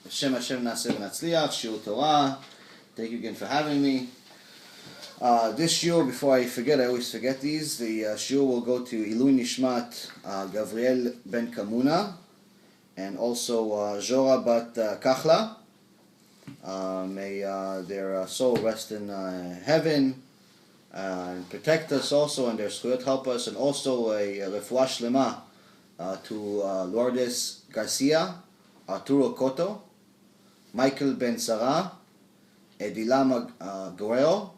Hashem Na'aseh V'Natzliach, Shiur Torah. Thank you again for having me. This shiur, before I forget, I always forget these, the shiur will go to Ilui Nishmat Gavriel Ben Kamuna, and also Zora Bat Kachla. May their soul rest in heaven, and protect us also, and their zchuyot help us, and also a refuah shlema to Lourdes Garcia, Arturo Cotto, Michael Ben Sarah, Edilama Guerrero,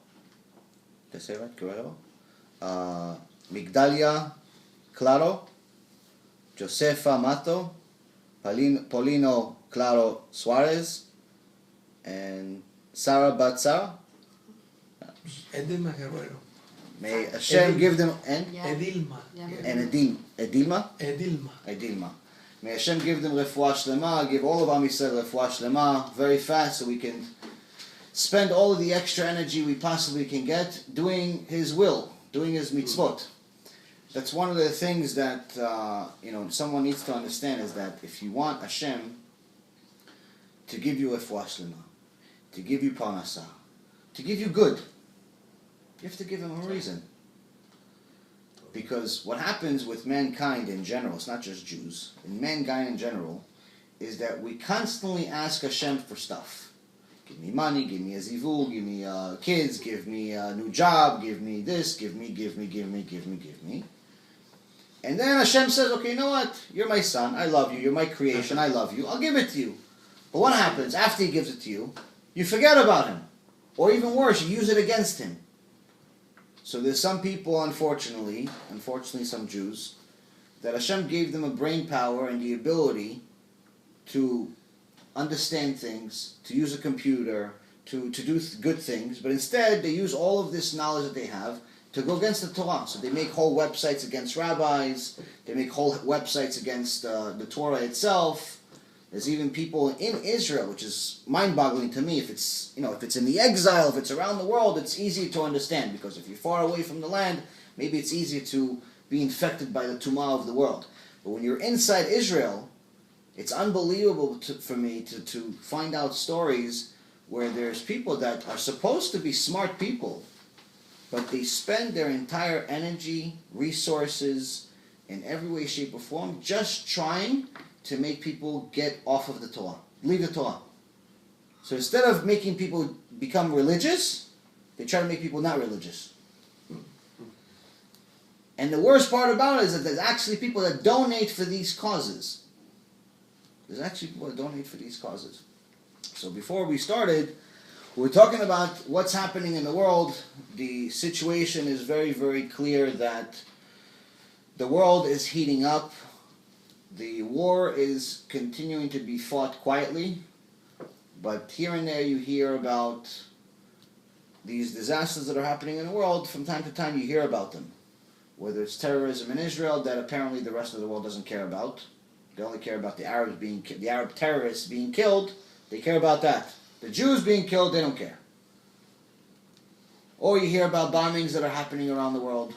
did I say right? Guerrero? Migdalia Claro, Josefa Mato, Paulino Claro Suarez, and Sarah Batzar. Edilma Guerrero. May Hashem give them, and Edilma. and Edilma. Edilma. May Hashem give them refuah shlema, give all of Am Yisrael refuah shlema very fast, so we can spend all of the extra energy we possibly can get doing His will, doing His mitzvot. That's one of the things that someone needs to understand, is that if you want Hashem to give you refuah shlema, to give you parnasah, to give you good, you have to give Him a reason. Because what happens with mankind in general, it's not just Jews, in mankind in general, is that we constantly ask Hashem for stuff. Give me money, give me a zivug, give me kids, give me a new job, give me this, give me. And then Hashem says, okay, you know what? You're my son, I love you, you're my creation, I love you, I'll give it to you. But what happens after He gives it to you? You forget about Him. Or even worse, you use it against Him. So there's some people, unfortunately some Jews, that Hashem gave them a brain power and the ability to understand things, to use a computer, to do good things, but instead they use all of this knowledge that they have to go against the Torah. So they make whole websites against rabbis, they make whole websites against the Torah itself. There's even people in Israel, which is mind-boggling to me. If it's in the exile, if it's around the world, it's easy to understand, because if you're far away from the land, maybe it's easier to be infected by the tumah of the world. But when you're inside Israel, it's unbelievable for me to find out stories where there's people that are supposed to be smart people, but they spend their entire energy, resources, in every way, shape, or form, just trying to make people get off of the Torah, leave the Torah. So instead of making people become religious, they try to make people not religious. And the worst part about it is that there's actually people that donate for these causes. So before we started, we were talking about what's happening in the world. The situation is very, very clear that the world is heating up. The war is continuing to be fought quietly, but here and there you hear about these disasters that are happening in the world. From time to time you hear about them. Whether it's terrorism in Israel that apparently the rest of the world doesn't care about. They only care about the Arab terrorists being killed. They care about that. The Jews being killed, they don't care. Or you hear about bombings that are happening around the world.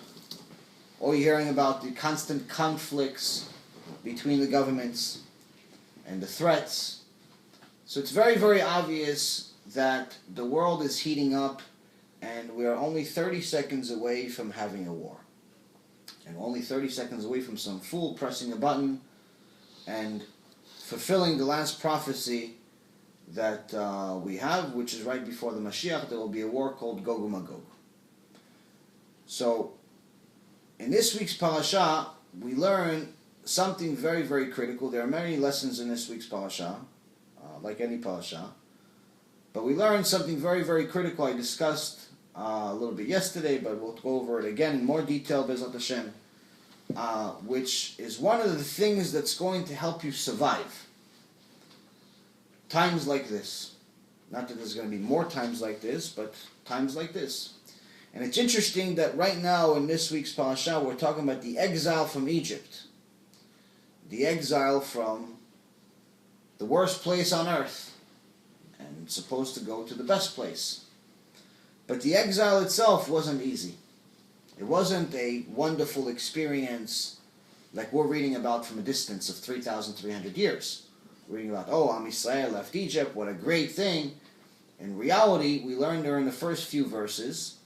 Or you're hearing about the constant conflicts between the governments and the threats. So it's very, very obvious that the world is heating up, and we are only 30 seconds away from having a war. And only 30 seconds away from some fool pressing a button and fulfilling the last prophecy that we have, which is right before the Mashiach. There will be a war called Gog and Magog. So in this week's parasha, we learn something very, very critical. There are many lessons in this week's parasha, like any parasha. But we learned something very, very critical. I discussed a little bit yesterday, but we'll go over it again in more detail, Bezat Hashem, which is one of the things that's going to help you survive times like this. Not that there's going to be more times like this, but times like this. And it's interesting that right now in this week's parasha, we're talking about the exile from Egypt. The exile from the worst place on earth, and supposed to go to the best place. But the exile itself wasn't easy. It wasn't a wonderful experience like we're reading about from a distance of 3,300 years. reading about, oh, Am Yisrael left Egypt, what a great thing. In reality, we learned during the first few verses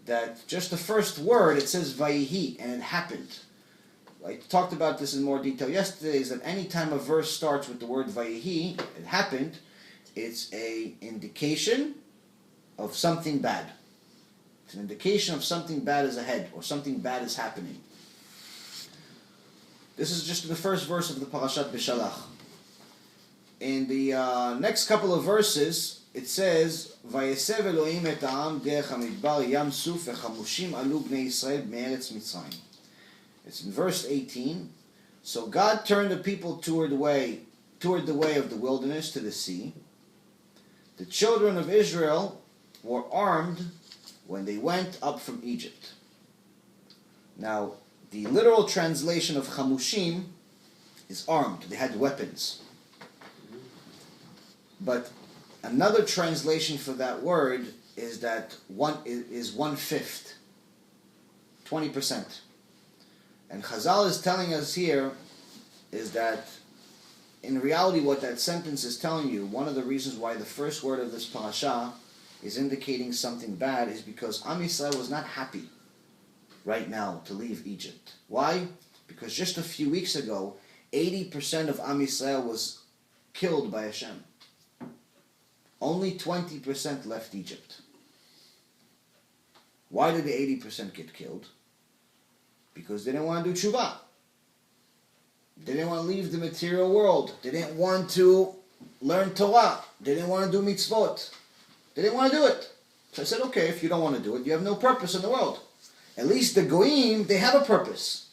that just the first word, it says Vayihi, and it happened. I talked about this in more detail yesterday, is that any time a verse starts with the word Vayihi, it happened, it's an indication of something bad. It's an indication of something bad is ahead, or something bad is happening. This is just the first verse of the Parashat Bishalach. In the next couple of verses, it says, "Vayesev Elohim et ha'am derech hamidbar yam suf v'chamushim alu bnei Yisrael me'eretz Mitzrayim." It's in verse 18. So God turned the people toward the way of the wilderness to the sea. The children of Israel were armed when they went up from Egypt. Now, the literal translation of chamushim is armed. They had weapons. But another translation for that word is that one-fifth, 20%. And Chazal is telling us here is that in reality what that sentence is telling you, one of the reasons why the first word of this parasha is indicating something bad is because Am Yisrael was not happy right now to leave Egypt. Why? Because just a few weeks ago, 80% of Am Yisrael was killed by HaShem. Only 20% left Egypt. Why did the 80% get killed? Because they didn't want to do tshuva. They didn't want to leave the material world. They didn't want to learn Torah. They didn't want to do mitzvot. They didn't want to do it. So I said, okay, if you don't want to do it, you have no purpose in the world. At least the goyim, they have a purpose.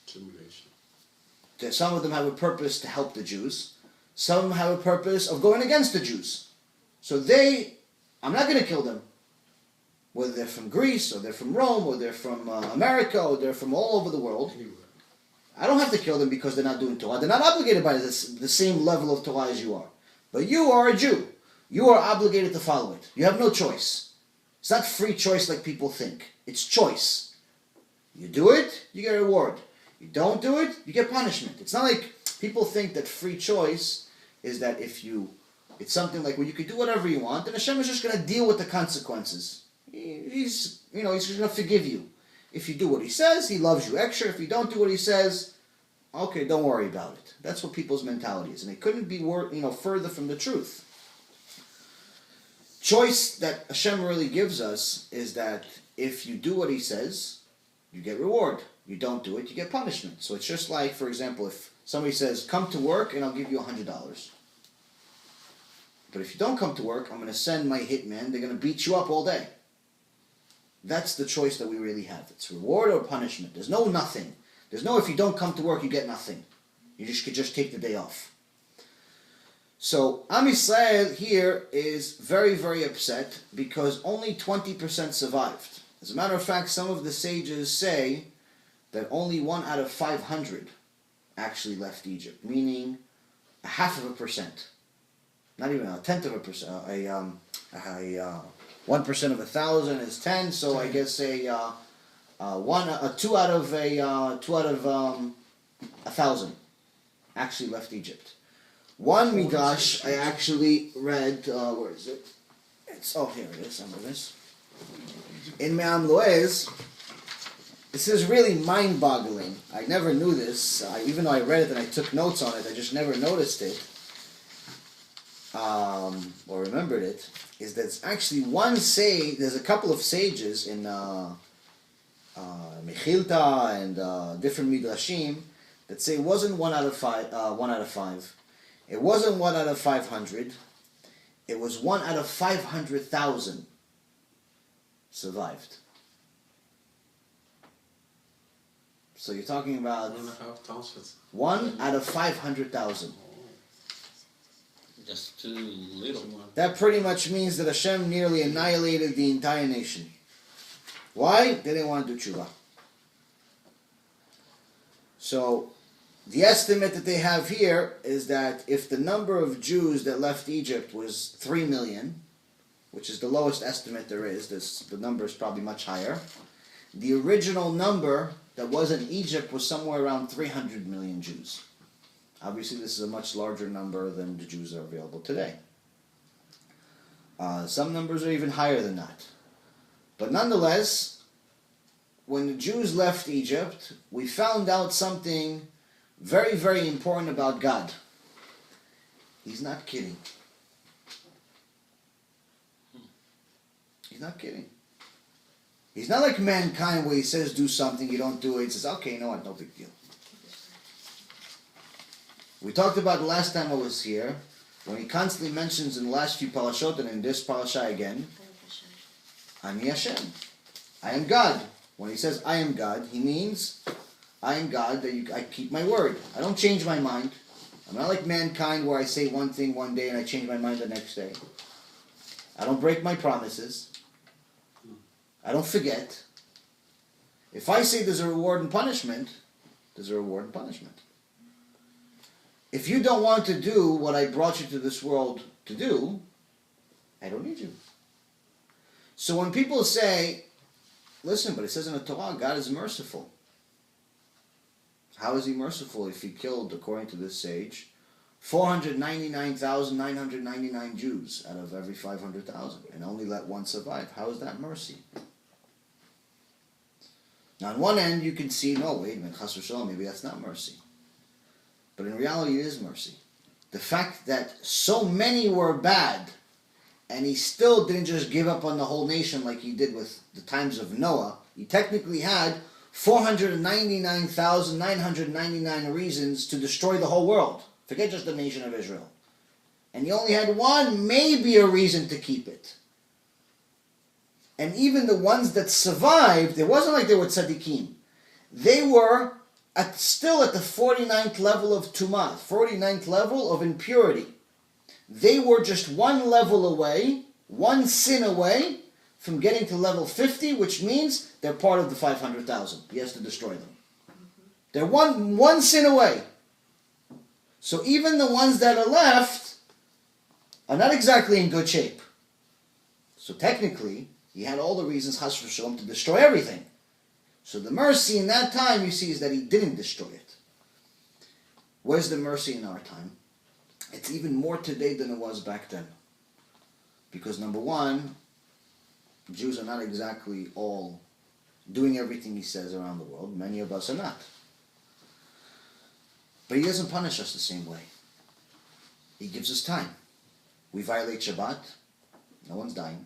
Tribulation. Some of them have a purpose to help the Jews. Some have a purpose of going against the Jews. So I'm not going to kill them. Whether they're from Greece, or they're from Rome, or they're from America, or they're from all over the world. Anywhere. I don't have to kill them because they're not doing Torah. They're not obligated by the same level of Torah as you are. But you are a Jew. You are obligated to follow it. You have no choice. It's not free choice like people think. It's choice. You do it, you get a reward. You don't do it, you get punishment. It's not like people think that free choice is that it's something like, well, you can do whatever you want, and Hashem is just going to deal with the consequences. He's just going to forgive you. If you do what he says, he loves you extra. If you don't do what he says, okay, don't worry about it. That's what people's mentality is, and it couldn't be further from the truth. Choice that Hashem really gives us is that if you do what he says, you get reward. You don't do it, you get punishment. So it's just like, for example, if somebody says, come to work and I'll give you $100. But if you don't come to work, I'm going to send my hitman, they're going to beat you up all day. That's the choice that we really have. It's reward or punishment. There's no nothing. There's no if you don't come to work, you get nothing. You could just take the day off. So Am Yisrael here is very, very upset because only 20% survived. As a matter of fact, some of the sages say that only 1 out of 500 actually left Egypt, meaning 0.5%. Not even 0.1%. 1% of 1,000 is 10, so I guess two out of 1,000 actually left Egypt. One midrash I actually read. Where is it? Here it is. Under this. In Me'am Loez, this is really mind-boggling. I never knew this. Even though I read it and I took notes on it, I just never noticed it. Or remembered it. Is that it's actually one sage. There's a couple of sages in Mechilta and different midrashim that say it wasn't 1 out of 5. 1 out of 5. It wasn't 1 out of 500. It was 1 out of 500,000 survived. So you're talking about 1 out of 500,000. Just too little. That pretty much means that Hashem nearly annihilated the entire nation. Why? They didn't want to do tshuva. So the estimate that they have here is that if the number of Jews that left Egypt was 3 million, which is the lowest estimate there is, the number is probably much higher, the original number that was in Egypt was somewhere around 300 million Jews. Obviously, this is a much larger number than the Jews that are available today. Some numbers are even higher than that. But nonetheless, when the Jews left Egypt, we found out something very, very important about God. He's not kidding. He's not kidding. He's not like mankind where he says do something, you don't do it, he says, okay, you know what, no big deal. We talked about the last time I was here, when he constantly mentions in the last few parashot and in this parasha again, Ani HaShem. I am God. When he says I am God, he means I am God, that I keep my word. I don't change my mind. I'm not like mankind where I say one thing one day and I change my mind the next day. I don't break my promises. I don't forget. If I say there's a reward and punishment, there's a reward and punishment. If you don't want to do what I brought you to this world to do, I don't need you. So when people say, listen, but it says in the Torah, God is merciful. How is he merciful if he killed, according to this sage, 499,999 Jews out of every 500,000 and only let one survive? How is that mercy? Now, on one end, you can see, no, wait a minute, Chas v'shalom, maybe that's not mercy. But in reality, it is mercy. The fact that so many were bad, and he still didn't just give up on the whole nation like he did with the times of Noah. He technically had 499,999 reasons to destroy the whole world. Forget just the nation of Israel. And he only had one, maybe a reason to keep it. And even the ones that survived, it wasn't like they were tzaddikim. They were still at the 49th level of tumah, 49th level of impurity. They were just one level away, one sin away, from getting to level 50, which means they're part of the 500,000. He has to destroy them. They're one sin away. So even the ones that are left are not exactly in good shape. So technically, he had all the reasons, Chas v'shalom, to destroy everything. So the mercy in that time, you see, is that he didn't destroy it. Where's the mercy in our time? It's even more today than it was back then. Because number one, Jews are not exactly all doing everything he says around the world. Many of us are not. But he doesn't punish us the same way. He gives us time. We violate Shabbat, no one's dying.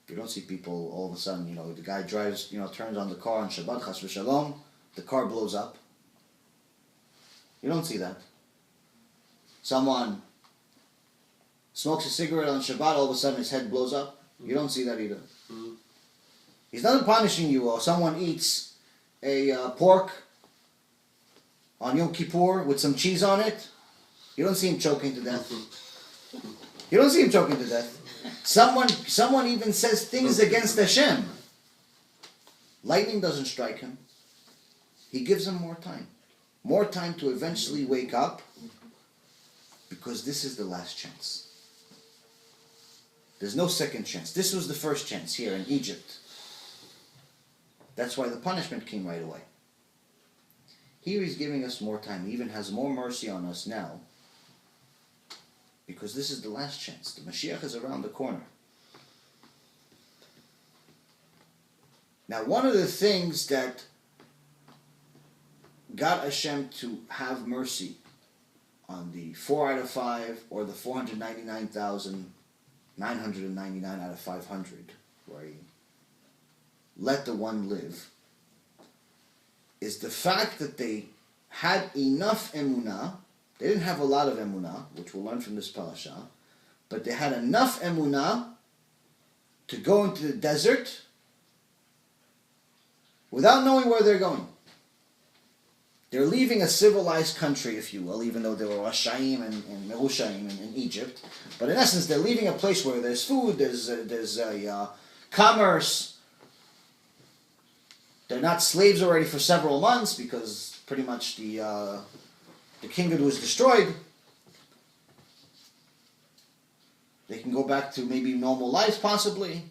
You don't see people all of a sudden, the guy drives, turns on the car on Shabbat, Chas v'shalom, the car blows up. You don't see that. Someone smokes a cigarette on Shabbat, all of a sudden his head blows up. You don't see that either. Mm-hmm. He's not punishing you, or someone eats a pork on Yom Kippur with some cheese on it. You don't see him choking to death. You don't see him choking to death. Someone even says things against HaShem. Lightning doesn't strike him. He gives him more time. More time to eventually wake up, because this is the last chance. There's no second chance. This was the first chance here in Egypt. That's why the punishment came right away. Here he's giving us more time. He even has more mercy on us now, because this is the last chance. The Mashiach is around the corner. Now, one of the things that got HaShem to have mercy on the 4 out of 5 or the 499,999 out of 500, where he let the one live, is the fact that they had enough Emunah. They didn't have a lot of Emunah, which we'll learn from this parasha, but they had enough Emunah to go into the desert without knowing where they're going. They're leaving a civilized country, if you will, even though there were Rashaim and Merushaim in Egypt. But in essence, they're leaving a place where there's food, there's commerce. They're not slaves already for several months, because pretty much the kingdom was destroyed. They can go back to maybe normal life, possibly.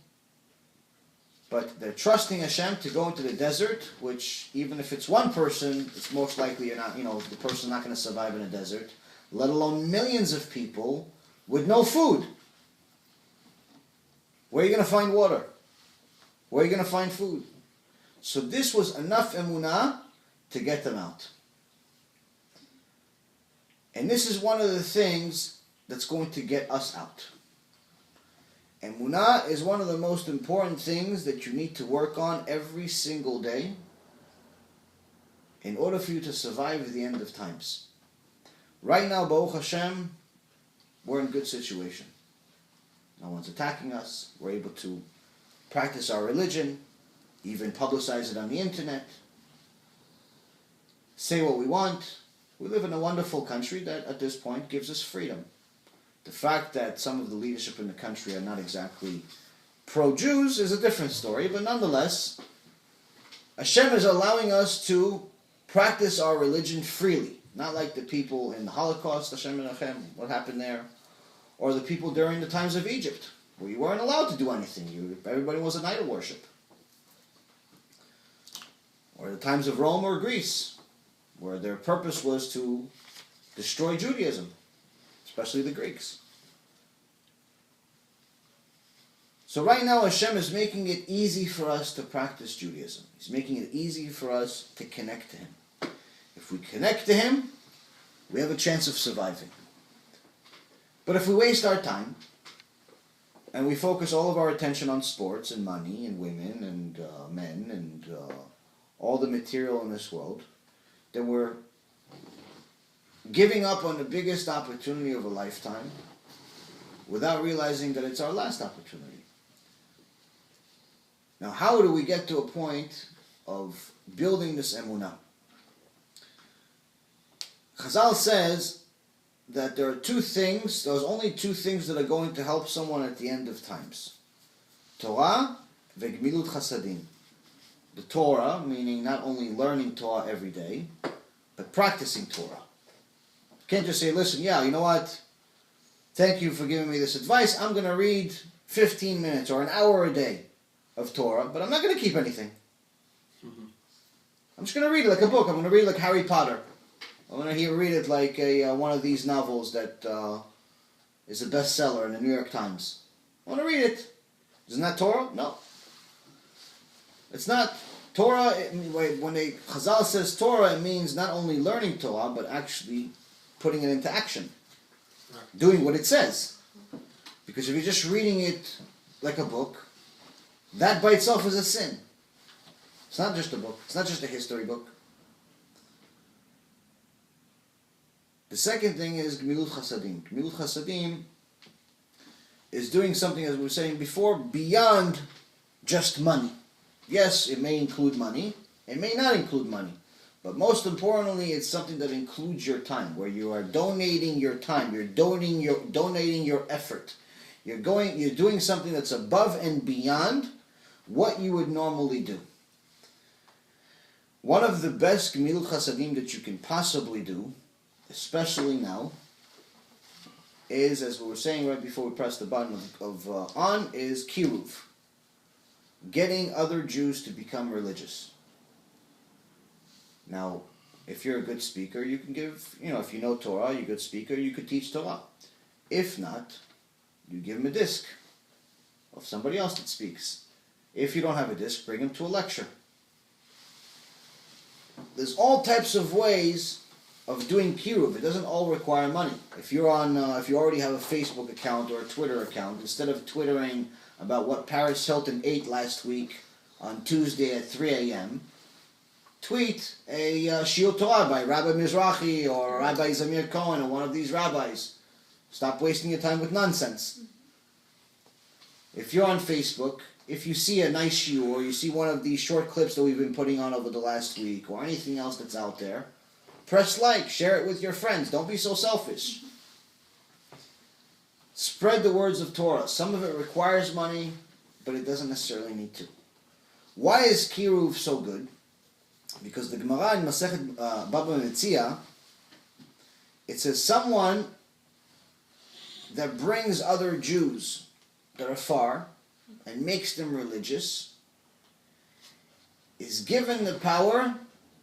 But they're trusting HaShem to go into the desert, which even if it's one person, it's most likely the person's not going to survive in a desert, let alone millions of people with no food. Where are you going to find water? Where are you going to find food? So this was enough emunah to get them out. And this is one of the things that's going to get us out. Emunah is one of the most important things that you need to work on every single day in order for you to survive the end of times. Right now, Baruch Hashem, we're in a good situation. No one's attacking us. We're able to practice our religion, even publicize it on the internet, say what we want. We live in a wonderful country that at this point gives us freedom. The fact that some of the leadership in the country are not exactly pro-Jews is a different story, but nonetheless, Hashem is allowing us to practice our religion freely. Not like the people in the Holocaust, Hashem and Hashem, what happened there, or the people during the times of Egypt, where you weren't allowed to do anything. Everybody was an idol worship. Or the times of Rome or Greece, where their purpose was to destroy Judaism, especially the Greeks. So right now Hashem is making it easy for us to practice Judaism. He's making it easy for us to connect to Him. If we connect to Him, we have a chance of surviving. But if we waste our time, and we focus all of our attention on sports and money and women and men and all the material in this world, then we're giving up on the biggest opportunity of a lifetime without realizing that it's our last opportunity. Now, how do we get to a point of building this emunah? Chazal says that there are there's only two things that are going to help someone at the end of times. Torah ve'gmilut chasadim. The Torah, meaning not only learning Torah every day, but practicing Torah. You can't just say, listen, you know what? Thank you for giving me this advice. I'm going to read 15 minutes or an hour a day of Torah, but I'm not going to keep anything. I'm just going to read it like a book. I'm going to read it like Harry Potter. I'm going to read it like one of these novels that is a bestseller in the New York Times. I want to read it. Isn't that Torah? No. It's not. Torah, when Chazal says Torah, it means not only learning Torah, but actually putting it into action. Doing what it says. Because if you're just reading it like a book, that by itself is a sin. It's not just a book. It's not just a history book. The second thing is Gemilut Chasadim. Gemilut Chasadim is doing something, as we were saying before, beyond just money. Yes, it may include money. It may not include money. But most importantly, it's something that includes your time, where you are donating your time. You're donating your effort. You're doing something that's above and beyond what you would normally do. One of the best Gemilut Chasadim that you can possibly do, especially now, is, as we were saying right before we pressed the button on, is kiruv. Getting other Jews to become religious. Now, if you're a good speaker, you can give, if you know Torah, you're a good speaker, you could teach Torah. If not, you give them a disc of somebody else that speaks. If you don't have a disc, bring them to a lecture. There's all types of ways of doing kiruv. It doesn't all require money. If you already have a Facebook account or a Twitter account, instead of twittering about what Paris Hilton ate last week on Tuesday at 3 a.m., tweet a Shiur Torah by Rabbi Mizrahi or Rabbi Zamir Cohen or one of these rabbis. Stop wasting your time with nonsense. If you're on Facebook, if you see a nice shiur, or you see one of these short clips that we've been putting on over the last week, or anything else that's out there, press like, share it with your friends. Don't be so selfish. Spread the words of Torah. Some of it requires money, but it doesn't necessarily need to. Why is kiruv so good? Because the Gemara in Masechet Baba Metzia, it says someone that brings other Jews that are far and makes them religious is given the power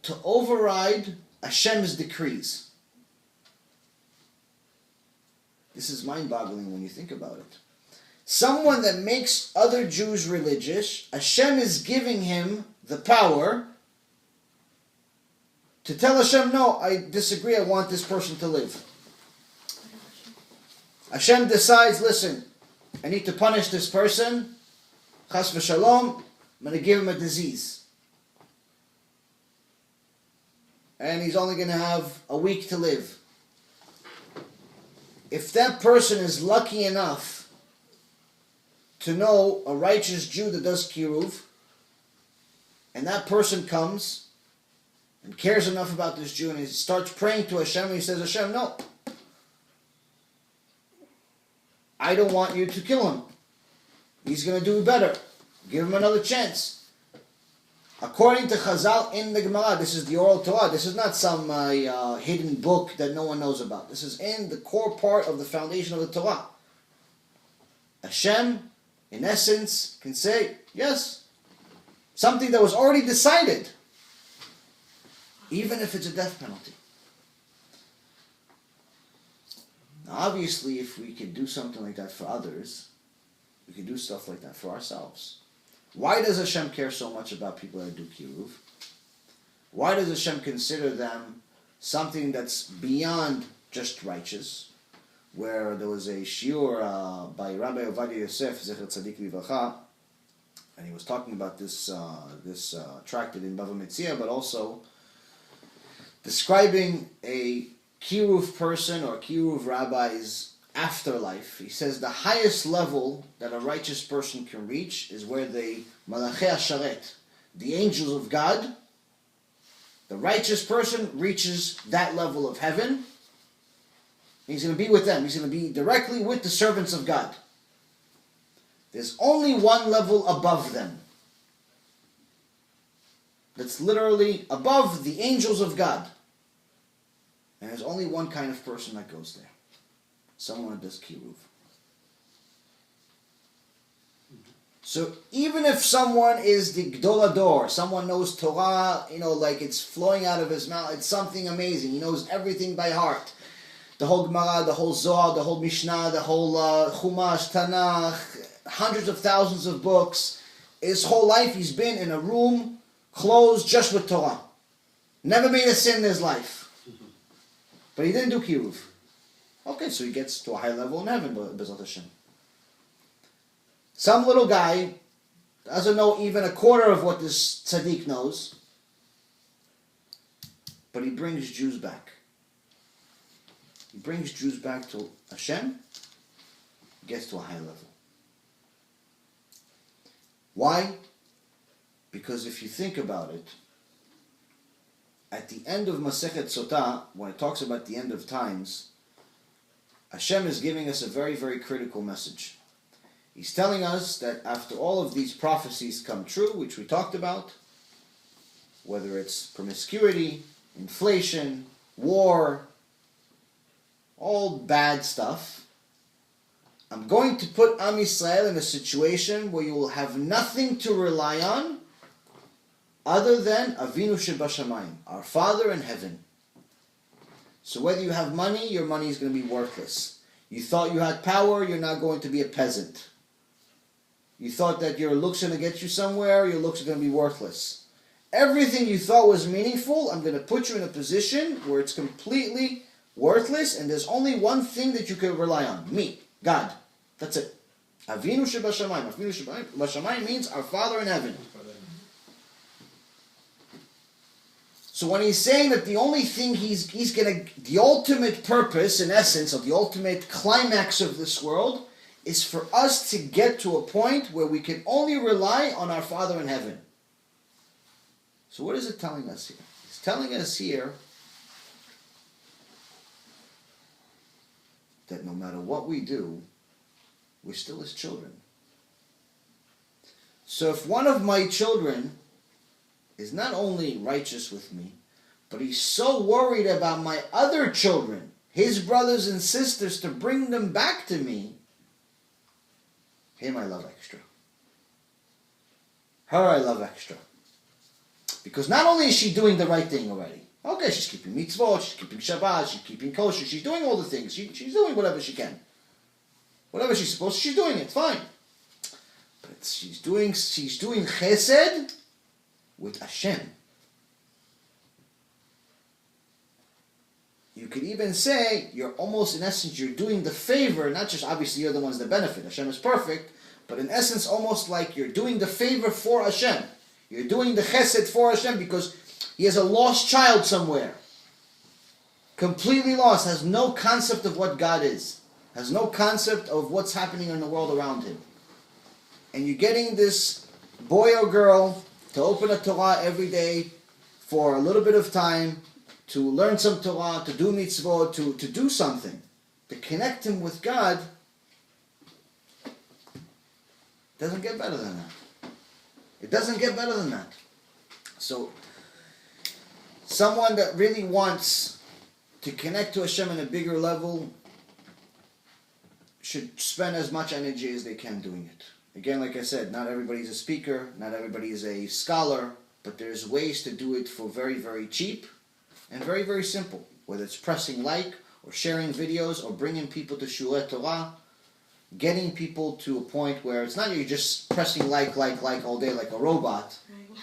to override Hashem's decrees. This is mind-boggling when you think about it. Someone that makes other Jews religious, Hashem is giving him the power to tell Hashem, no, I disagree, I want this person to live. Hashem decides, listen, I need to punish this person, chas v'shalom, I'm going to give him a disease. And he's only going to have a week to live. If that person is lucky enough to know a righteous Jew that does kiruv, and that person comes and cares enough about this Jew, and he starts praying to Hashem, and he says, Hashem, no, I don't want you to kill him. He's going to do better. Give him another chance. According to Chazal in the Gemara, this is the oral Torah. This is not some hidden book that no one knows about. This is in the core part of the foundation of the Torah. Hashem, in essence, can say, yes, something that was already decided, even if it's a death penalty. Now, obviously, if we could do something like that for others, we could do stuff like that for ourselves. Why does Hashem care so much about people that do kiruv? Why does Hashem consider them something that's beyond just righteous? Where there was a shiur by Rabbi Ovadia Yosef, Zecher Tzadik Livracha, and he was talking about this tractate in Bava Metzia, but also describing a kiruv person or kiruv rabbi's afterlife. He says the highest level that a righteous person can reach is where the Malachei Hasharet, the angels of God, the righteous person reaches that level of heaven. He's going to be with them. He's going to be directly with the servants of God. There's only one level above them. That's literally above the angels of God. And there's only one kind of person that goes there. Someone who does kiruv. So even if someone is the Gdol Ador, someone knows Torah, like it's flowing out of his mouth, it's something amazing. He knows everything by heart. The whole Gemara, the whole Zohar, the whole Mishnah, the whole Chumash, Tanakh, hundreds of thousands of books. His whole life he's been in a room closed just with Torah. Never made a sin in his life. But he didn't do kiruv. Okay, so he gets to a high level in heaven, B'ezrat Hashem. Some little guy doesn't know even a quarter of what this tzaddik knows, but he brings Jews back. He brings Jews back to Hashem, gets to a high level. Why? Because if you think about it, at the end of Masechet Sotah, when it talks about the end of times, Hashem is giving us a very, very critical message. He's telling us that after all of these prophecies come true, which we talked about, whether it's promiscuity, inflation, war, all bad stuff, I'm going to put Am Yisrael in a situation where you will have nothing to rely on other than Avinu Shebashamayim, our Father in heaven. So whether you have money, your money is going to be worthless. You thought you had power, you're not going to be a peasant. You thought that your looks are going to get you somewhere, your looks are going to be worthless. Everything you thought was meaningful, I'm going to put you in a position where it's completely worthless, and there's only one thing that you can rely on. Me, God. That's it. Avinu Shebashamayim. Avinu Shebashamayim means our Father in heaven. So when he's saying that the only thing he's going to, the ultimate purpose, in essence, of the ultimate climax of this world, is for us to get to a point where we can only rely on our Father in heaven. So what is it telling us here? It's telling us here that no matter what we do, we're still his children. So if one of my children is not only righteous with me, but he's so worried about my other children, his brothers and sisters, to bring them back to me, him I love extra. Her I love extra. Because not only is she doing the right thing already, okay, she's keeping mitzvot, she's keeping Shabbat, she's keeping kosher, she's doing all the things, she's doing whatever she can. Whatever she's supposed to, she's doing it, fine. But she's doing chesed with HaShem. You could even say, you're almost, in essence, you're doing the favor, not just obviously you're the ones that benefit, HaShem is perfect, but in essence almost like you're doing the favor for HaShem. You're doing the chesed for HaShem because he has a lost child somewhere. Completely lost, has no concept of what God is. Has no concept of what's happening in the world around him. And you're getting this boy or girl to open a Torah every day for a little bit of time, to learn some Torah, to do mitzvot, to do something, to connect him with God. Doesn't get better than that. It doesn't get better than that. So, someone that really wants to connect to Hashem on a bigger level should spend as much energy as they can doing it. Again, like I said, not everybody's a speaker, not everybody is a scholar, but there's ways to do it for very, very cheap and very, very simple. Whether it's pressing like, or sharing videos, or bringing people to Shiur Torah, getting people to a point where it's not you're just pressing like all day like a robot. Right.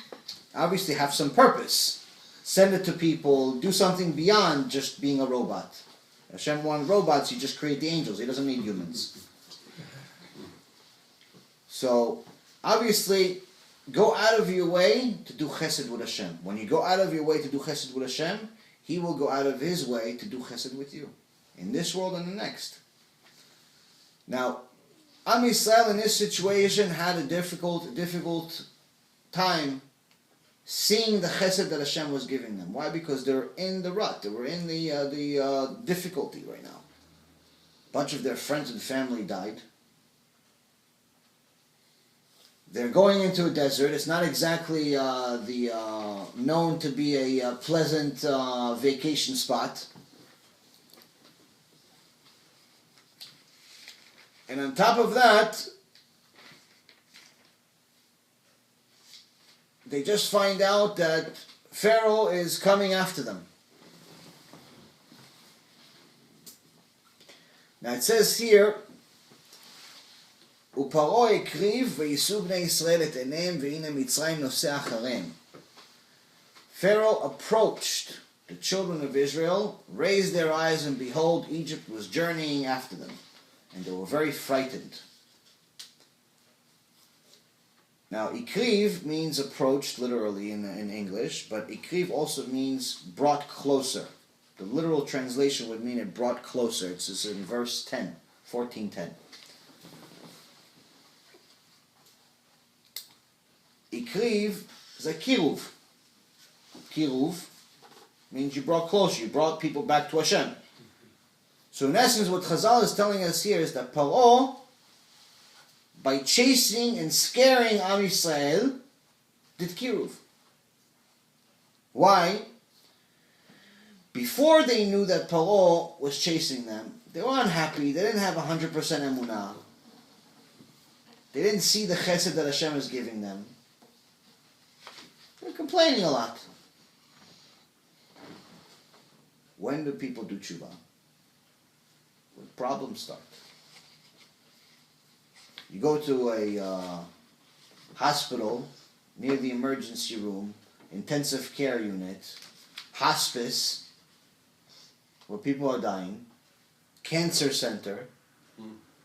Obviously have some purpose. Send it to people, do something beyond just being a robot. Hashem wanted robots, he just created the angels, he doesn't need humans. So, obviously, go out of your way to do chesed with Hashem. When you go out of your way to do chesed with Hashem, he will go out of his way to do chesed with you. In this world and the next. Now, Am Yisrael in this situation had a difficult time seeing the chesed that Hashem was giving them. Why? Because they're in the rut. They were in the difficulty right now. A bunch of their friends and family died. They're going into a desert. It's not exactly known to be a pleasant vacation spot. And on top of that, they just find out that Pharaoh is coming after them. Now it says here, ופרעה הקריב ויישאו בני ישראל את עיניהם והנה מצרים נוסע אחריהם. Pharaoh approached the children of Israel, raised their eyes, and behold, Egypt was journeying after them. And they were very frightened. Now, ikriv means approached, literally in English, but ikriv also means brought closer. The literal translation would mean it brought closer. It's in verse 10, 14:10. Ikriv is a kiruv. Kiruv means you brought closer, you brought people back to Hashem. So in essence, what Chazal is telling us here is that Pharaoh, by chasing and scaring Am Yisrael, did kiruv. Why? Before they knew that Pharaoh was chasing them, they were unhappy. They didn't have 100% Emunah. They didn't see the Chesed that Hashem is giving them. They were complaining a lot. When do people do tshuva? When problems start. You go to a hospital near the emergency room, intensive care unit, hospice, where people are dying, cancer center.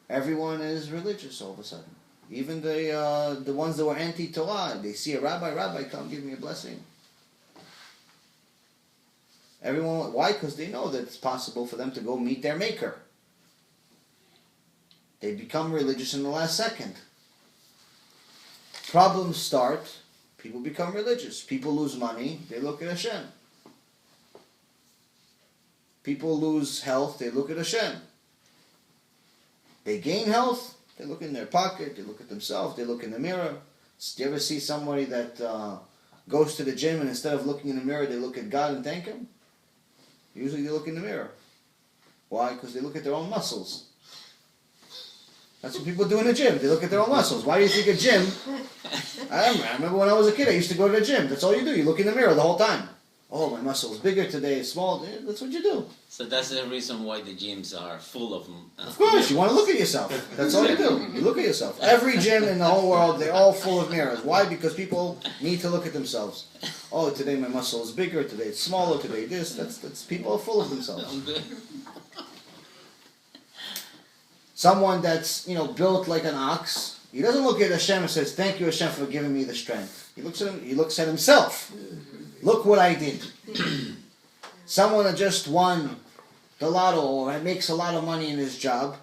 Everyone is religious all of a sudden. Even the ones that were anti-Torah, they see a rabbi, come give me a blessing. Everyone, why? Because they know that it's possible for them to go meet their maker. They become religious in the last second. Problems start, people become religious. People lose money, they look at Hashem. People lose health, they look at Hashem. They gain health, they look in their pocket, they look at themselves, they look in the mirror. Do you ever see somebody that goes to the gym and instead of looking in the mirror, they look at God and thank Him? Usually they look in the mirror. Why? Because they look at their own muscles. That's what people do in the gym. They look at their own muscles. Why do you think a gym? I remember when I was a kid, I used to go to the gym. That's all you do. You look in the mirror the whole time. Oh, my muscle is bigger today, it's small. That's what you do. So that's the reason why the gyms are full of them. Of course, you want to look at yourself. That's all you do. You look at yourself. Every gym in the whole world, they're all full of mirrors. Why? Because people need to look at themselves. Oh, today my muscle is bigger, today it's smaller, today this. That's people are full of themselves. Someone that's, built like an ox, he doesn't look at Hashem and says, "Thank you, Hashem, for giving me the strength." He looks at himself. Look what I did. Someone that just won the lotto or makes a lot of money in his job,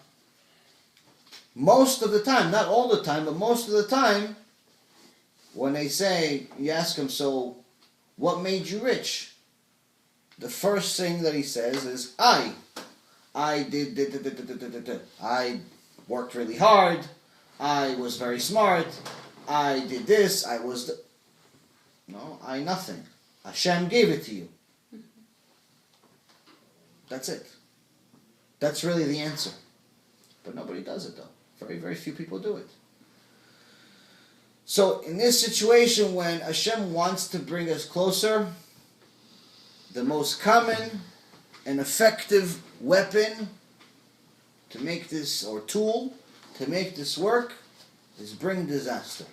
most of the time, not all the time, but most of the time, when they say, you ask him, "So, what made you rich?" The first thing that he says is, I did, I worked really hard, I was very smart, I did this, No, nothing. Hashem gave it to you. That's it. That's really the answer. But nobody does it though. Very, very few people do it. So in this situation when Hashem wants to bring us closer, the most common and effective weapon to make this, or tool to make this work, is bring disaster.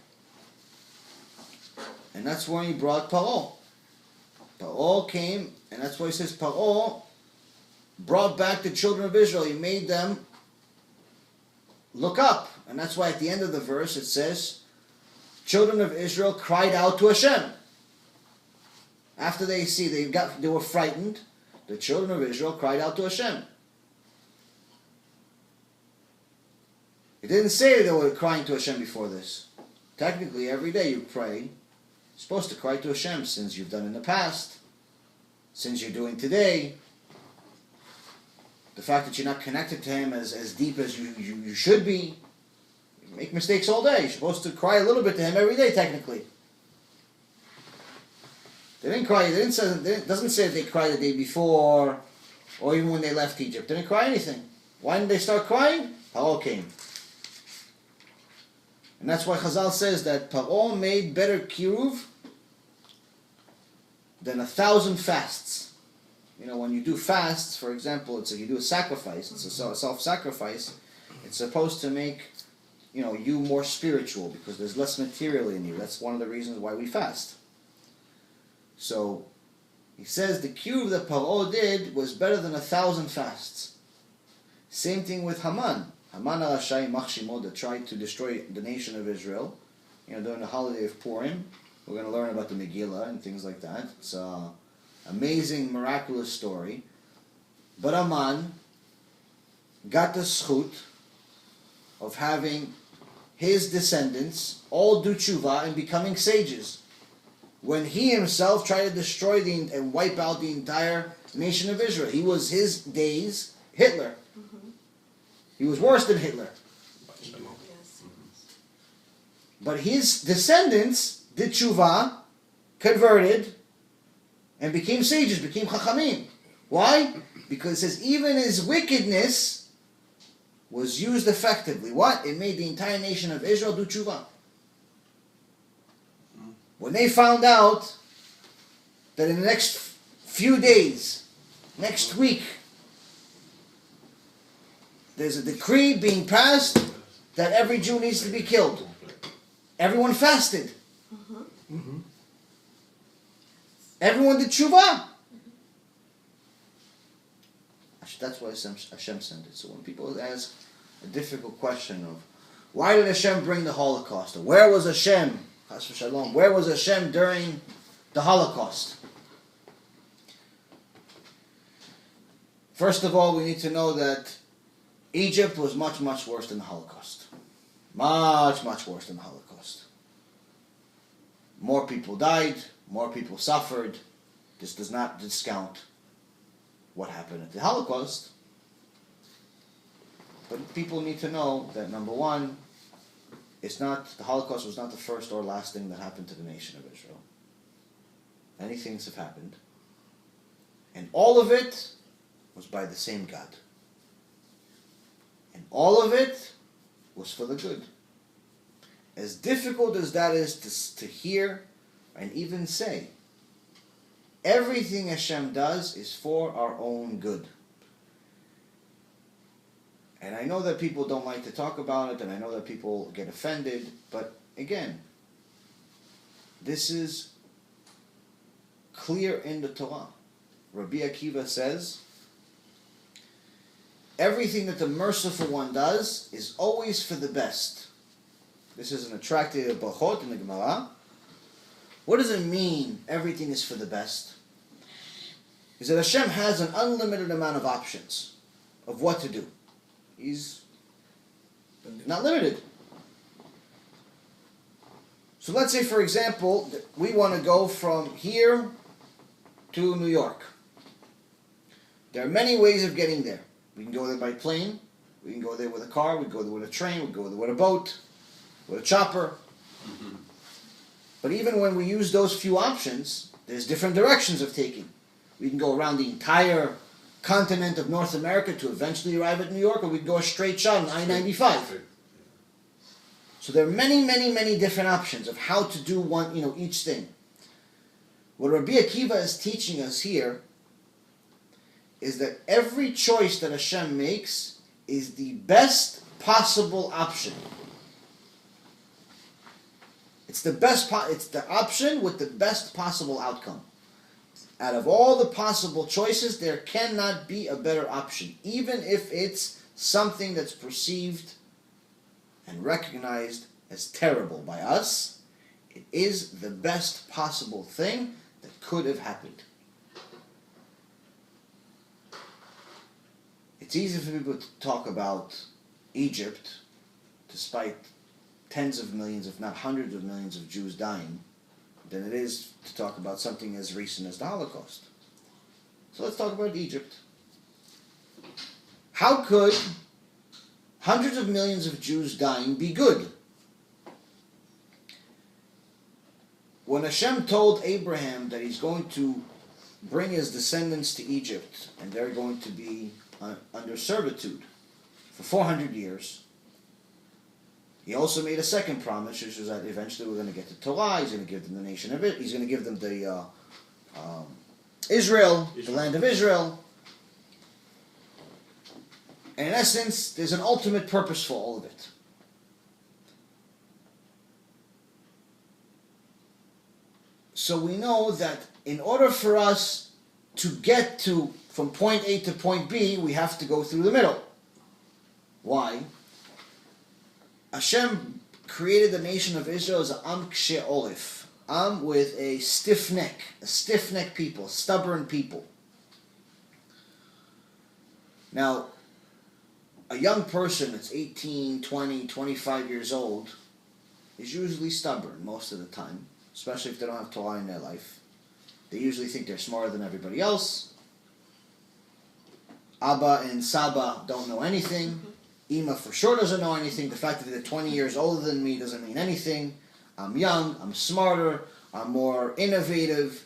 And that's why he brought Pharaoh. Pharaoh came, and that's why he says Pharaoh brought back the children of Israel. He made them look up. And that's why at the end of the verse it says, children of Israel cried out to Hashem. After they were frightened, the children of Israel cried out to Hashem. It didn't say they were crying to Hashem before this. Technically, every day you pray, you're supposed to cry to Hashem, sins you've done in the past, sins you're doing today, the fact that you're not connected to Him as deep as you should be. You make mistakes all day. You're supposed to cry a little bit to Him every day, technically. They didn't cry. It doesn't say that they cried the day before, or even when they left Egypt. They didn't cry anything. Why didn't they start crying? Pharaoh came. And that's why Chazal says that Pharaoh made better kiruv than 1,000 fasts. When you do fasts, for example, it's like you do a sacrifice, it's a self-sacrifice, it's supposed to make, you more spiritual because there's less material in you. That's one of the reasons why we fast. So, he says the kiruv that Pharaoh did was better than 1,000 fasts. Same thing with Haman. Haman al-Rashai Machshimo, that tried to destroy the nation of Israel, during the holiday of Purim. We're going to learn about the Megillah and things like that. It's an amazing, miraculous story. But Haman got the schut of having his descendants all do tshuva and becoming sages, when he himself tried to destroy and wipe out the entire nation of Israel. He was his days Hitler. He was worse than Hitler. But his descendants did tshuva, converted, and became sages, became chachamim. Why? Because it says even his wickedness was used effectively. What? It made the entire nation of Israel do tshuva. When they found out that in the next few days, next week, there's a decree being passed that every Jew needs to be killed, everyone fasted. Everyone did tshuva. That's why Hashem sent it. So when people ask a difficult question of why did Hashem bring the Holocaust, or where was Hashem, Chas v'shalom, where was Hashem during the Holocaust? First of all, we need to know that Egypt was much, much worse than the Holocaust. Much, much worse than the Holocaust. More people died, more people suffered. This does not discount what happened at the Holocaust. But people need to know that, number one, the Holocaust was not the first or last thing that happened to the nation of Israel. Many things have happened. And all of it was by the same God. And all of it was for the good. As difficult as that is to hear and even say, everything Hashem does is for our own good. And I know that people don't like to talk about it, and I know that people get offended, but again, this is clear in the Torah. Rabbi Akiva says, everything that the merciful one does is always for the best. This is an attractive brachot in the Gemara. What does it mean, everything is for the best? Is that Hashem has an unlimited amount of options of what to do. He's not limited. So let's say, for example, that we want to go from here to New York. There are many ways of getting there. We can go there by plane, we can go there with a car, we can go there with a train, we can go there with a boat, with a chopper. Mm-hmm. But even when we use those few options, there's different directions of taking. We can go around the entire continent of North America to eventually arrive at New York, or we can go a straight shot on I-95. So there are many, many, many different options of how to do each thing. What Rabbi Akiva is teaching us here is that every choice that Hashem makes is the best possible option. It's it's the option with the best possible outcome. Out of all the possible choices, there cannot be a better option, even if it's something that's perceived and recognized as terrible by us. It is the best possible thing that could have happened. It's easy for people to talk about Egypt, despite tens of millions, if not hundreds of millions of Jews dying, than it is to talk about something as recent as the Holocaust. So let's talk about Egypt. How could hundreds of millions of Jews dying be good? When Hashem told Abraham that he's going to bring his descendants to Egypt, and they're going to be under servitude for 400 years, he also made a second promise, which was that eventually we're going to get the Torah. He's going to give them the nation of it. He's going to give them the Israel, the land of Israel. And in essence, there's an ultimate purpose for all of it. So we know that in order for us to get from point A to point B, we have to go through the middle. Why? Hashem created the nation of Israel as an Am Kshe Oref, Am with a stiff neck people, stubborn people. Now, a young person that's 18, 20, 25 years old is usually stubborn most of the time, especially if they don't have Torah in their life. They usually think they're smarter than everybody else. Abba and Saba don't know anything. Ima for sure doesn't know anything. The fact that they're 20 years older than me doesn't mean anything. I'm young, I'm smarter, I'm more innovative.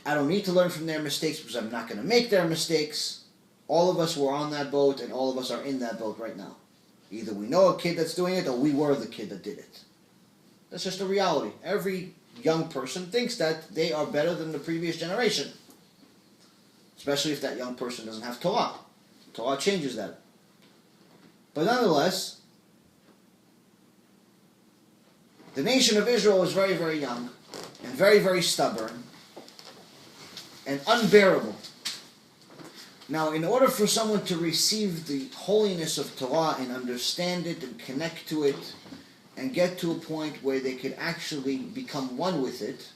I don't need to learn from their mistakes because I'm not going to make their mistakes. All of us were on that boat, and all of us are in that boat right now. Either we know a kid that's doing it, or we were the kid that did it. That's just a reality. Every young person thinks that they are better than the previous generation. Especially if that young person doesn't have Torah. Torah changes that. But nonetheless, the nation of Israel was very, very young, and very, very stubborn, and unbearable. Now, in order for someone to receive the holiness of Torah and understand it and connect to it and get to a point where they could actually become one with it,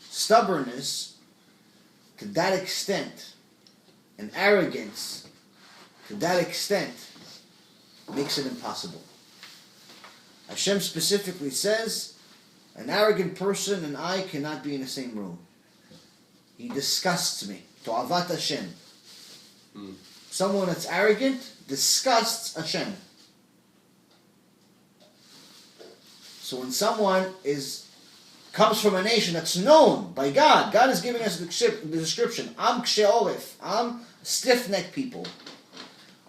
stubbornness to that extent and arrogance to that extent makes it impossible. Hashem specifically says, an arrogant person and I cannot be in the same room. He disgusts me. To'avat Hashem. Someone that's arrogant disgusts Hashem. So when someone comes from a nation that's known by God, God is giving us the description, Am Kshe Oref, Am stiff-necked people.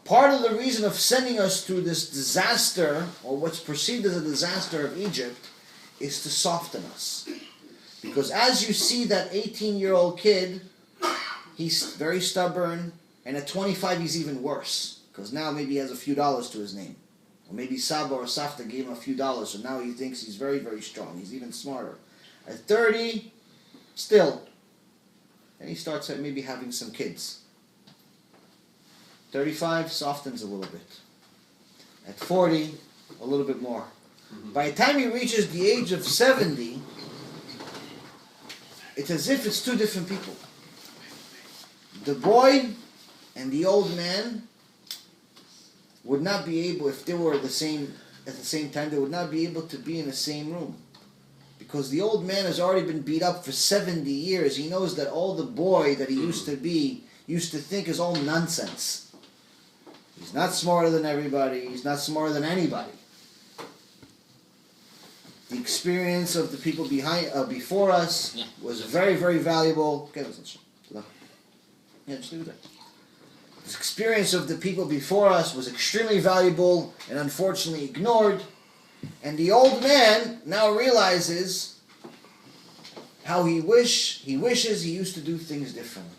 part of the reason of sending us through this disaster, or what's perceived as a disaster of Egypt, is to soften us. Because as you see that 18-year-old kid, he's very stubborn, and at 25 he's even worse. Because now maybe he has a few dollars to his name. Or maybe Saba or Safta gave him a few dollars, so now he thinks he's very, very strong. He's even smarter. At 30, still. And he starts maybe having some kids. 35 softens a little bit. At 40, a little bit more. By the time he reaches the age of 70, it's as if it's two different people. The boy and the old man would not be able, if they were at the same time, they would not be able to be in the same room. Because the old man has already been beat up for 70 years. He knows that all the boy that he used to think is all nonsense. He's not smarter than everybody. He's not smarter than anybody. The experience of the people before us was very, very valuable. Okay, just leave it there. The experience of the people before us was extremely valuable and unfortunately ignored. And the old man now realizes how he wishes he used to do things differently.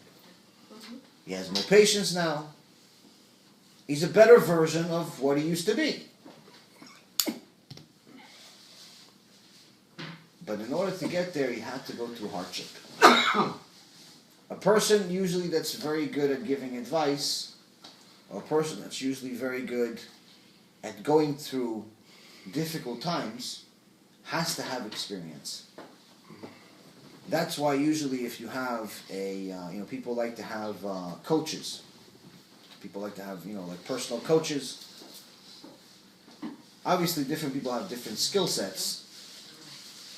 He has more patience now. He's a better version of what he used to be. But in order to get there, he had to go through hardship. A person usually that's very good at giving advice, or a person that's usually very good at going through difficult times, has to have experience. That's why usually if you have people like to have coaches. People like to have, like personal coaches. Obviously different people have different skill sets.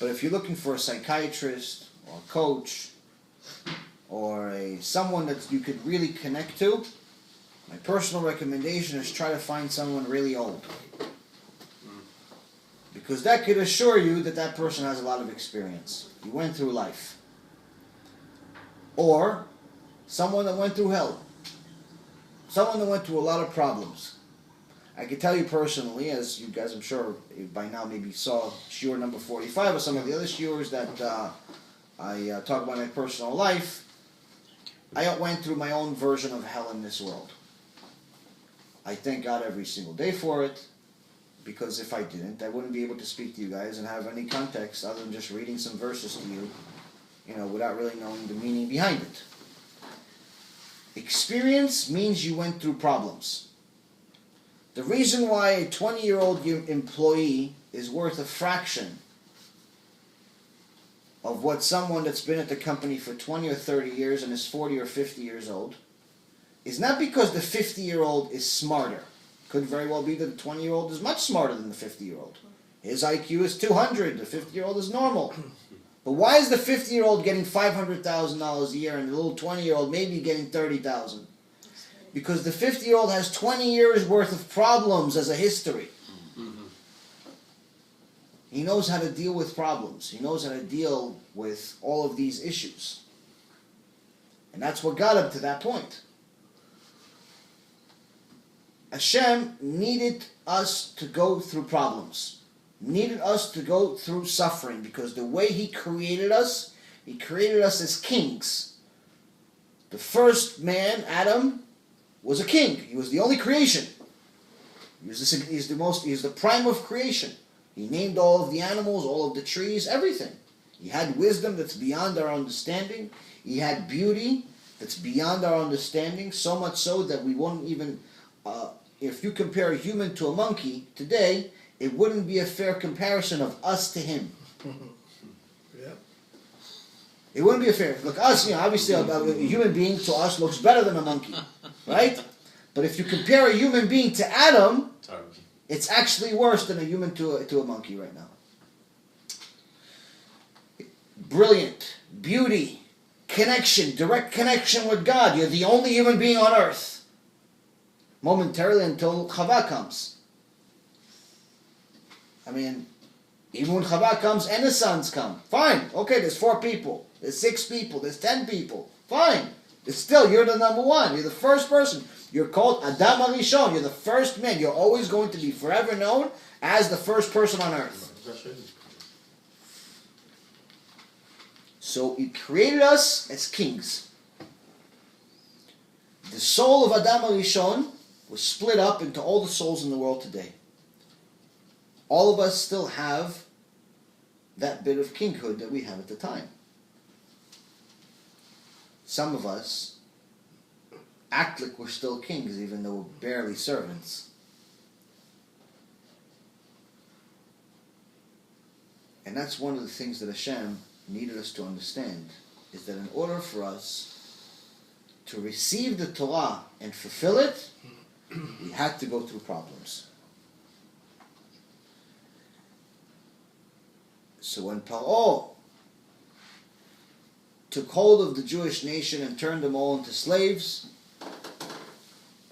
But if you're looking for a psychiatrist or a coach or someone that you could really connect to, my personal recommendation is try to find someone really old. Because that could assure you that that person has a lot of experience. He went through life. Or someone that went through hell. Someone that went through a lot of problems. I can tell you personally, as you guys I'm sure by now maybe saw Shiur number 45 or some of the other Shiurs that I talk about in my personal life, I went through my own version of hell in this world. I thank God every single day for it, because if I didn't, I wouldn't be able to speak to you guys and have any context other than just reading some verses to you, without really knowing the meaning behind it. Experience means you went through problems. The reason why a 20-year-old employee is worth a fraction of what someone that's been at the company for 20 or 30 years and is 40 or 50 years old is not because the 50-year-old is smarter. Could very well be that the 20-year-old is much smarter than the 50-year-old. His IQ is 200, the 50-year-old is normal. But why is the 50-year-old getting $500,000 a year and the little 20-year-old maybe getting $30,000? Because the 50-year-old has 20 years worth of problems as a history. He knows how to deal with problems. He knows how to deal with all of these issues. And that's what got him to that point. HaShem needed us to go through problems. Needed us to go through suffering. Because the way He created us as kings. The first man, Adam, was a king. He was the only creation. He's the prime of creation. He named all of the animals, all of the trees, everything. He had wisdom that's beyond our understanding. He had beauty that's beyond our understanding, so much so that we won't even, if you compare a human to a monkey today, it wouldn't be a fair comparison of us to him. Yeah. It wouldn't be a fair. Look, us, obviously a human being to us looks better than a monkey, right? But if you compare a human being to Adam, it's actually worse than a human to a monkey right now. Brilliant, beauty, connection, direct connection with God. You're the only human being on earth. Momentarily until Chava comes. Even when Chava comes and the sons come. Fine, okay, there's 4 people. There's 6 people. There's 10 people. Fine. It's still, you're the number one. You're the first person. You're called Adam HaRishon. You're the first man. You're always going to be forever known as the first person on earth. So He created us as kings. The soul of Adam HaRishon was split up into all the souls in the world today. All of us still have that bit of kinghood that we have at the time. Some of us act like we're still kings even though we're barely servants. And that's one of the things that HaShem needed us to understand, is that in order for us to receive the Torah and fulfill it, we had to go through problems. So when Pharaoh took hold of the Jewish nation and turned them all into slaves,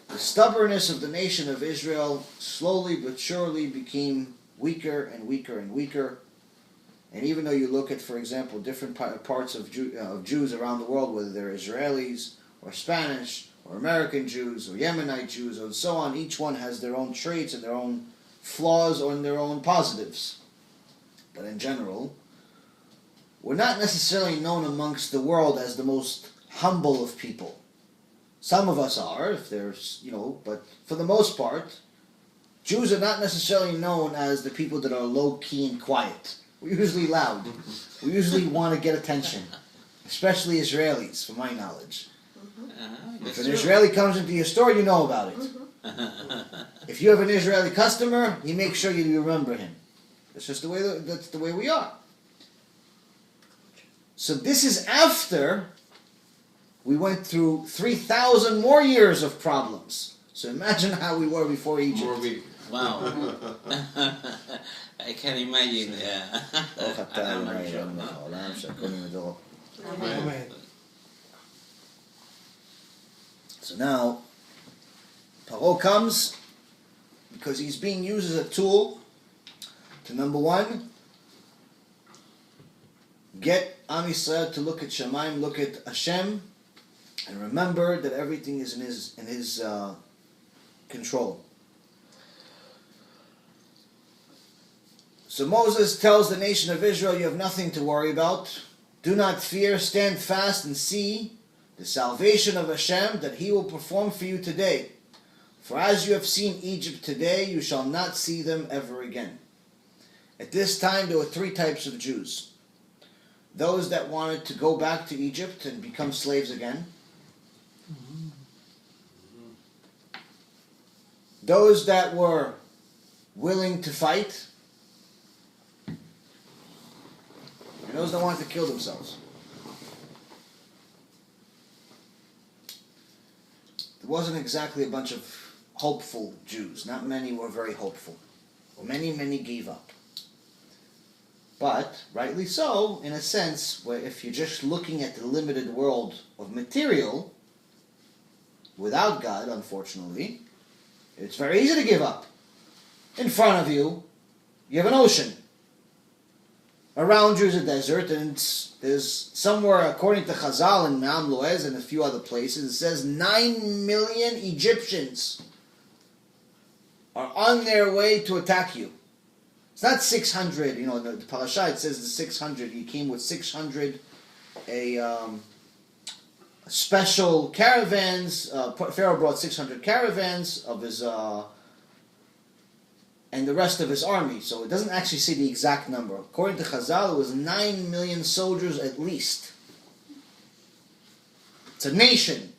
the stubbornness of the nation of Israel slowly but surely became weaker and weaker and weaker. And even though you look at, for example, different parts of Jews around the world, whether they're Israelis or Spanish or American Jews or Yemenite Jews and so on, each one has their own traits and their own flaws or their own positives. But in general, we're not necessarily known amongst the world as the most humble of people. Some of us are, if there's, but for the most part, Jews are not necessarily known as the people that are low-key and quiet. We're usually loud. We usually want to get attention, especially Israelis, from my knowledge. If an Israeli comes into your store, you know about it. If you have an Israeli customer, you make sure you remember him. That's just that's the way we are. So this is after we went through 3,000 more years of problems. So imagine how we were before Egypt. Wow. I can imagine. Amen. So now, Pharaoh comes because he's being used as a tool to, number one, get Am Yisrael to look at Shemaim, look at HaShem, and remember that everything is in his control. So Moses tells the nation of Israel, you have nothing to worry about. Do not fear, stand fast and see the salvation of HaShem that He will perform for you today. For as you have seen Egypt today, you shall not see them ever again. At this time, there were three types of Jews. Those that wanted to go back to Egypt and become slaves again. Those that were willing to fight. And those that wanted to kill themselves. There wasn't exactly a bunch of hopeful Jews. Not many were very hopeful. Many gave up. But, rightly so, in a sense, where if you're just looking at the limited world of material, without God, unfortunately, it's very easy to give up. In front of you, you have an ocean. Around you is a desert, and there's somewhere, according to Chazal and Me'am Loez and a few other places, it says 9 million Egyptians are on their way to attack you. It's not 600, the parasha, it says the 600, he came with 600 special caravans, Pharaoh brought 600 caravans of his, and the rest of his army. So it doesn't actually say the exact number. According to Chazal, it was 9 million soldiers at least. It's a nation.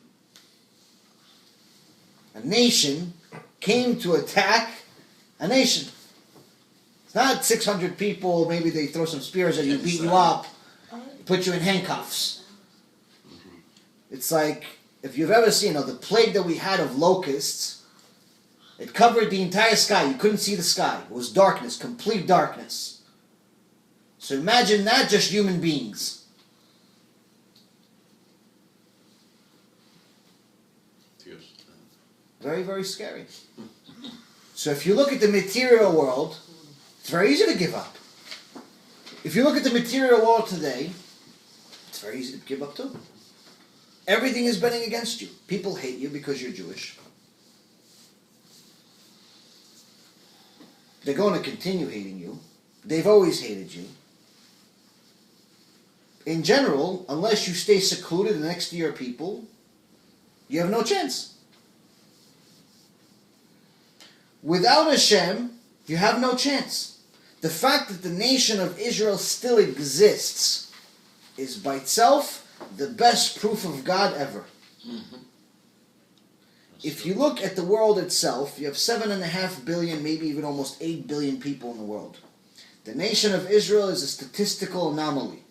A nation came to attack a nation. It's not 600 people, maybe they throw some spears at you, beat you up, put you in handcuffs. It's like, if you've ever seen the plague that we had of locusts, it covered the entire sky. You couldn't see the sky. It was darkness, complete darkness. So imagine that, just human beings. Yes. Very, very scary. So if you look at the material world, it's very easy to give up. If you look at the material world today, it's very easy to give up too. Everything is betting against you. People hate you because you're Jewish. they're going to continue hating you. They've always hated you. In general, unless you stay secluded next to your people, you have no chance. Without HaShem, you have no chance. The fact that the nation of Israel still exists is by itself the best proof of God ever. Mm-hmm. If you look at the world itself, you have 7.5 billion, maybe even almost 8 billion people in the world. The nation of Israel is a statistical anomaly.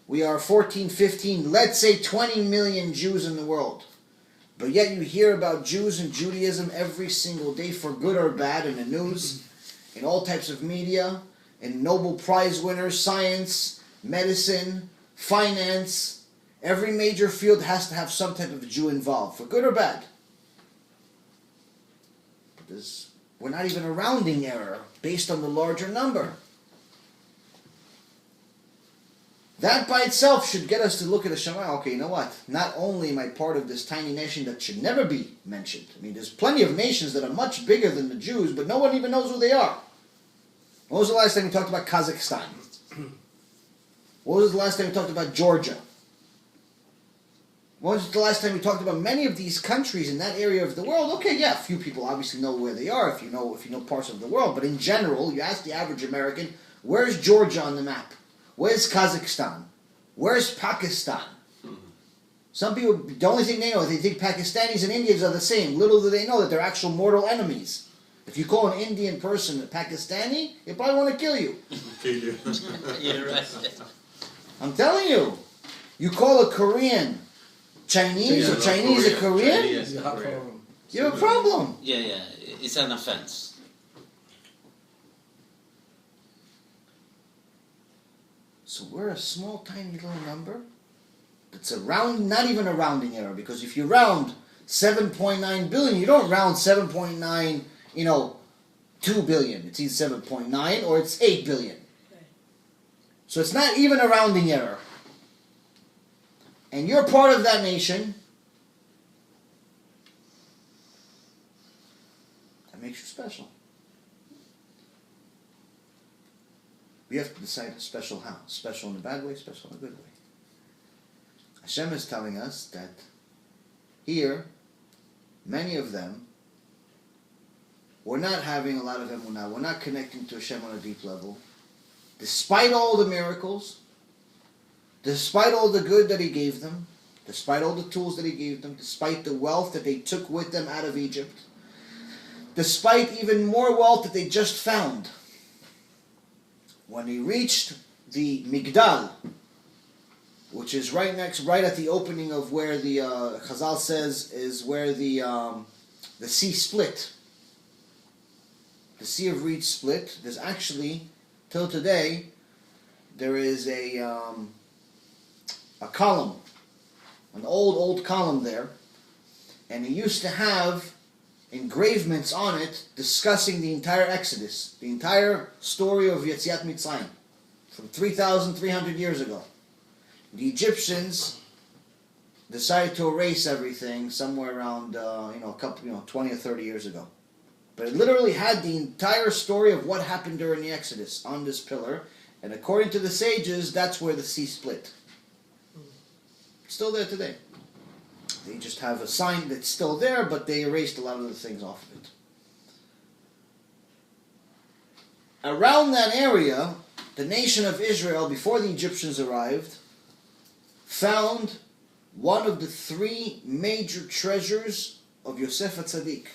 We are 14, 15, let's say 20 million Jews in the world. But yet you hear about Jews and Judaism every single day, for good or bad, in the news, in all types of media, in Nobel Prize winners, science, medicine, finance. Every major field has to have some type of Jew involved, for good or bad. But we're not even a rounding error based on the larger number. That by itself should get us to look at the Shema. Okay, you know what? Not only am I part of this tiny nation that should never be mentioned. I mean, there's plenty of nations that are much bigger than the Jews, but no one even knows who they are. When was the last time we talked about Kazakhstan? When was the last time we talked about Georgia? When was the last time we talked about many of these countries in that area of the world? Okay, yeah, a few people obviously know where they are if you know parts of the world, but in general, you ask the average American, where's Georgia on the map? Where's Kazakhstan? Where's Pakistan? Some people, the only thing they know is they think Pakistanis and Indians are the same. Little do they know that they're actual mortal enemies. If you call an Indian person a Pakistani, they probably want to kill you. You're right. I'm telling you. You call a Korean Chinese, or Chinese a Korean, You have problem. you have a problem. Yeah, it's an offense. So we're a small, tiny little number. It's a round, not even a rounding error, because if you round 7.9 billion, you don't round 7.9, 2 billion. It's either 7.9 or it's 8 billion. So it's not even a rounding error. And you're part of that nation. That makes you special. We have to decide special how. Special in a bad way, special in a good way. HaShem is telling us that here, many of them, we're not having a lot of Emunah. We're not connecting to HaShem on a deep level. Despite all the miracles, despite all the good that He gave them, despite all the tools that He gave them, despite the wealth that they took with them out of Egypt, despite even more wealth that they just found, when he reached the Migdal, which is right at the opening of where the Chazal says is where the sea split. The Sea of Reeds split. There's actually, till today, there is a column, an old column there, and it used to have engravements on it discussing the entire Exodus, the entire story of Yetziat Mitzrayim, from 3,300 years ago. The Egyptians decided to erase everything somewhere around, 20 or 30 years ago. But it literally had the entire story of what happened during the Exodus on this pillar, and according to the sages, that's where the sea split. It's still there today. They just have a sign that's still there, but they erased a lot of the things off of it. Around that area, the nation of Israel, before the Egyptians arrived, found one of the 3 major treasures of Yosef HaTzadik.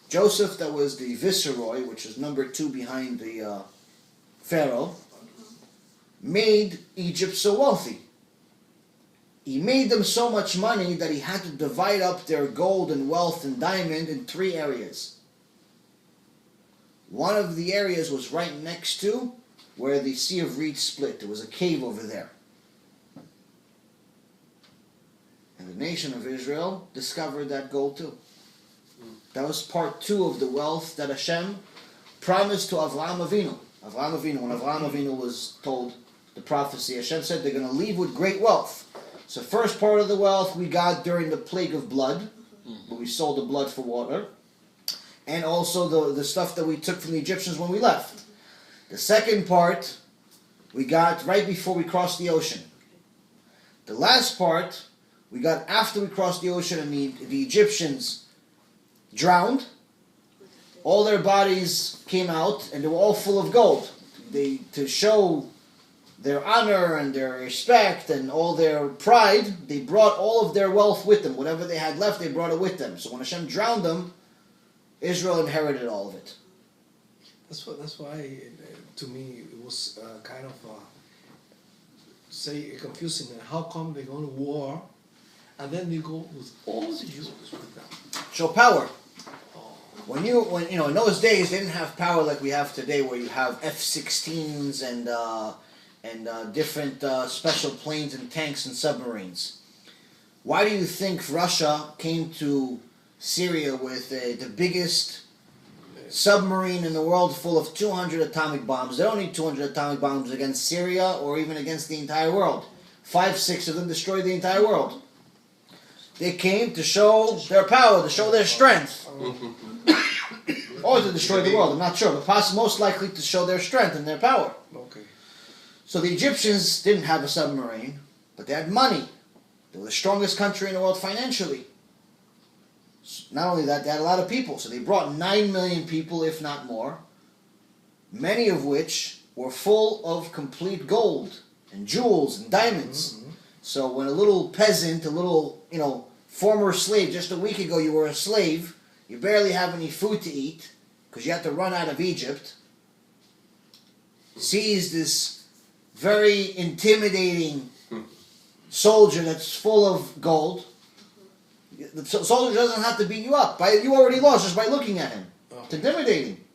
Joseph, that was the viceroy, which is number 2 behind the Pharaoh, made Egypt so wealthy. He made them so much money that he had to divide up their gold and wealth and diamond in 3 areas. One of the areas was right next to where the Sea of Reeds split. There was a cave over there. And the nation of Israel discovered that gold too. That was part 2 of the wealth that HaShem promised to Avraham Avinu. When Avraham Avinu was told the prophecy, HaShem said they're going to leave with great wealth. So first part of the wealth we got during the plague of blood, where we sold the blood for water. and also the stuff that we took from the Egyptians when we left. The second part we got right before we crossed the ocean. The last part we got after we crossed the ocean and the Egyptians drowned. All their bodies came out and they were all full of gold. To show their honor and their respect and all their pride, they brought all of their wealth with them. Whatever they had left, they brought it with them. So when Hashem drowned them, Israel inherited all of it. That's why, to me, it was kind of, confusing. How come they go to war, and then they go with all the Jews with them? Show power. When in those days they didn't have power like we have today, where you have F-16s and different special planes and tanks and submarines. Why do you think Russia came to Syria with the biggest submarine in the world full of 200 atomic bombs? They don't need 200 atomic bombs against Syria or even against the entire world. 5, 6 of them destroyed the entire world. They came to show their power, to show their strength. Or to destroy the world, I'm not sure. But most likely to show their strength and their power. Okay. So the Egyptians didn't have a submarine, but they had money. They were the strongest country in the world financially. Not only that, they had a lot of people. So they brought 9 million people, if not more, many of which were full of complete gold and jewels and diamonds. Mm-hmm. So when a little peasant, a little, former slave, just a week ago you were a slave, you barely have any food to eat because you had to run out of Egypt, sees this very intimidating soldier that's full of gold. The soldier doesn't have to beat you up. You already lost just by looking at him. It's intimidating.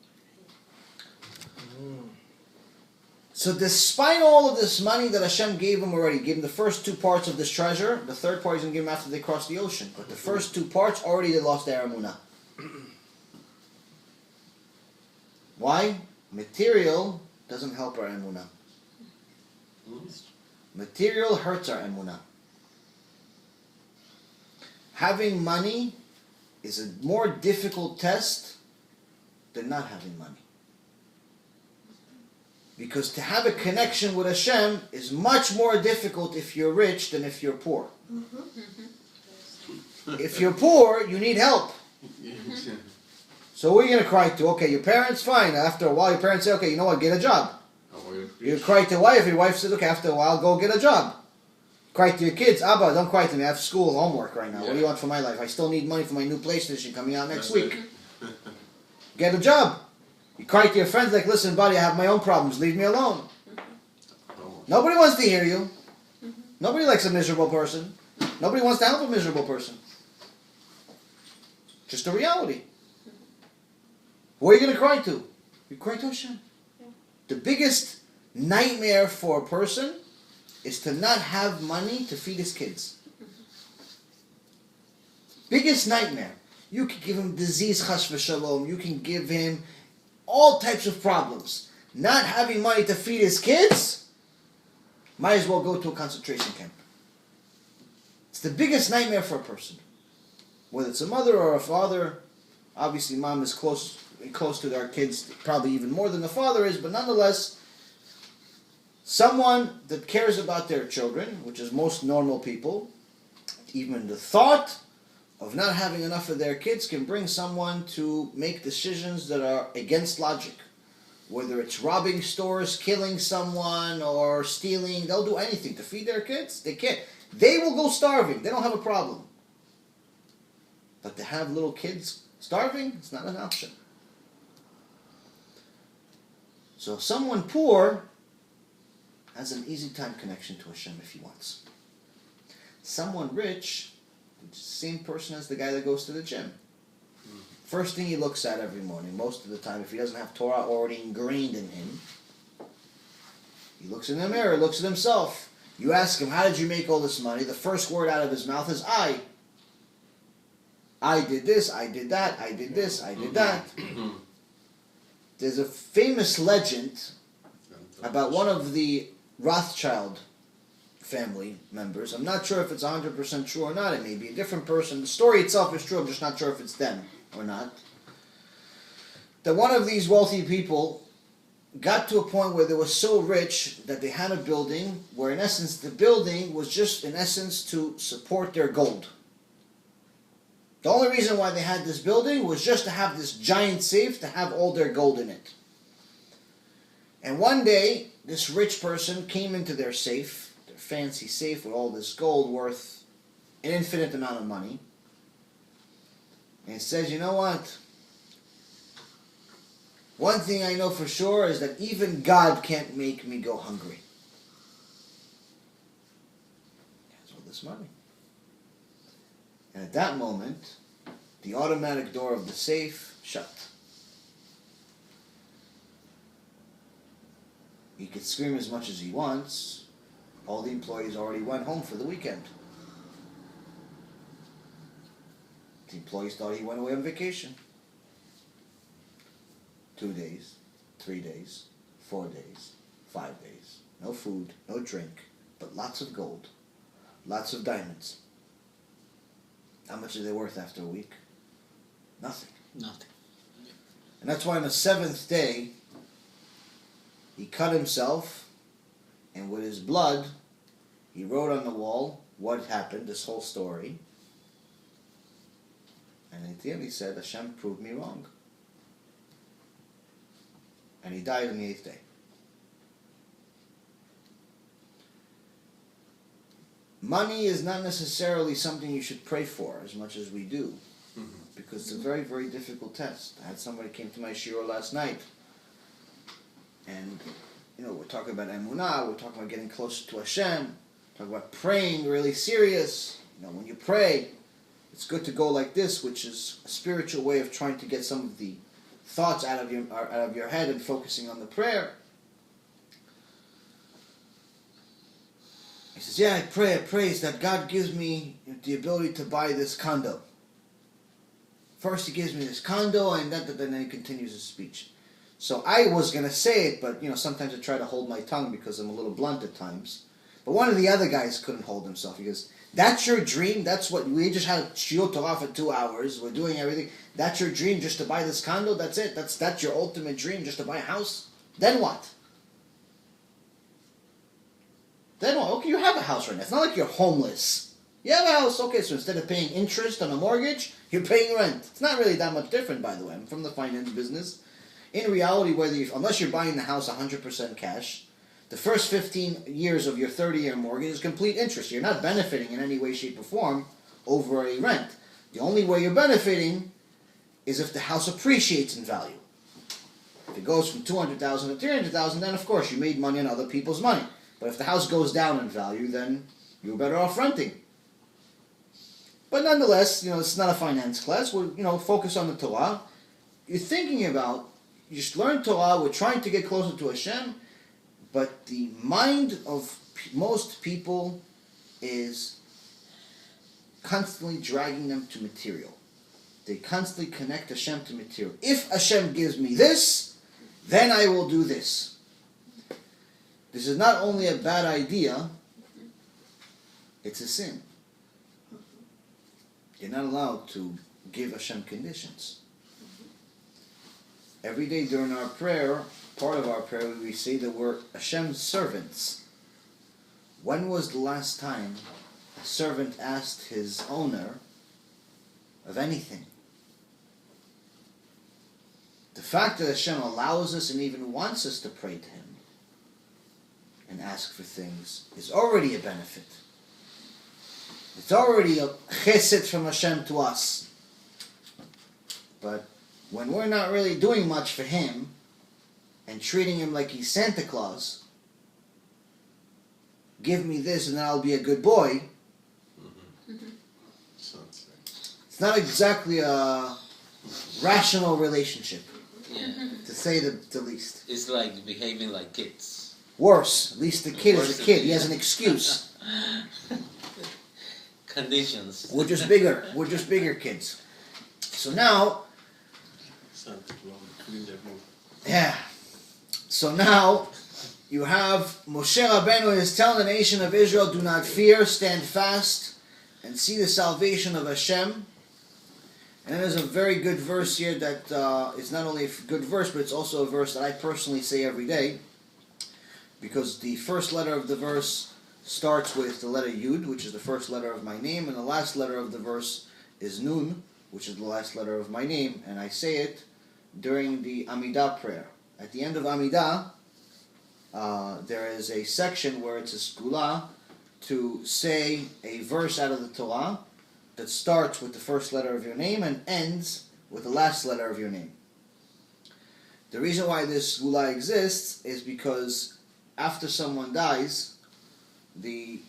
So despite all of this money that Hashem gave him already, gave him the first 2 parts of this treasure, the third part he's going to give him after they cross the ocean. But the first 2 parts, already they lost their Emunah. Why? Material doesn't help our Emunah. Material hurts our Emunah. Having money is a more difficult test than not having money. Because to have a connection with Hashem is much more difficult if you're rich than if you're poor. If you're poor, you need help. So who are you going to cry to? Okay, your parents, fine. After a while, your parents say, okay, you know what, get a job. You cry to your wife. Your wife says, okay, after a while, go get a job. Cry to your kids. Abba, don't cry to me. I have school homework right now. What do you want for my life? I still need money for my new PlayStation coming out next week. Get a job. You cry to your friends like, listen, buddy, I have my own problems. Leave me alone. Nobody wants to hear you. Nobody likes a miserable person. Nobody wants to help a miserable person. Just a reality. Who are you going to cry to? You cry to Hashem. The biggest nightmare for a person is to not have money to feed his kids. Biggest nightmare. You can give him disease, chas v'shalom. You can give him all types of problems. Not having money to feed his kids, might as well go to a concentration camp. It's the biggest nightmare for a person. Whether it's a mother or a father, obviously mom is close to their kids, probably even more than the father is, but nonetheless, someone that cares about their children, which is most normal people, even the thought of not having enough of their kids can bring someone to make decisions that are against logic. Whether it's robbing stores, killing someone, or stealing, they'll do anything to feed their kids. They can't. They will go starving. They don't have a problem. But to have little kids starving, it's not an option. So someone poor has an easy time connection to Hashem if he wants. Someone rich, it's the same person as the guy that goes to the gym. First thing he looks at every morning, most of the time, if he doesn't have Torah already ingrained in him, he looks in the mirror, looks at himself. You ask him, how did you make all this money? The first word out of his mouth is I. I did this, I did that, I did this, I did that. There's a famous legend about one of the Rothschild family members. I'm not sure if it's 100% true or not. It may be a different person. The story itself is true. I'm just not sure if it's them or not. that one of these wealthy people got to a point where they were so rich that they had a building where, in essence, the building was just, in essence, to support their gold. The only reason why they had this building was just to have this giant safe to have all their gold in it. And one day, this rich person came into their safe, their fancy safe with all this gold worth an infinite amount of money, and says, you know what? One thing I know for sure is that even God can't make me go hungry. He has all this money. And at that moment, the automatic door of the safe shut. He could scream as much as he wants. All the employees already went home for the weekend. The employees thought he went away on vacation. 2 days, 3 days, 4 days, 5 days. No food, no drink, but lots of gold, lots of diamonds. How much are they worth after a week? Nothing. Nothing. And that's why on the 7th day, he cut himself, and with his blood, he wrote on the wall what happened, this whole story. And at the end he said, Hashem proved me wrong. And he died on the 8th day. Money is not necessarily something you should pray for as much as we do. Because it's a very, very difficult test. I had somebody came to my Shiur last night. And, we're talking about Emunah, we're talking about getting closer to HaShem, talking about praying really serious. When you pray, it's good to go like this, which is a spiritual way of trying to get some of the thoughts out of your head and focusing on the prayer. He says, I pray that God gives me the ability to buy this condo. First he gives me this condo, and then he continues his speech. So I was going to say it, but sometimes I try to hold my tongue because I'm a little blunt at times. But one of the other guys couldn't hold himself. He goes, that's your dream? That's what, we just had Shiur Torah for 2 hours, we're doing everything. That's your dream, just to buy this condo? That's it? That's your ultimate dream, just to buy a house? Then what? Then what? Okay, you have a house right now. It's not like you're homeless. You have a house, okay, so instead of paying interest on a mortgage, you're paying rent. It's not really that much different, by the way. I'm from the finance business. In reality, unless you're buying the house 100% cash, the first 15 years of your 30-year mortgage is complete interest. You're not benefiting in any way, shape, or form over a rent. The only way you're benefiting is if the house appreciates in value. If it goes from $200,000 to $300,000, then of course you made money on other people's money. But if the house goes down in value, then you're better off renting. But nonetheless, it's not a finance class. We're, focus on the Torah. You're thinking about, you just learn Torah, we're trying to get closer to Hashem, but the mind of most people is constantly dragging them to material. They constantly connect Hashem to material. If Hashem gives me this, then I will do this. This is not only a bad idea, it's a sin. You're not allowed to give Hashem conditions. Every day during our prayer, part of our prayer, we say that we're Hashem's servants. When was the last time a servant asked his owner of anything? The fact that Hashem allows us and even wants us to pray to Him and ask for things is already a benefit. It's already a Chesed from Hashem to us. But when we're not really doing much for Him and treating Him like He's Santa Claus, give me this and then I'll be a good boy, it's not exactly a rational relationship, to say the least. It's like behaving like kids. Worse. At least the kid is a kid. He has an excuse. Conditions. We're just bigger. We're just bigger kids. So now, So now, you have Moshe Rabbeinu is telling the nation of Israel, do not fear, stand fast, and see the salvation of Hashem. And there's a very good verse here that is not only a good verse, but it's also a verse that I personally say every day, because the first letter of the verse starts with the letter Yud, which is the first letter of my name, and the last letter of the verse is Nun, which is the last letter of my name, and I say it during the Amidah prayer. At the end of Amidah, there is a section where it's a skula to say a verse out of the Torah that starts with the first letter of your name and ends with the last letter of your name. The reason why this skula exists is because after someone dies, the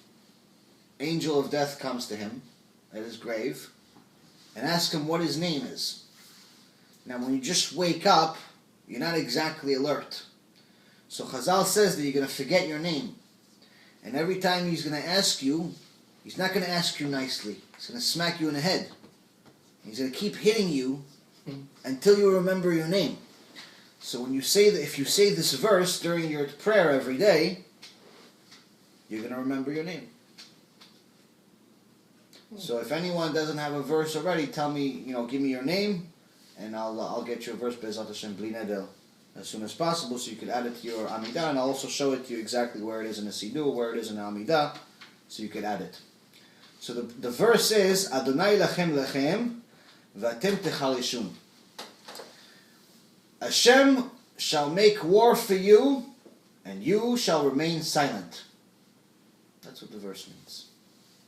angel of death comes to him at his grave and asks him what his name is. Now, when you just wake up, you're not exactly alert. So Chazal says that you're going to forget your name. And every time he's going to ask you, he's not going to ask you nicely. He's going to smack you in the head. He's going to keep hitting you until you remember your name. So when you say that, if you say this verse during your prayer every day, you're going to remember your name. So if anyone doesn't have a verse already, tell me, give me your name, and I'll get you a verse Be'ezrat Hashem Bli Neder as soon as possible, so you can add it to your Amidah, and I'll also show it to you exactly where it is in the Siddur, where it is in the Amidah, so you can add it. So the verse is Adonai lachem lechem v'atem techalishun. Hashem shall make war for you, and you shall remain silent. That's what the verse means.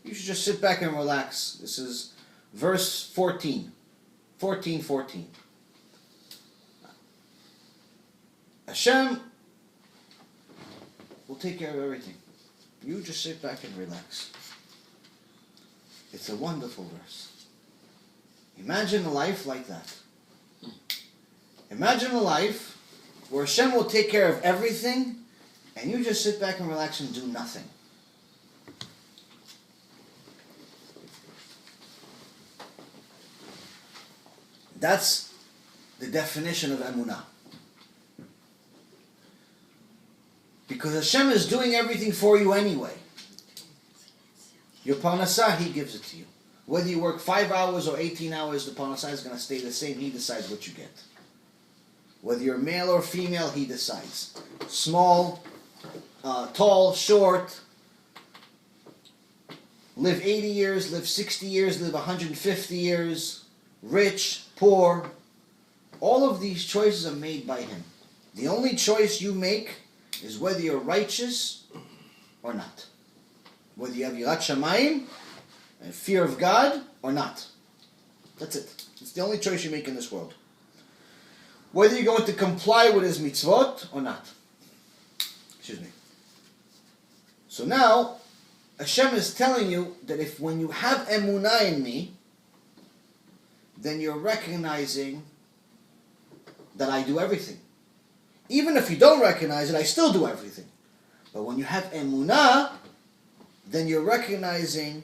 You should just sit back and relax. This is verse 14. 14:14. Hashem will take care of everything. You just sit back and relax. It's a wonderful verse. Imagine a life like that. Imagine a life where Hashem will take care of everything and you just sit back and relax and do nothing. That's the definition of Emunah. Because Hashem is doing everything for you anyway. Your parnassah, He gives it to you. Whether you work 5 hours or 18 hours, the parnassah is going to stay the same. He decides what you get. Whether you're male or female, He decides. Small, tall, short, live 80 years, live 60 years, live 150 years, rich, poor. All of these choices are made by Him. The only choice you make is whether you're righteous or not. Whether you have Yirat Shamayim and fear of God or not. That's it. It's the only choice you make in this world. Whether you're going to comply with His mitzvot or not. Excuse me. So now, Hashem is telling you that when you have Emunah in me, then you're recognizing that I do everything. Even if you don't recognize it, I still do everything. But when you have Emunah, then you're recognizing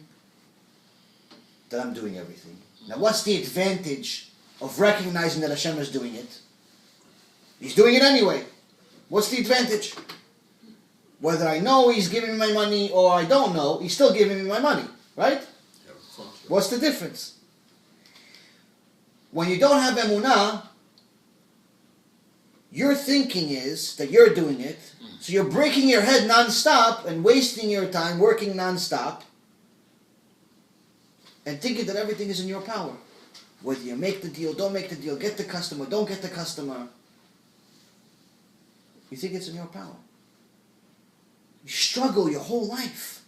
that I'm doing everything. Now what's the advantage of recognizing that Hashem is doing it? He's doing it anyway. What's the advantage? Whether I know He's giving me my money or I don't know, He's still giving me my money. Right? What's the difference? When you don't have Emunah, your thinking is that you're doing it, so you're breaking your head non-stop and wasting your time working non-stop and thinking that everything is in your power. Whether you make the deal, don't make the deal, get the customer, don't get the customer. You think it's in your power. You struggle your whole life.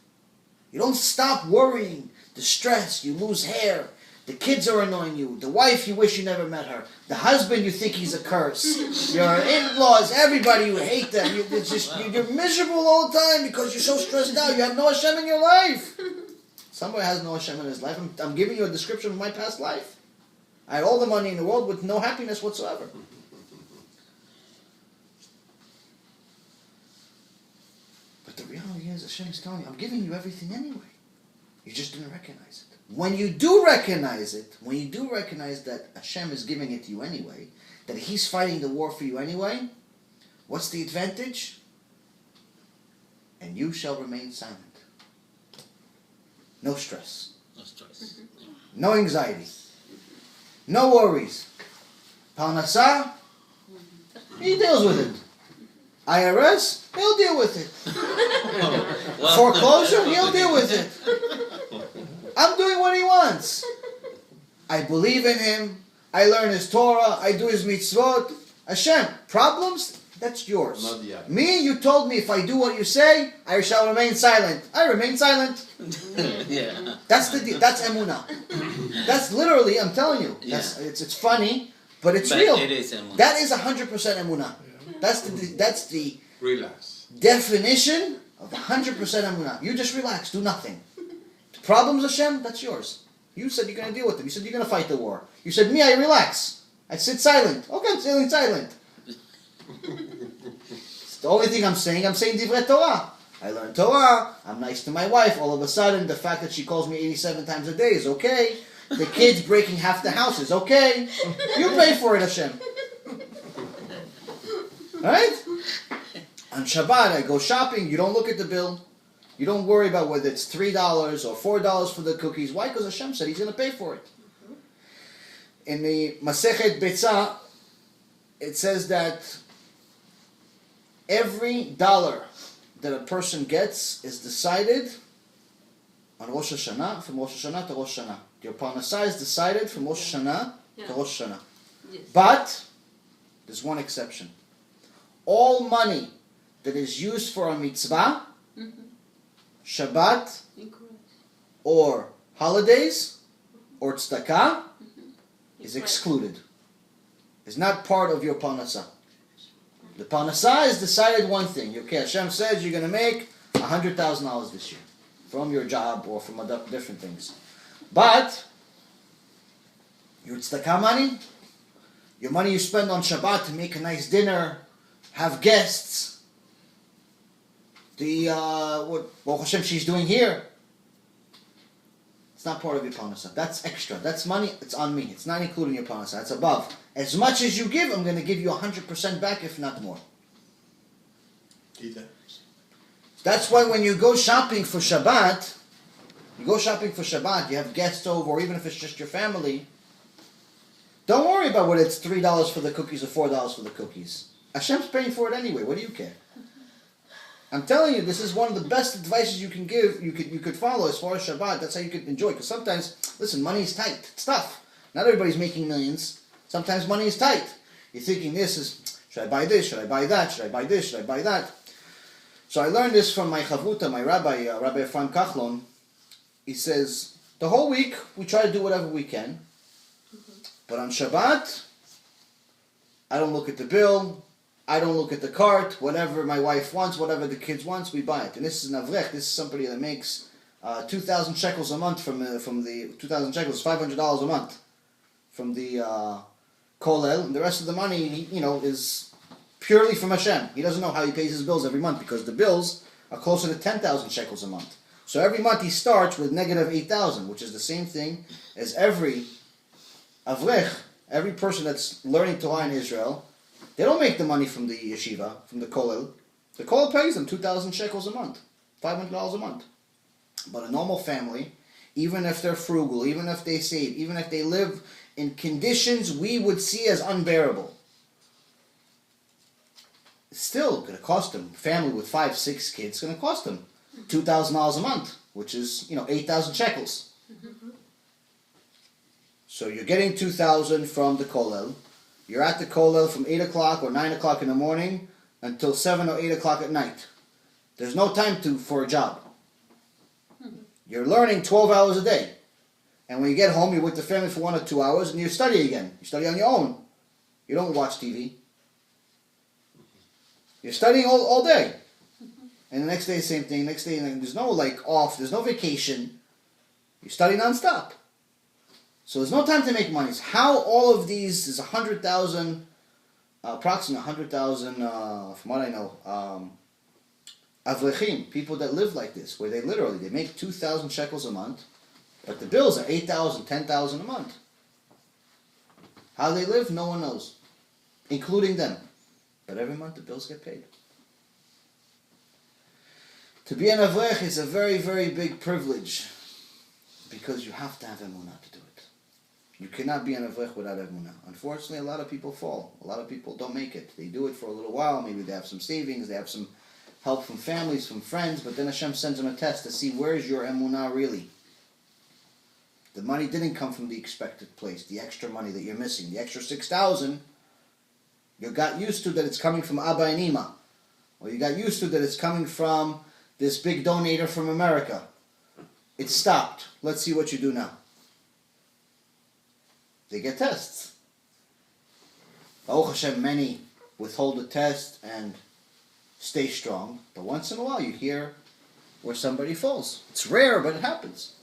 You don't stop worrying, the stress, you lose hair. The kids are annoying you. The wife, you wish you never met her. The husband, you think he's a curse. Your in-laws, everybody, you hate them. You're miserable all the time because you're so stressed out. You have no Hashem in your life. Somebody has no Hashem in his life. I'm giving you a description of my past life. I had all the money in the world with no happiness whatsoever. But the reality is, Hashem is telling you, I'm giving you everything anyway. You just didn't recognize it. When you do recognize it, when you do recognize that Hashem is giving it to you anyway, that He's fighting the war for you anyway, what's the advantage? And you shall remain silent. No stress. No stress. No anxiety. No worries. Parnasah, he deals with it. IRS, he'll deal with it. Foreclosure, he'll deal with it. I'm doing what he wants. I believe in him. I learn his Torah. I do his mitzvot. HaShem, problems? That's yours. Not the other. Me, you told me if I do what you say, I shall remain silent. I remain silent. Yeah. That's Emunah. That's literally, I'm telling you. Yeah. It's funny, but it's But real. it is Emunah. That is 100% Emunah. That's the Relax. definition of 100% Emunah. You just relax, do nothing. The problems, Hashem, that's yours. You said you're going to deal with them. You said you're going to fight the war. You said, me, I relax. I sit silent. Okay, I'm sitting silent. It's the only thing I'm saying Divrei Torah. I learn Torah. I'm nice to my wife. All of a sudden, the fact that she calls me 87 times a day is okay. The kids breaking half the house is okay. You pay for it, Hashem. Right? On Shabbat, I go shopping. You don't look at the bill. You don't worry about whether it's $3 or $4 for the cookies. Why? Because Hashem said He's going to pay for it. In the Masechet Betzah, it says that every dollar that a person gets is decided on Rosh Hashanah, from Rosh Hashanah to Rosh Hashanah. Your parnasah is decided from Rosh Hashanah to Rosh Hashanah. Yes. But there's one exception. All money that is used for a mitzvah, Shabbat, Incorrect. or holidays, or tzedakah, is excluded. Is not part of your parnasah. The parnasah is decided one thing. Okay, Hashem says you're going to make $100,000 this year from your job or from other different things. But your tzedakah money, your money you spend on Shabbat to make a nice dinner, have guests, what Hashem she's doing here, it's not part of your parnasah. That's extra. That's money. It's on me. It's not included in your parnasah. It's above. As much as you give, I'm going to give you 100% back, if not more. Either. That's why when you go shopping for Shabbat, you have guests over, or even if it's just your family, don't worry about whether it's $3 for the cookies or $4 for the cookies. Hashem's paying for it anyway. What do you care? I'm telling you, this is one of the best advices you can give, you could follow as far as Shabbat. That's how you could enjoy. Because sometimes, listen, money is tight. It's tough. Not everybody's making millions. Sometimes money is tight. You're thinking, should I buy this? Should I buy that? Should I buy this? Should I buy that? So I learned this from my chavuta, my rabbi, Rabbi Ephraim Kachlon. He says, the whole week we try to do whatever we can. But on Shabbat, I don't look at the bill. I don't look at the cart. Whatever my wife wants, whatever the kids wants, we buy it. And this is an avrech. This is somebody that makes 2,000 shekels a month from the 2,000 shekels, $500 a month from the kolel. And the rest of the money, is purely from Hashem. He doesn't know how he pays his bills every month because the bills are closer to 10,000 shekels a month. So every month he starts with negative 8,000, which is the same thing as every avrech, every person that's learning Torah in Israel. They don't make the money from the yeshiva, from the kollel. The kollel pays them 2,000 shekels a month, $500 a month. But a normal family, even if they're frugal, even if they save, even if they live in conditions we would see as unbearable, it's still going to cost them. A family with 5, 6 kids is going to cost them $2,000 a month, which is 8,000 shekels. So you're getting 2,000 from the kollel. You're at the kollel from 8 o'clock or 9 o'clock in the morning until 7 or 8 o'clock at night. There's no time for a job. You're learning 12 hours a day. And when you get home, you're with the family for 1 or 2 hours and you study again. You study on your own. You don't watch TV. You're studying all day. And the next day, same thing. Next day, there's no off. There's no vacation. You study nonstop. So there's no time to make money. How all of these is 100,000, approximately 100,000, from what I know, avrechim, people that live like this, where they make 2,000 shekels a month, but the bills are 8,000, 10,000 a month. How they live, no one knows, including them. But every month the bills get paid. To be an avrech is a very, very big privilege, because you have to have emunah to do it. You cannot be an Avrech without Emunah. Unfortunately, a lot of people fall. A lot of people don't make it. They do it for a little while. Maybe they have some savings. They have some help from families, from friends. But then Hashem sends them a test to see where's your Emunah really. The money didn't come from the expected place. The extra money that you're missing. The extra 6,000, you got used to that it's coming from Abba and Ima. Or you got used to that it's coming from this big donator from America. It stopped. Let's see what you do now. They get tests. Baruch Hashem, many withhold the test and stay strong. But once in a while you hear where somebody falls. It's rare, but it happens.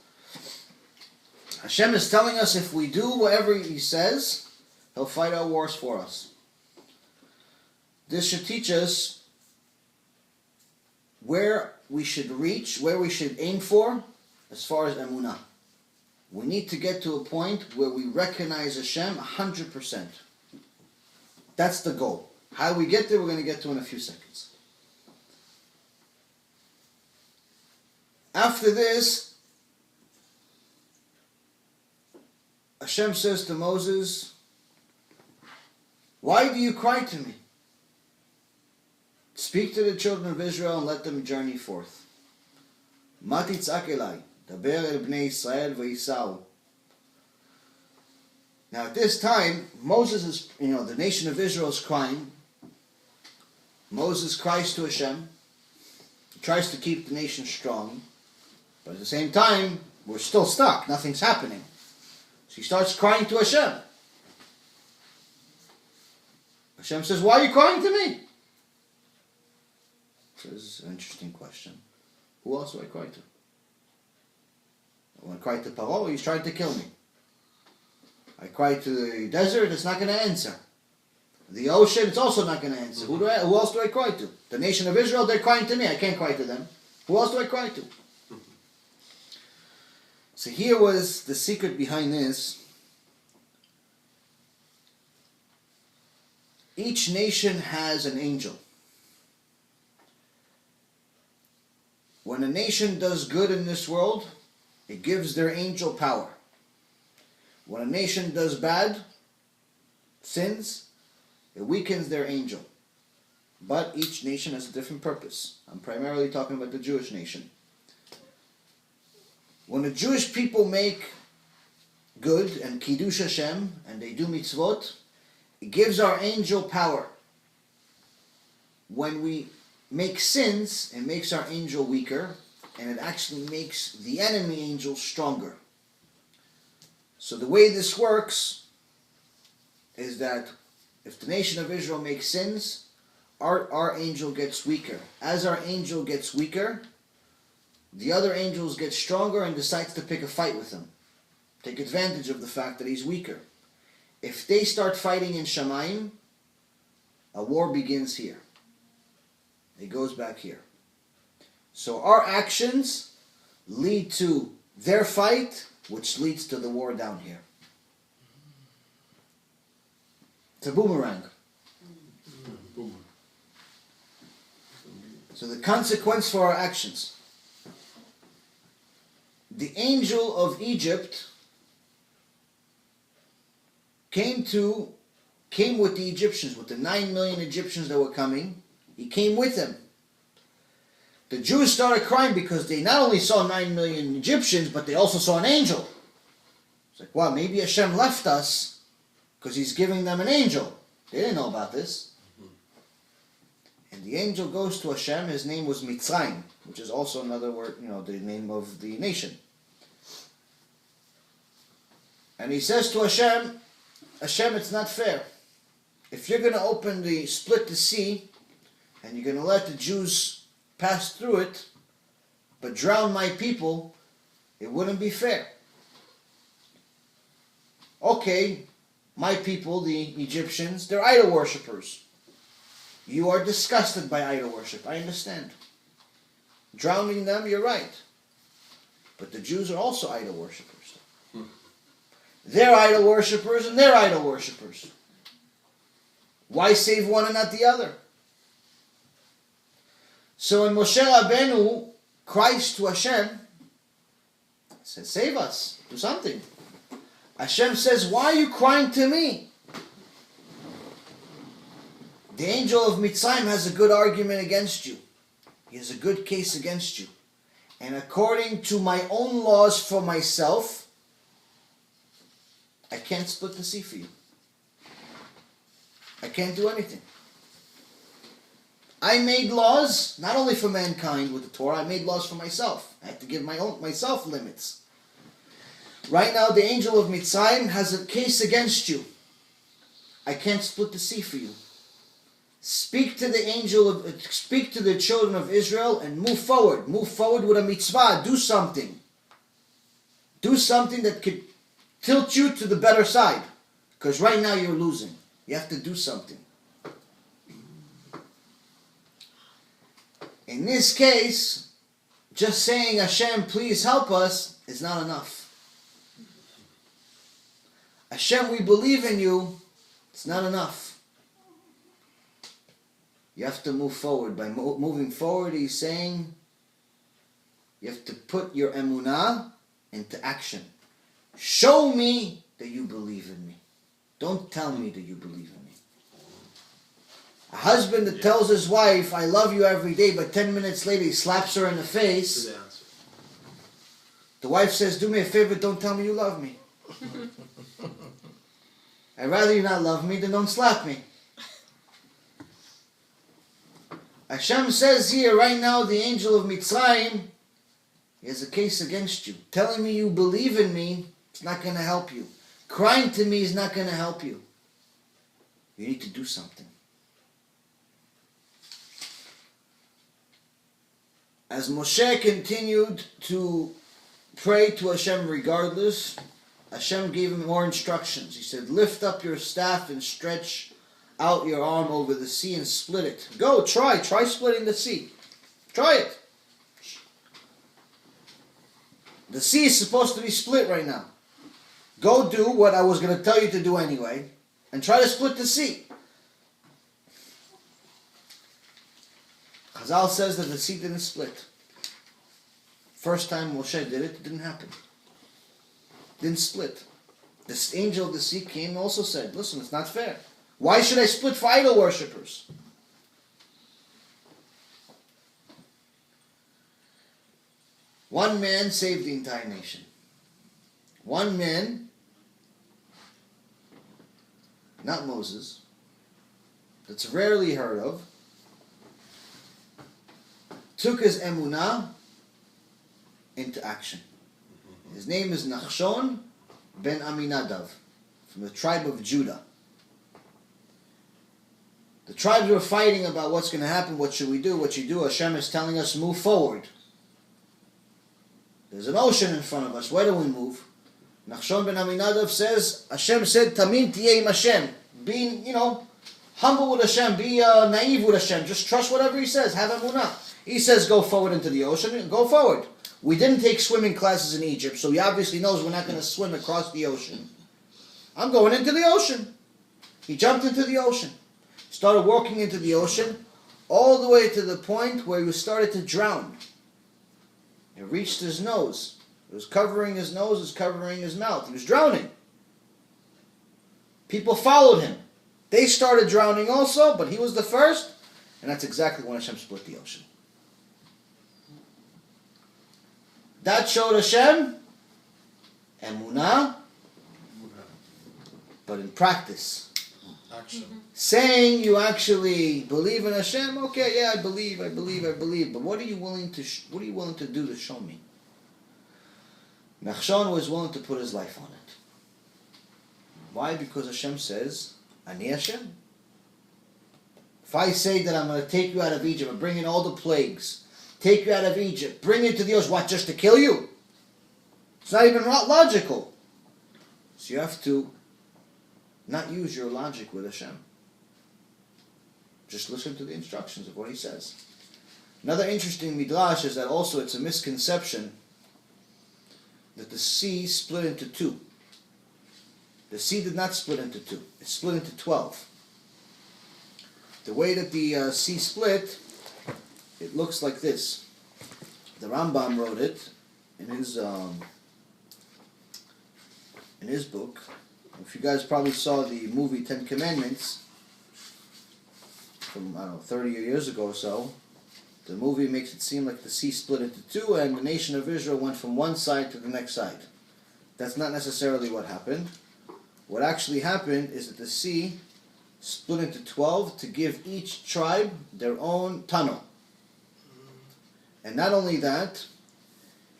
Hashem is telling us if we do whatever He says, He'll fight our wars for us. This should teach us where we should reach, where we should aim for as far as Emunah. We need to get to a point where we recognize Hashem 100%. That's the goal. How we get there, we're going to get to in a few seconds. After this, Hashem says to Moses, "Why do you cry to me? Speak to the children of Israel and let them journey forth. Ma titzak elai, daber el bnei Yisrael v'yisau." Now at this time, Moses is, the nation of Israel is crying. Moses cries to Hashem. He tries to keep the nation strong. But at the same time, we're still stuck. Nothing's happening. So he starts crying to Hashem. Hashem says, "Why are you crying to me?" This is an interesting question. Who else do I cry to? When I cry to Pharaoh, he's trying to kill me. I cry to the desert, it's not going to answer. The ocean, it's also not going to answer. Who else do I cry to? The nation of Israel, they're crying to me. I can't cry to them. Who else do I cry to? So here was the secret behind this. Each nation has an angel. When a nation does good in this world, it gives their angel power. When a nation does bad, sins, it weakens their angel. But each nation has a different purpose. I'm primarily talking about the Jewish nation. When the Jewish people make good and Kiddush Hashem, and they do mitzvot, it gives our angel power. When we make sins, it makes our angel weaker, and it actually makes the enemy angel stronger. So the way this works is that if the nation of Israel makes sins, our angel gets weaker. As our angel gets weaker, the other angels get stronger and decides to pick a fight with him. Take advantage of the fact that he's weaker. If they start fighting in Shamayim, a war begins here. It goes back here. So our actions lead to their fight, which leads to the war down here. It's a boomerang. So the consequence for our actions. The angel of Egypt came with the Egyptians, with the 9 million Egyptians that were coming. He came with them. The Jews started crying because they not only saw 9 million Egyptians, but they also saw an angel. It's like, wow, maybe Hashem left us because He's giving them an angel. They didn't know about this. And the angel goes to Hashem. His name was Mitzrayim, which is also another word, the name of the nation. And he says to Hashem, Hashem, it's not fair. If you're going to split the sea, and you're going to let the Jews pass through it, but drown my people, it wouldn't be fair. Okay, my people, the Egyptians, they're idol worshippers. You are disgusted by idol worship, I understand. Drowning them, you're right. But the Jews are also idol worshippers. They're idol worshippers and they're idol worshippers. Why save one and not the other? So when Moshe Rabbeinu cries to Hashem, he says, save us, do something. Hashem says, why are you crying to me? The angel of Mitzrayim has a good argument against you. He has a good case against you. And according to my own laws for myself, I can't split the sea for you. I can't do anything. I made laws, not only for mankind with the Torah, I made laws for myself. I had to give myself limits. Right now, the angel of Mitzrayim has a case against you. I can't split the sea for you. Speak to the children of Israel and move forward. Move forward with a mitzvah. Do something. Do something that could tilt you to the better side. Because right now you're losing. You have to do something. In this case, just saying, Hashem, please help us, is not enough. Hashem, we believe in you, it's not enough. You have to move forward. By moving forward, he's saying, you have to put your emunah into action. Show me that you believe in me. Don't tell me that you believe in me. A husband that tells his wife, I love you every day, but 10 minutes later he slaps her in the face. Good answer. The wife says, do me a favor, don't tell me you love me. I'd rather you not love me than don't slap me. Hashem says here, right now, the angel of Mitzrayim, he has a case against you. Telling me you believe in me, it's not going to help you. Crying to me is not going to help you. You need to do something. As Moshe continued to pray to Hashem regardless, Hashem gave him more instructions. He said, lift up your staff and stretch out your arm over the sea and split it. Go, try splitting the sea. Try it. The sea is supposed to be split right now. Go do what I was going to tell you to do anyway, and try to split the sea. Chazal says that the sea didn't split. First time Moshe did it, it didn't happen. Didn't split. This angel of the sea came and also said, listen, it's not fair. Why should I split for idol worshippers? One man saved the entire nation. One man, not Moses, that's rarely heard of, took his emunah into action. His name is Nachshon ben Aminadav, from the tribe of Judah. The tribes were fighting about what's going to happen, what should we do, what you do. Hashem is telling us, move forward. There's an ocean in front of us, where do we move? Nachshon ben Aminadav says, Hashem said, Tamim tiyeh im Hashem. Being, humble with Hashem, be naive with Hashem, just trust whatever He says, have emunah. He says, go forward into the ocean, go forward. We didn't take swimming classes in Egypt, so He obviously knows we're not going to swim across the ocean. I'm going into the ocean. He jumped into the ocean. Started walking into the ocean, all the way to the point where he started to drown. It reached his nose. It was covering his nose, it was covering his mouth. He was drowning. People followed him. They started drowning also, but he was the first, and that's exactly when Hashem split the ocean. That showed Hashem emunah, but in practice. Action. Saying you actually believe in Hashem, okay, yeah, I believe. But what are you willing to do to show me? Nachshon was willing to put his life on it. Why? Because Hashem says, Ani Hashem. If I say that I'm going to take you out of Egypt and bring in all the plagues, take you out of Egypt, bring you to the ocean, what, just to kill you? It's not even logical. So you have to not use your logic with Hashem. Just listen to the instructions of what He says. Another interesting midrash is that also it's a misconception that the sea split into two. The sea did not split into two. It split into 12. The way that the sea split, it looks like this. The Rambam wrote it in in his book, if you guys probably saw the movie 10 Commandments from, 30 years ago or so, the movie makes it seem like the sea split into two and the nation of Israel went from one side to the next side. That's not necessarily what happened. What actually happened is that the sea split into 12 to give each tribe their own tunnel. And not only that,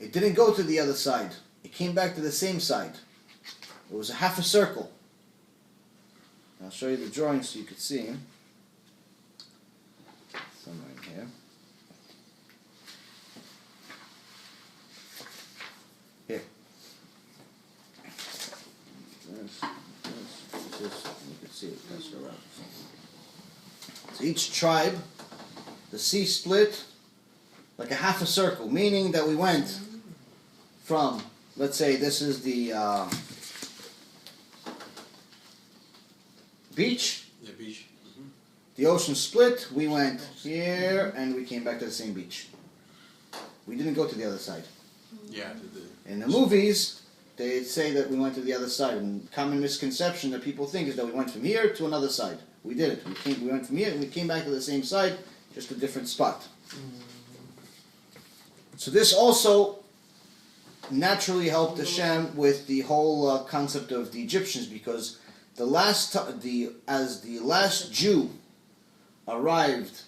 it didn't go to the other side. It came back to the same side. It was a half a circle. I'll show you the drawing so you can see. Somewhere in here. Here. This, you can see it. That's around. So each tribe, the sea split like a half a circle, meaning that we went from, let's say this is the beach. The beach. The ocean split, we went here and we came back to the same beach. We didn't go to the other side. Yeah. In the movies, they say that we went to the other side, and common misconception that people think is that we went from here to another side. We did it. We went from here and we came back to the same side, just a different spot. So this also naturally helped HaShem with the whole concept of the Egyptians, because as the last Jew arrived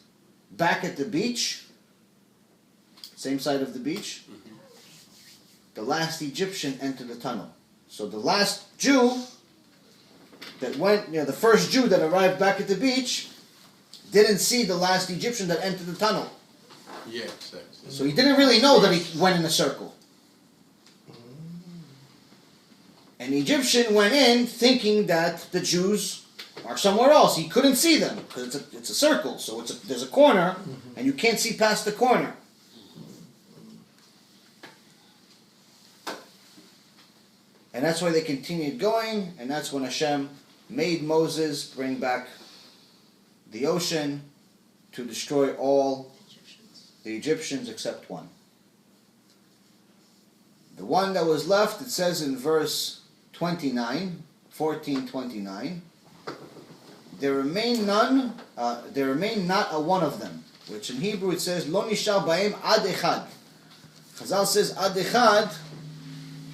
back at the beach, same side of the beach, the last Egyptian entered the tunnel. So the last Jew that went, the first Jew that arrived back at the beach didn't see the last Egyptian that entered the tunnel. Yes. So he didn't really know that he went in a circle. An Egyptian went in thinking that the Jews are somewhere else. He couldn't see them because it's a circle. So there's a corner and you can't see past the corner. And that's why they continued going, and that's when HaShem made Moses bring back the ocean to destroy all the Egyptians except one. The one that was left, it says in verse 29, 14:29, there remain not a one of them, which in Hebrew it says, Lo nishar ba'em ad echad. Chazal says ad echad,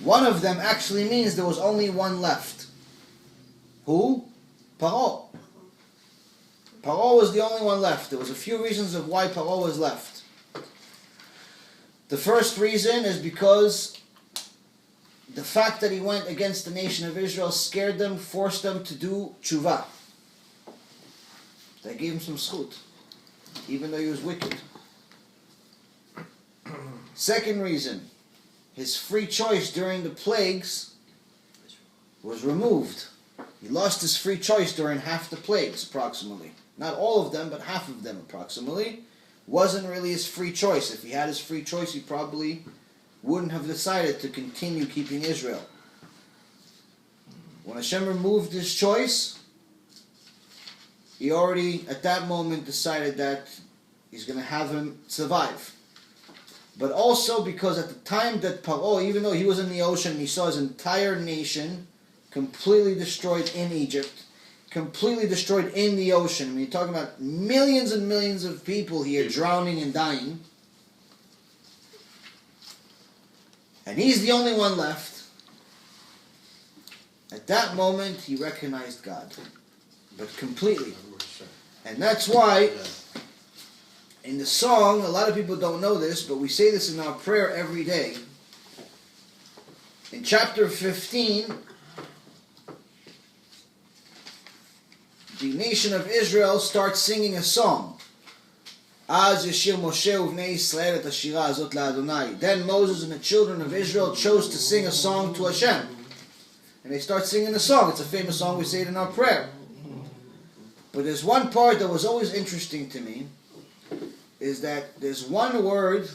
one of them actually means there was only one left. Who? Pharaoh. Pharaoh was the only one left. There was a few reasons of why Pharaoh was left. The first reason is because the fact that he went against the nation of Israel scared them, forced them to do tshuva. They gave him some schut, even though he was wicked. Second reason, his free choice during the plagues was removed. He lost his free choice during half the plagues, approximately. Not all of them, but half of them, approximately. Wasn't really his free choice. If he had his free choice, he probably wouldn't have decided to continue keeping Israel. When HaShem removed his choice, he already, at that moment, decided that he's going to have him survive. But also because at the time that Pharaoh, even though he was in the ocean, he saw his entire nation completely destroyed in Egypt, completely destroyed in the ocean. I mean, you're talking about millions and millions of people here drowning and dying. And he's the only one left. At that moment, he recognized God. But completely. And that's why in the song, a lot of people don't know this, but we say this in our prayer every day. In chapter 15, the nation of Israel starts singing a song. Az yashir Moshe uvnei Yisrael et hashira azot la'Adonai. Then Moses and the children of Israel chose to sing a song to HaShem. And they start singing the song. It's a famous song, we say it in our prayer. But there's one part that was always interesting to me, is that there's one word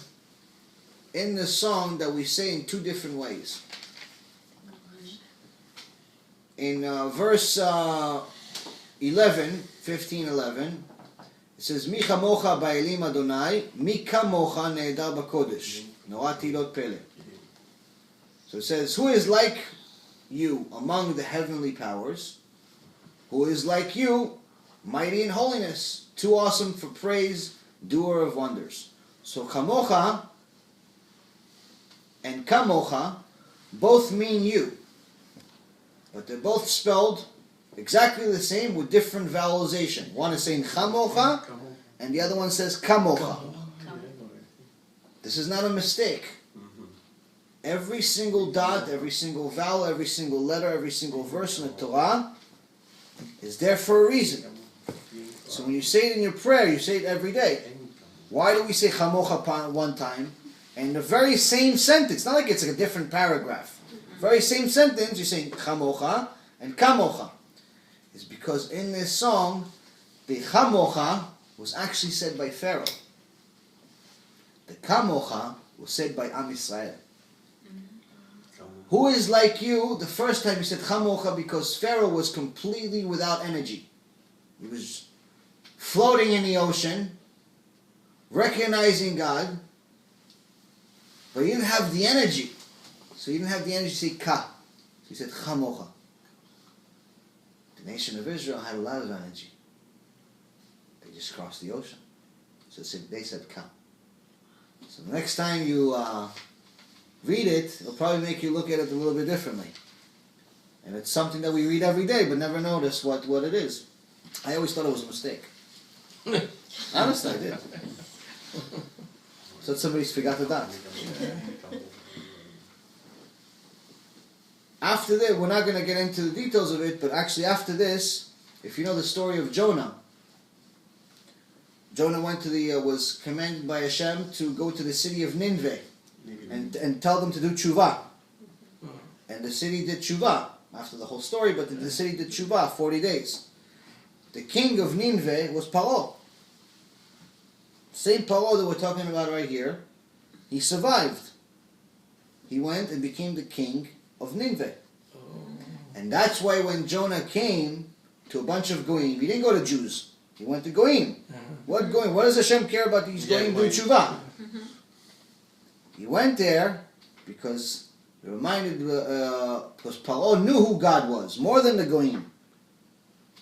in the song that we say in two different ways. In verse 15:11, it says, Mi chamocha ba'elim Adonai, mi kamocha ne'edar b'kodesh. Norah tilot pele. So it says, who is like you among the heavenly powers, who is like you, mighty in holiness, too awesome for praise, doer of wonders. So Chamocha and Kamocha both mean you, but they're both spelled exactly the same with different vowelization. One is saying Chamocha, and the other one says Kamocha. This is not a mistake. Every single dot, every single vowel, every single letter, every single verse in the Torah is there for a reason. So when you say it in your prayer, you say it every day. Why do we say Chamocha one time? And the very same sentence, not like it's like a different paragraph. Very same sentence, you're saying Chamocha and Kamocha. It's because in this song, the Chamocha was actually said by Pharaoh. The Kamocha was said by Am Yisrael. Who is like you? The first time you said Chamocha because Pharaoh was completely without energy. He was floating in the ocean, recognizing God, but he didn't have the energy. So he didn't have the energy to say Ka. So he said Chamocha. The nation of Israel had a lot of energy. They just crossed the ocean. So they said Ka. So the next time you read it, it'll probably make you look at it a little bit differently. And it's something that we read every day but never notice what it is. I always thought it was a mistake. Honestly, I did. So somebody's forgot the dot. After that, we're not going to get into the details of it, but actually after this, if you know the story of Jonah, Jonah went to was commanded by Hashem to go to the city of Nineveh and tell them to do tshuva. And the city did tshuva, after the whole story, but the city did tshuva 40 days. The king of Nineveh was Pharaoh. Same Pharaoh that we're talking about right here. He survived. He went and became the king of Nineveh. And that's why when Jonah came to a bunch of goyim, he didn't go to Jews. He went to goyim. What goyim? What does Hashem care about these goyim doing tshuva? He went there because it reminded, because Pharaoh knew who God was more than the goyim.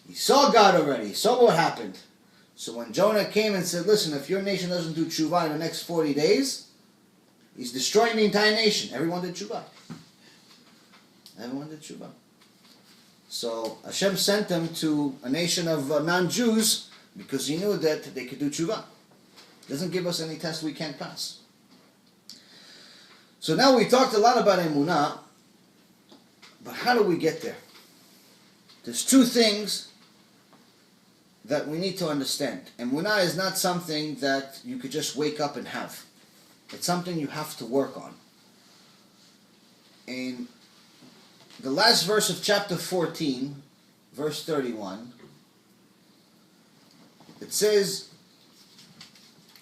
He saw God already. He saw what happened. So when Jonah came and said, "Listen, if your nation doesn't do tshuva in the next 40 days, he's destroying the entire nation." Everyone did tshuva. Everyone did tshuva. So Hashem sent them to a nation of non-Jews because he knew that they could do tshuva. Doesn't give us any test we can't pass. So now we talked a lot about Emunah, but how do we get there? There's two things that we need to understand. Emunah is not something that you could just wake up and have. It's something you have to work on. In the last verse of chapter 14, verse 31, it says,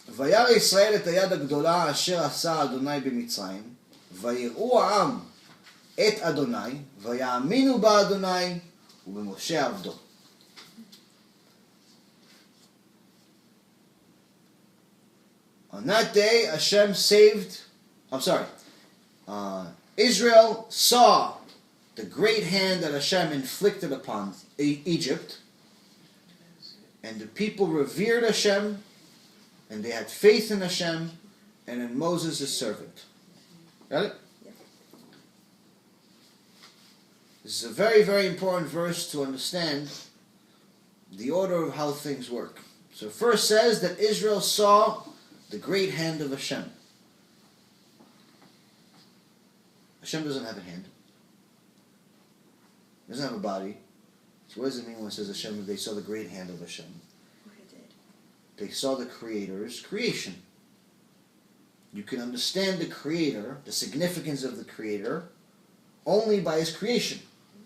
"Vayar Yisrael et hayad hagdola asher asa Adonai b'Mitzrayim, vayir'u ha'am et Adonai, vaya'aminu ba'Adonai u'b'Moshe avdo." On that day, Hashem Israel saw the great hand that Hashem inflicted upon Egypt, and the people revered Hashem, and they had faith in Hashem and in Moses, his servant. Got it? Yeah. This is a very, very important verse to understand the order of how things work. So it first says that Israel saw the great hand of Hashem. Hashem doesn't have a hand. He doesn't have a body. So what does it mean when it says Hashem, they saw the great hand of Hashem? They saw the Creator's creation. You can understand the Creator, the significance of the Creator, only by His creation.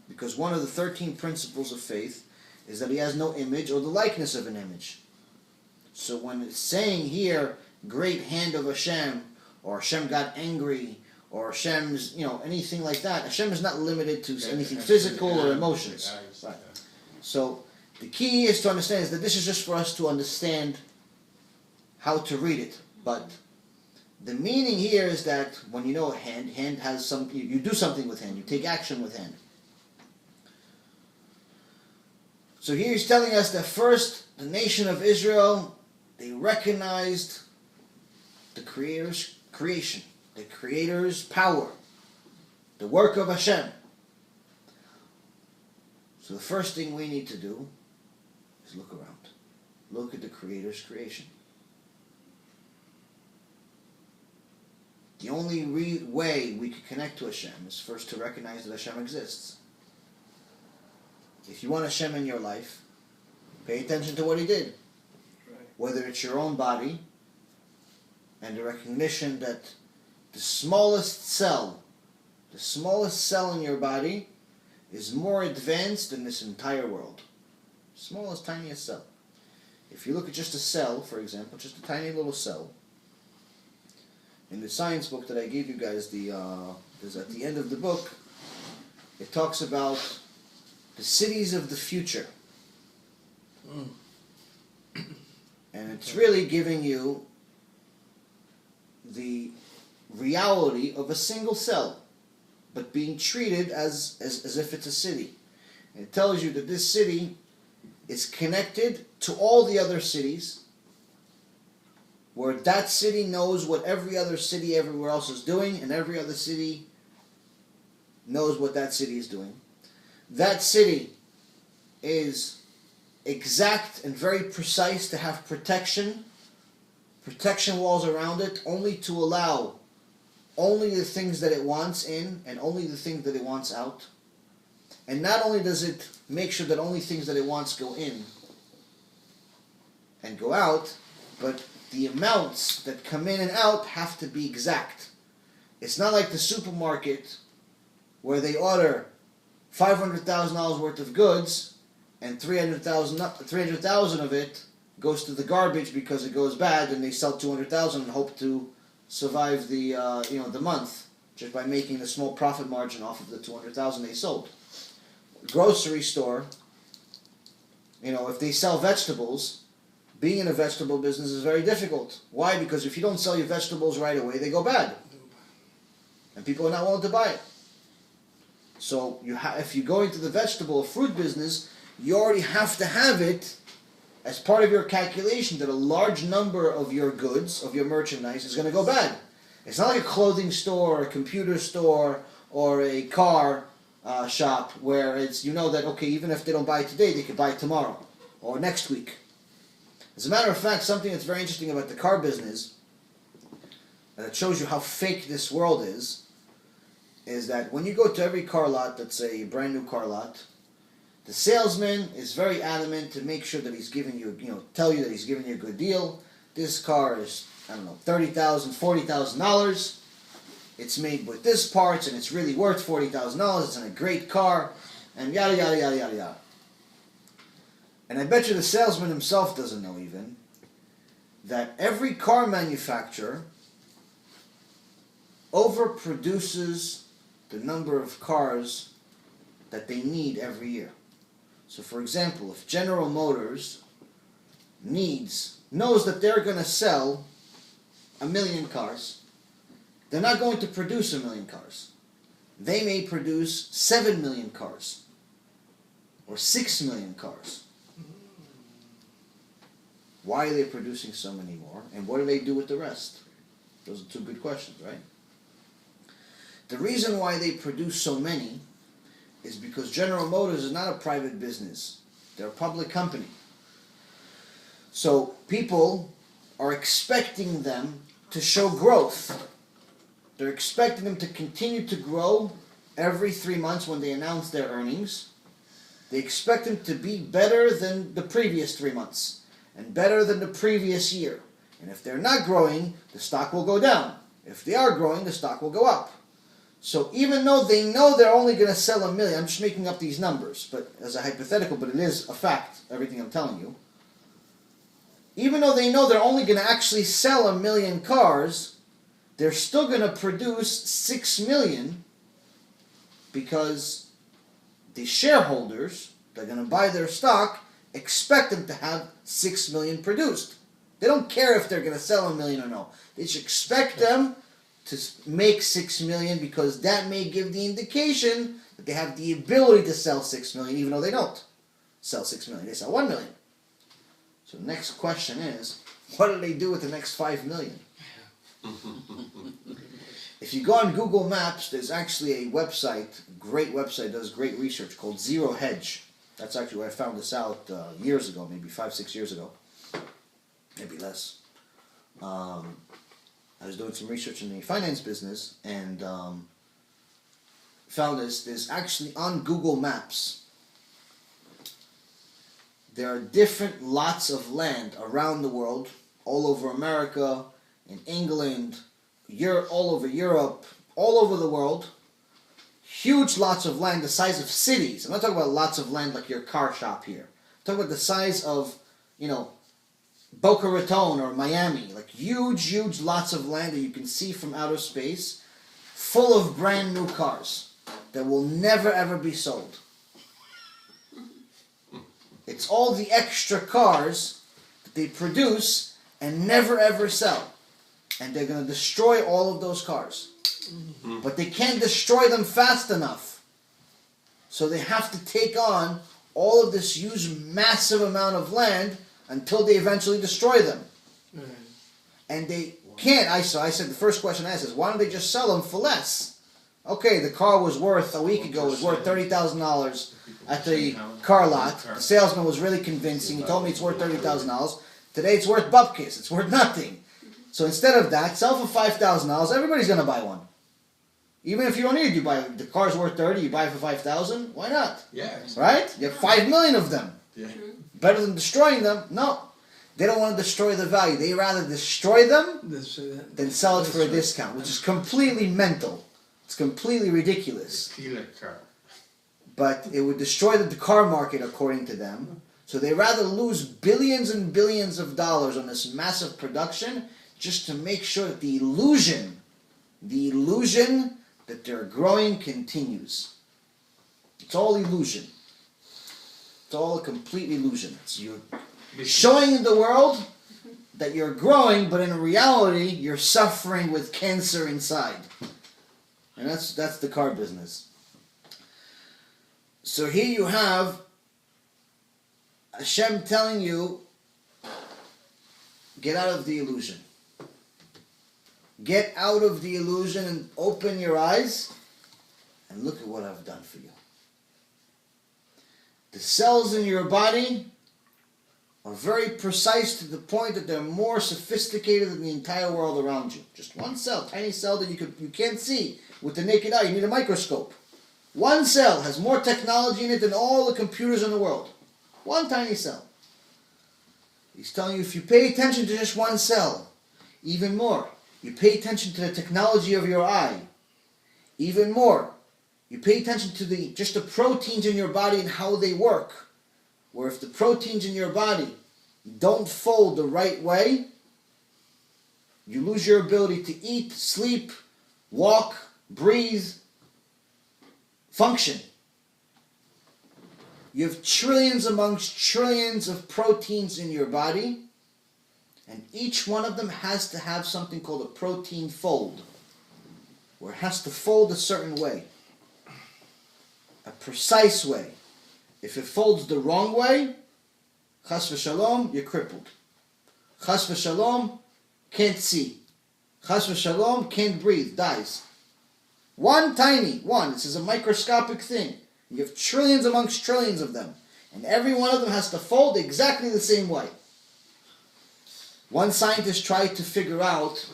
Because one of the 13 principles of faith is that He has no image or the likeness of an image. So when it's saying here, great hand of Hashem, or Hashem got angry, or Hashem's, anything like that, Hashem is not limited to anything physical or emotions. Right. So the key is to understand is that this is just for us to understand how to read it. But the meaning here is that when you know a hand has some, you do something with hand, you take action with hand. So here he's telling us that first, the nation of Israel, they recognized the Creator's creation, the Creator's power, the work of HaShem. So the first thing we need to do is look around. Look at the Creator's creation. The only way we can connect to Hashem is first to recognize that Hashem exists. If you want Hashem in your life, pay attention to what He did. Right. Whether it's your own body, and the recognition that the smallest cell in your body is more advanced than this entire world. Smallest, tiniest cell. If you look at just a cell, for example, just a tiny little cell, in the science book that I gave you guys, there's at the end of the book, it talks about the cities of the future. And it's really giving you the reality of a single cell, but being treated as if it's a city. And it tells you that this city is connected to all the other cities, where that city knows what every other city everywhere else is doing, and every other city knows what that city is doing. That city is exact and very precise to have protection walls around it, only to allow only the things that it wants in and only the things that it wants out. And not only does it make sure that only things that it wants go in and go out, but the amounts that come in and out have to be exact. It's not like the supermarket where they order $500,000 worth of goods and 300,000 of it goes to the garbage because it goes bad, and they sell 200,000 and hope to survive the the month just by making a small profit margin off of the 200,000 they sold. Grocery store, if they sell vegetables, being in a vegetable business is very difficult. Why? Because if you don't sell your vegetables right away, they go bad. And people are not willing to buy it. So if you go into the vegetable or fruit business, you already have to have it as part of your calculation that a large number of your goods, of your merchandise, is going to go bad. It's not like a clothing store, or a computer store, or a car shop where it's that, okay, even if they don't buy it today, they could buy it tomorrow or next week. As a matter of fact, something that's very interesting about the car business, and that shows you how fake this world is that when you go to every car lot that's a brand new car lot, the salesman is very adamant to make sure that he's giving you, tell you that he's giving you a good deal. This car is, $30,000, $40,000. It's made with this parts, and it's really worth $40,000. It's in a great car, and yada, yada, yada, yada, yada. And I bet you the salesman himself doesn't know even that every car manufacturer overproduces the number of cars that they need every year. So for example, if General Motors knows that they're going to sell 1 million cars, they're not going to produce 1 million cars. They may produce 7 million cars or 6 million cars. Why are they producing so many more? And what do they do with the rest? Those are two good questions, right? The reason why they produce so many is because General Motors is not a private business. They're a public company. So people are expecting them to show growth. They're expecting them to continue to grow every 3 months when they announce their earnings. They expect them to be better than the previous 3 months and better than the previous year. And if they're not growing, the stock will go down. If they are growing, the stock will go up. So even though they know they're only going to sell 1 million, I'm just making up these numbers, but as a hypothetical, but it is a fact, everything I'm telling you. Even though they know they're only going to actually sell 1 million cars, they're still going to produce 6 million because the shareholders that are going to buy their stock expect them to have 6 million produced. They don't care if they're going to sell 1 million or no. They just expect them to make 6 million because that may give the indication that they have the ability to sell 6 million even though they don't. sell 6 million. They sell 1 million. So the next question is, what do they do with the next 5 million? If you go on Google Maps, there's actually a website, great website, does great research called Zero Hedge. That's actually where I found this out years ago, maybe 5-6 years ago, maybe less. I was doing some research in the finance business and found this. There's actually on Google Maps, there are different lots of land around the world, all over America, in England, all over Europe, all over the world. Huge lots of land the size of cities. I'm not talking about lots of land like your car shop here. I'm talking about the size of, Boca Raton or Miami. Like huge, huge lots of land that you can see from outer space, full of brand new cars that will never ever be sold. It's all the extra cars that they produce and never ever sell. And they're going to destroy all of those cars. But they can't destroy them fast enough. So they have to take on all of this huge, massive amount of land until they eventually destroy them. And they can't. So I said, the first question I asked is, why don't they just sell them for less? Okay, the car was worth, a week ago, was worth $30,000 at the car lot. The salesman was really convincing. He told me it's worth $30,000. Today it's worth bupkis. It's worth nothing. So instead of that, sell for $5,000. Everybody's going to buy one. Even if you don't need it, you buy it. The car's worth $30,000, you buy it for $5,000. Why not? Yeah. Right? You have 5 million of them. Yeah. Better than destroying them? No. They don't want to destroy the value. They rather destroy them than sell it for a discount, which is completely mental. It's completely ridiculous. Steal a car. But it would destroy the car market, according to them. So they rather lose billions and billions of dollars on this massive production just to make sure that the illusion that they're growing continues. It's all illusion. It's all a complete illusion. It's you showing the world that you're growing, but in reality, you're suffering with cancer inside. And that's the car business. So here you have HaShem telling you, get out of the illusion. Get out of the illusion and open your eyes and look at what I've done for you. The cells in your body are very precise to the point that they're more sophisticated than the entire world around you. Just one cell, tiny cell that you can't see with the naked eye. You need a microscope. One cell has more technology in it than all the computers in the world. One tiny cell. He's telling you, if you pay attention to just one cell, even more. You pay attention to the technology of your eye, even more. You pay attention to just the proteins in your body and how they work. Where if the proteins in your body don't fold the right way, you lose your ability to eat, sleep, walk, breathe, function. You have trillions amongst trillions of proteins in your body, and each one of them has to have something called a protein fold, where it has to fold a certain way, a precise way. If it folds the wrong way, chas v'shalom, you're crippled. Chas v'shalom, can't see. Chas v'shalom, can't breathe, dies. One, this is a microscopic thing. You have trillions amongst trillions of them, and every one of them has to fold exactly the same way. One scientist tried to figure out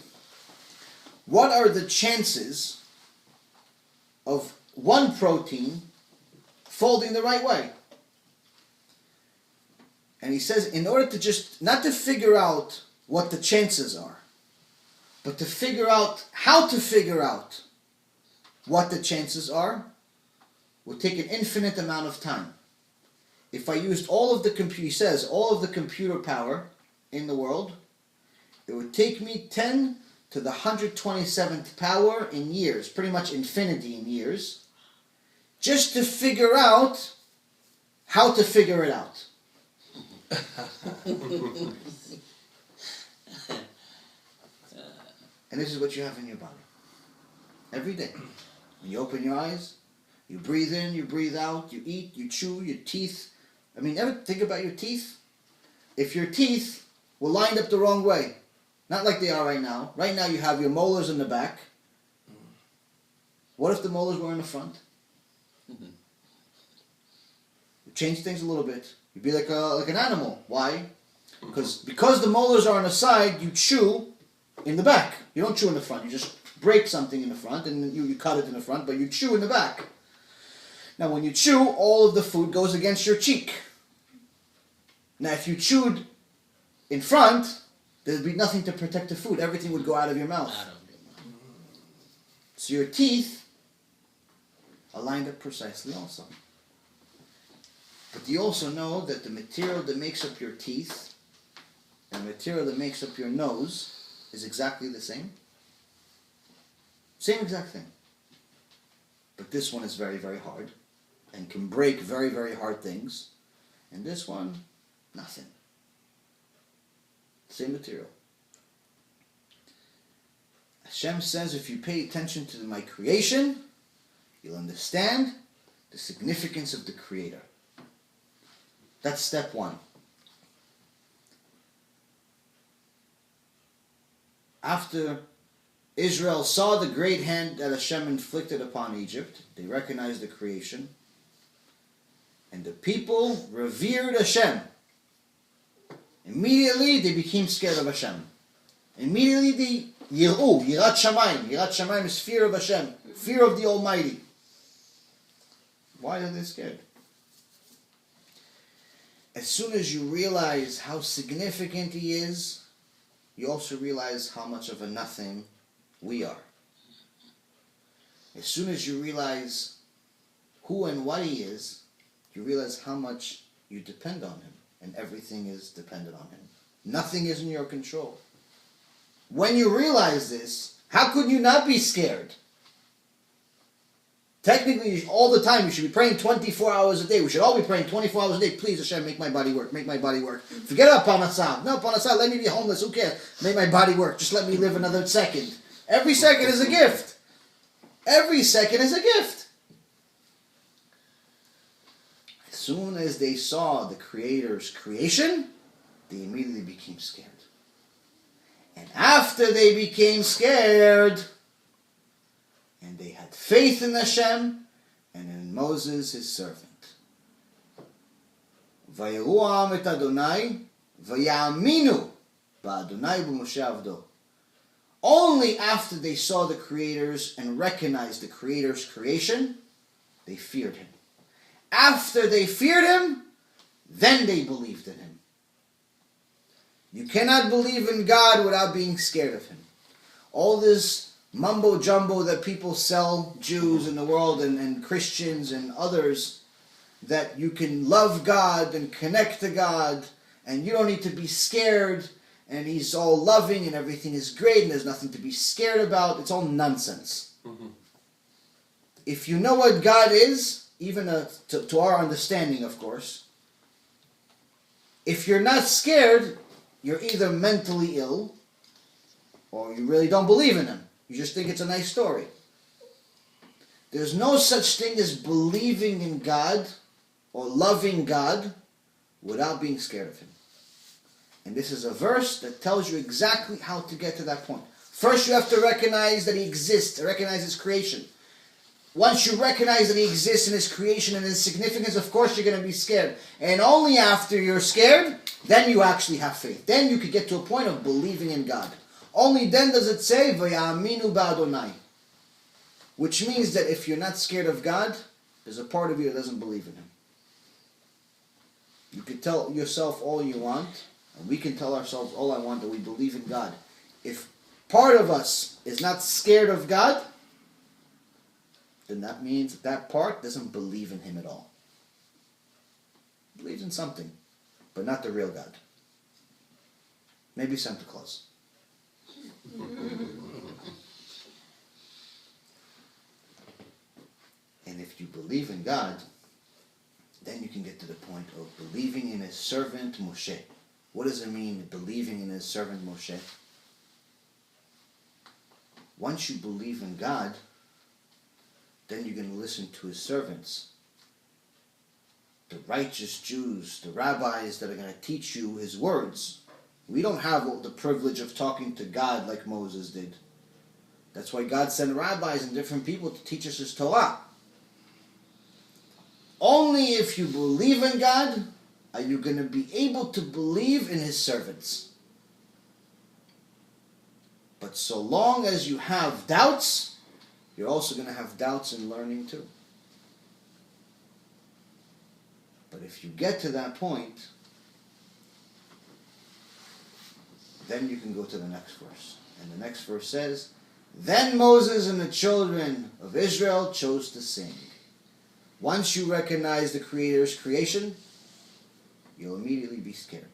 what are the chances of one protein folding the right way. And he says, in order to just, not to figure out what the chances are, but to figure out how to figure out what the chances are, would take an infinite amount of time. If I used all of the computer power in the world, it would take me 10 to the 127th power in years, pretty much infinity in years, just to figure out how to figure it out. And this is what you have in your body. Every day. When you open your eyes, you breathe in, you breathe out, you eat, you chew, your teeth I mean, ever think about your teeth? If your teeth were lined up the wrong way, not like they are right now. Right now you have your molars in the back. What if the molars were in the front? Mhm. You change things a little bit. You'd be like an animal. Why? Because the molars are on the side, you chew in the back. You don't chew in the front. You just break something in the front and you cut it in the front, but you chew in the back. Now when you chew, all of the food goes against your cheek. Now if you chewed in front, there'd be nothing to protect the food. Everything would go out of your mouth. Out of your mouth. So your teeth are lined up precisely also. But do you also know that the material that makes up your teeth and the material that makes up your nose is exactly the same? Same exact thing. But this one is very, very hard and can break very, very hard things. And this one, nothing. Same material. Hashem says if you pay attention to my creation, you'll understand the significance of the Creator. That's step one. After Israel saw the great hand that Hashem inflicted upon Egypt, they recognized the creation, and the people revered Hashem. Immediately they became scared of Hashem. Immediately they Yirat Shamayim. Yirat Shamayim is fear of Hashem, fear of the Almighty. Why are they scared? As soon as you realize how significant He is, you also realize how much of a nothing we are. As soon as you realize who and what He is, you realize how much you depend on Him, and everything is dependent on Him. Nothing is in your control. When you realize this, how could you not be scared? Technically, all the time, you should be praying 24 hours a day. We should all be praying 24 hours a day. Please, Hashem, make my body work. Make my body work. Forget about Parnassah. No, Parnassah, let me be homeless. Who cares? Make my body work. Just let me live another second. Every second is a gift. Every second is a gift. As soon as they saw the Creator's creation, they immediately became scared. And after they became scared, and they had faith in Hashem and in Moses, his servant. ויראו העם את אדוני ויאמינו באדוני ובמשה עבדו. Only after they saw the Creator's and recognized the Creator's creation, they feared Him. After they feared Him, then they believed in Him. You cannot believe in God without being scared of Him. All this mumbo jumbo that people sell Jews in the world and Christians and others, that you can love God and connect to God and you don't need to be scared and He's all loving and everything is great and there's nothing to be scared about. It's all nonsense. Mm-hmm. If you know what God is, even to our understanding, of course, if you're not scared, you're either mentally ill or you really don't believe in Him. You just think it's a nice story. There's no such thing as believing in God or loving God without being scared of Him. And this is a verse that tells you exactly how to get to that point. First you have to recognize that He exists, recognize His creation. Once you recognize that He exists in His creation and His significance, of course you're going to be scared. And only after you're scared, then you actually have faith. Then you could get to a point of believing in God. Only then does it say, Vayaminu ba'Adonai. Which means that if you're not scared of God, there's a part of you that doesn't believe in Him. You can tell yourself all you want, and we can tell ourselves all I want that we believe in God. If part of us is not scared of God, then that means that part doesn't believe in Him at all. It believes in something, but not the real God. Maybe Santa Claus. And if you believe in God, then you can get to the point of believing in His servant Moshe. What does it mean, believing in His servant Moshe? Once you believe in God, then you're going to listen to His servants. the righteous Jews, the rabbis that are going to teach you his words. We don't have the privilege of talking to God like Moses did. That's why God sent rabbis and different people to teach us his Torah. Only if you believe in God are you going to be able to believe in his servants. But so long as you have doubts, you're also going to have doubts in learning too. But if you get to that point, then you can go to the next verse. And the next verse says, "Then Moses and the children of Israel chose to sing." Once you recognize the Creator's creation, you'll immediately be scared.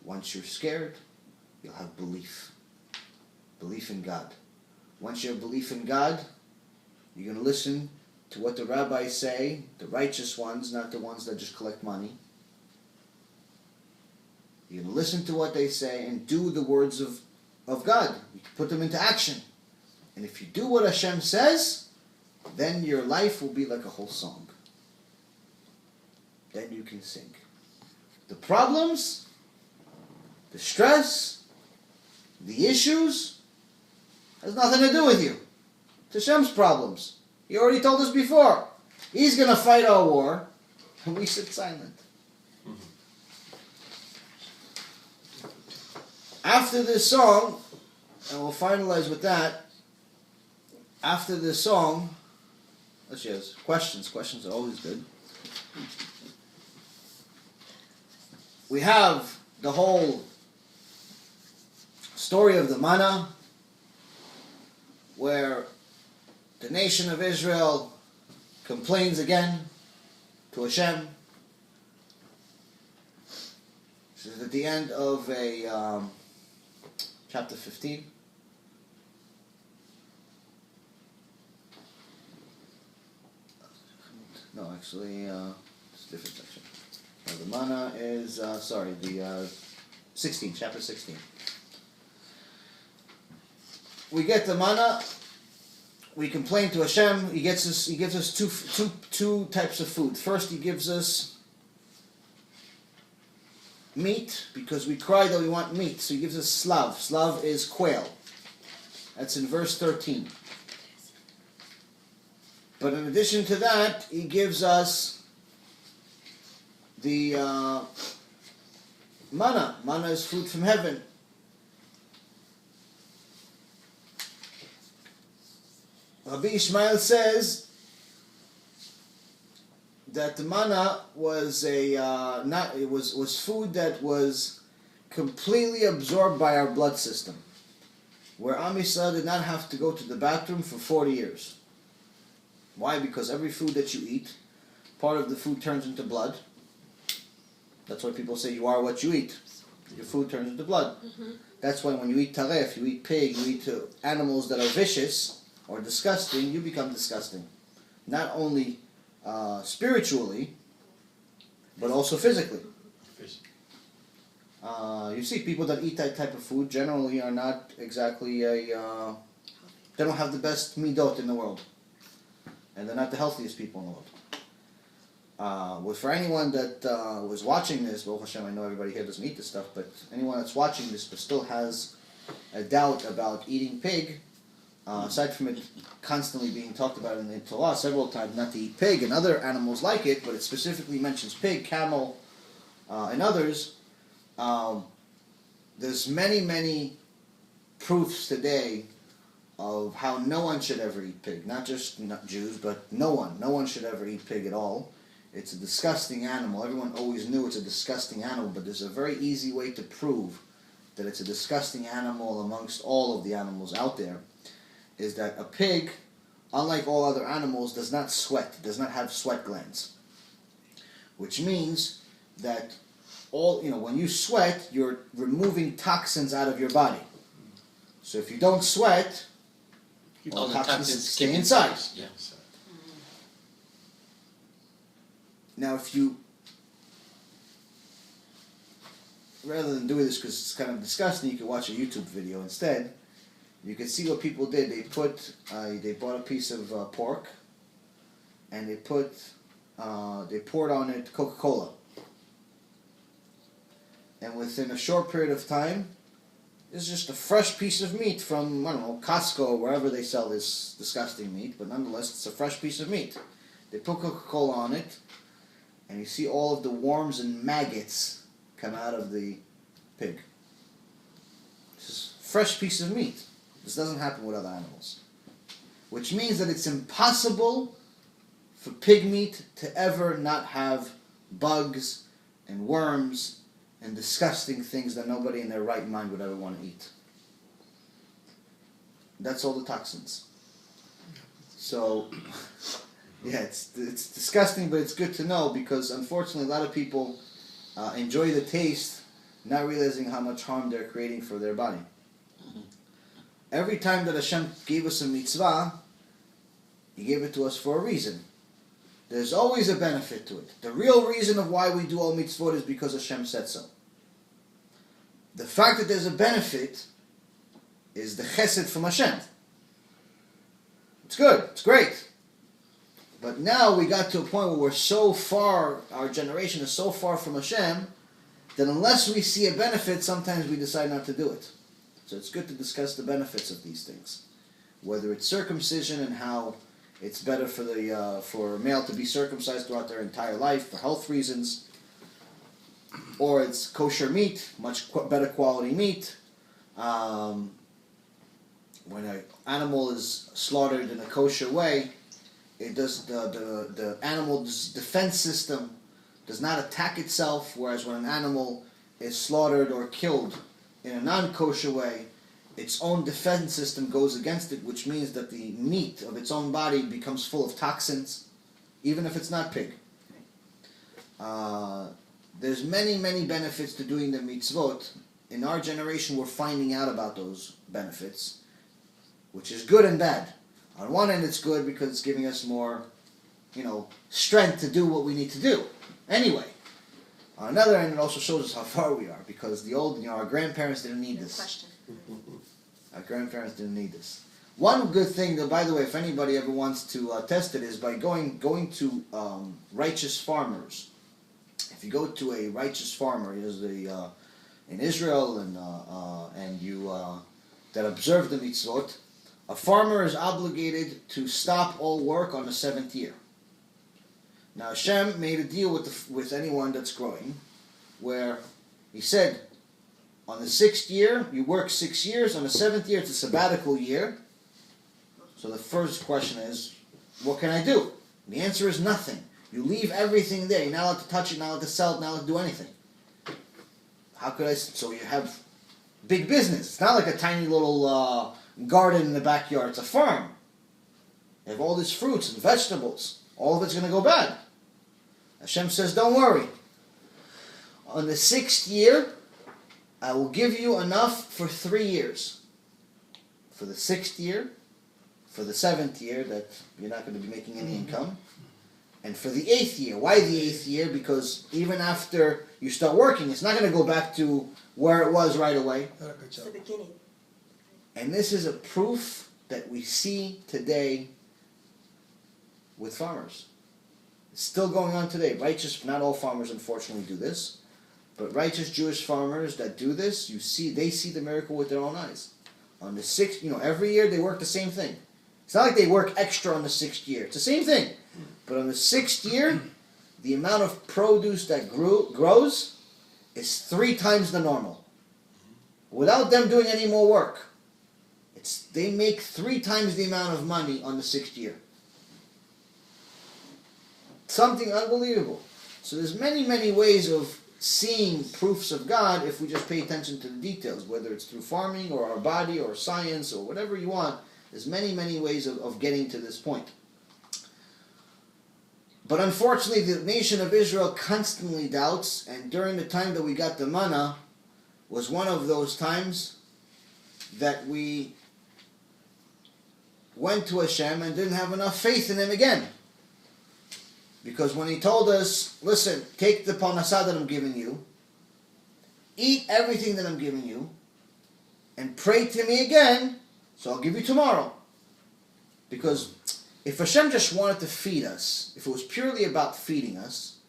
Once you're scared, you'll have belief. Belief in God. Once you have belief in God, you're going to listen to what the rabbis say, the righteous ones, not the ones that just collect money. You're going to listen to what they say and do the words of God. You can put them into action. And if you do what HaShem says, then your life will be like a whole song. Then you can sing. The problems, the stress, the issues, has nothing to do with you. It's Hashem's problems. He already told us before. He's going to fight our war, and we sit silent. After this song, and we'll finalize with that, after this song, let's see, questions. Questions are always good. We have the whole story of the manna, where the nation of Israel complains again to Hashem. This is at the end of chapter 15. No, actually, it's a different section. The manna is, the 16, chapter 16. We get the manna. We complain to Hashem. He gives us two types of food. First, he gives us meat, because we cry that we want meat. So he gives us slav. Slav is quail. That's in verse 13. But in addition to that, he gives us the manna. Manna is food from heaven. Rabbi Ishmael says that the manna was was food that was completely absorbed by our blood system, where Am Yisrael did not have to go to the bathroom for 40 years. Why? Because every food that you eat, part of the food turns into blood. That's why people say you are what you eat. Your food turns into blood. Mm-hmm. That's why when you eat taref, you eat pig, you eat animals that are vicious or disgusting, you become disgusting. Not only spiritually, but also physically. You see, people that eat that type of food generally are not exactly they don't have the best midot in the world. And they're not the healthiest people in the world. For anyone that was watching this, Baruch Hashem, I know everybody here doesn't eat this stuff, but anyone that's watching this but still has a doubt about eating pig, aside from it constantly being talked about in the Torah several times, not to eat pig and other animals like it, but it specifically mentions pig, camel, and others. There's many proofs today of how no one should ever eat pig. Not just Jews, but no one. No one should ever eat pig at all. It's a disgusting animal. Everyone always knew it's a disgusting animal, but there's a very easy way to prove that it's a disgusting animal amongst all of the animals out there, is that a pig, unlike all other animals, does not sweat, does not have sweat glands. Which means that when you sweat, you're removing toxins out of your body. So if you don't sweat, all the toxins stay inside. Yeah. Now, if you, rather than doing this because it's kind of disgusting, you can watch a YouTube video instead. You can see what people did. They bought a piece of pork, and they put they poured on it Coca-Cola. And within a short period of time, it's just a fresh piece of meat from, I don't know, Costco or wherever they sell this disgusting meat, but nonetheless, it's a fresh piece of meat. They put Coca-Cola on it, and you see all of the worms and maggots come out of the pig. This is a fresh piece of meat. This doesn't happen with other animals. Which means that it's impossible for pig meat to ever not have bugs and worms and disgusting things that nobody in their right mind would ever want to eat. That's all the toxins. So, yeah, it's disgusting, but it's good to know because unfortunately a lot of people enjoy the taste, not realizing how much harm they're creating for their body. Every time that Hashem gave us a mitzvah, He gave it to us for a reason. There's always a benefit to it. The real reason of why we do all mitzvot is because Hashem said so. The fact that there's a benefit is the Chesed from Hashem. It's good, it's great. But now we got to a point where we're so far, our generation is so far from Hashem, that unless we see a benefit, sometimes we decide not to do it. So it's good to discuss the benefits of these things. Whether it's circumcision and how it's better for a male to be circumcised throughout their entire life for health reasons, or it's kosher meat, much better quality meat. When an animal is slaughtered in a kosher way, it does the animal's defense system does not attack itself, whereas when an animal is slaughtered or killed in a non-kosher way, its own defense system goes against it, which means that the meat of its own body becomes full of toxins, even if it's not pig. There's many, many benefits to doing the mitzvot. In our generation, we're finding out about those benefits, which is good and bad. On one end, it's good because it's giving us more, strength to do what we need to do. Anyway, on another end, it also shows us how far we are because our grandparents didn't need this. Question. Our grandparents didn't need this. One good thing, though, by the way, if anybody ever wants to test it, is by going to righteous farmers. If you go to a righteous farmer, in Israel and you that observe the mitzvot, a farmer is obligated to stop all work on the 7th year. Now Hashem made a deal with anyone that's growing, where He said, on the 6th year, you work 6 years. On the 7th year, it's a sabbatical year. So the first question is, what can I do? The answer is nothing. You leave everything there. You're not allowed to touch it, not allowed to sell it, not allowed to do anything. How could I? So you have big business. It's not like a tiny little garden in the backyard. It's a farm. You have all these fruits and vegetables. All of it's going to go bad. Hashem says, don't worry. On the 6th year, I will give you enough for 3 years. For the 6th year, for the 7th year, that you're not going to be making any income, and for the 8th year. Why the 8th year? Because even after you start working, it's not going to go back to where it was right away. It's the beginning. And this is a proof that we see today with farmers. It's still going on today. Not all farmers unfortunately do this, but righteous Jewish farmers that do this, they see the miracle with their own eyes. On the 6th, every year they work the same thing. It's not like they work extra on the 6th year. It's the same thing. But on the 6th year, the amount of produce that grows is 3 times the normal. Without them doing any more work. They make 3 times the amount of money on the 6th year. Something unbelievable. So there's many, many ways of seeing proofs of God if we just pay attention to the details, whether it's through farming or our body or science or whatever you want. There's many, many ways of getting to this point. But unfortunately, the nation of Israel constantly doubts, and during the time that we got the manna was one of those times that we went to Hashem and didn't have enough faith in Him again. Because when He told us, listen, take the parnassah that I'm giving you, eat everything that I'm giving you, and pray to me again, so I'll give you tomorrow. Because If Hashem just wanted to feed us, if it was purely about feeding us,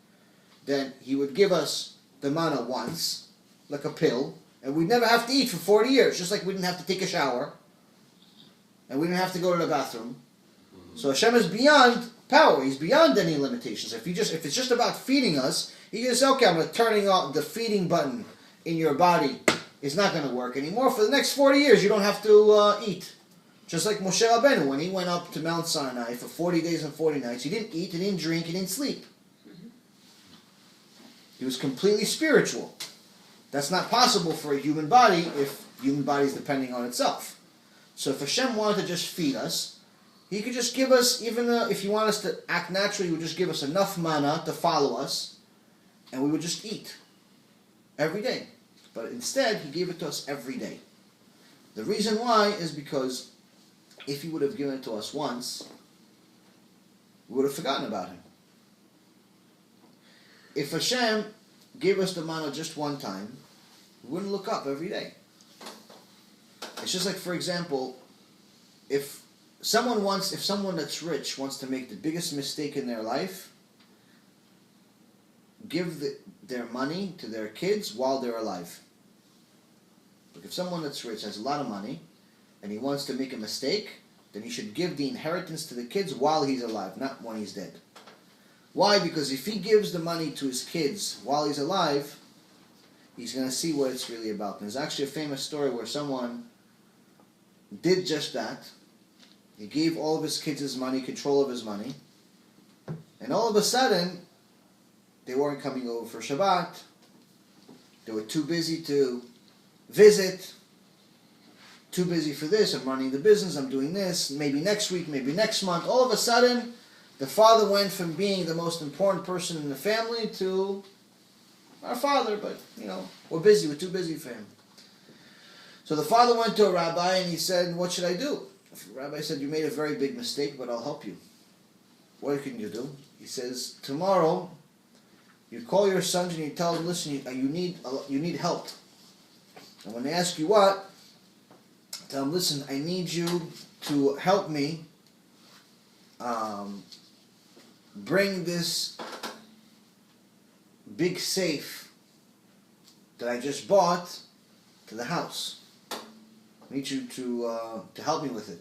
then He would give us the manna once, like a pill, and we'd never have to eat for 40 years, just like we didn't have to take a shower, and we didn't have to go to the bathroom. So Hashem is beyond power. He's beyond any limitations. If it's just about feeding us, He can say, okay, I'm going to turning off the feeding button in your body. It's not going to work anymore. For the next 40 years, you don't have to eat. Just like Moshe Rabbeinu, when he went up to Mount Sinai for 40 days and 40 nights, he didn't eat, he didn't drink, he didn't sleep. He was completely spiritual. That's not possible for a human body if human body is depending on itself. So if Hashem wanted to just feed us, He could just give us, even if He wanted us to act naturally, He would just give us enough manna to follow us, and we would just eat every day. But instead, He gave it to us every day. The reason why is because if He would have given it to us once, we would have forgotten about Him. If Hashem gave us the manna just one time, we wouldn't look up every day. It's just like, for example, if someone that's rich wants to make the biggest mistake in their life, give their money to their kids while they're alive. Look, if someone that's rich has a lot of money and he wants to make a mistake, then he should give the inheritance to the kids while he's alive, not when he's dead. Why? Because if he gives the money to his kids while he's alive, he's going to see what it's really about. And there's actually a famous story where someone did just that. He gave all of his kids his money, control of his money, and all of a sudden, they weren't coming over for Shabbat. They were too busy to visit, too busy for this. I'm running the business, I'm doing this, maybe next week, maybe next month. All of a sudden, the father went from being the most important person in the family to our father, but, we're busy, we're too busy for him. So the father went to a rabbi and he said, what should I do? The rabbi said, you made a very big mistake, but I'll help you. What can you do? He says, tomorrow, you call your sons and you tell them, listen, you need help. And when they ask you what, tell them, listen, I need you to help me bring this big safe that I just bought to the house. I need you to help me with it.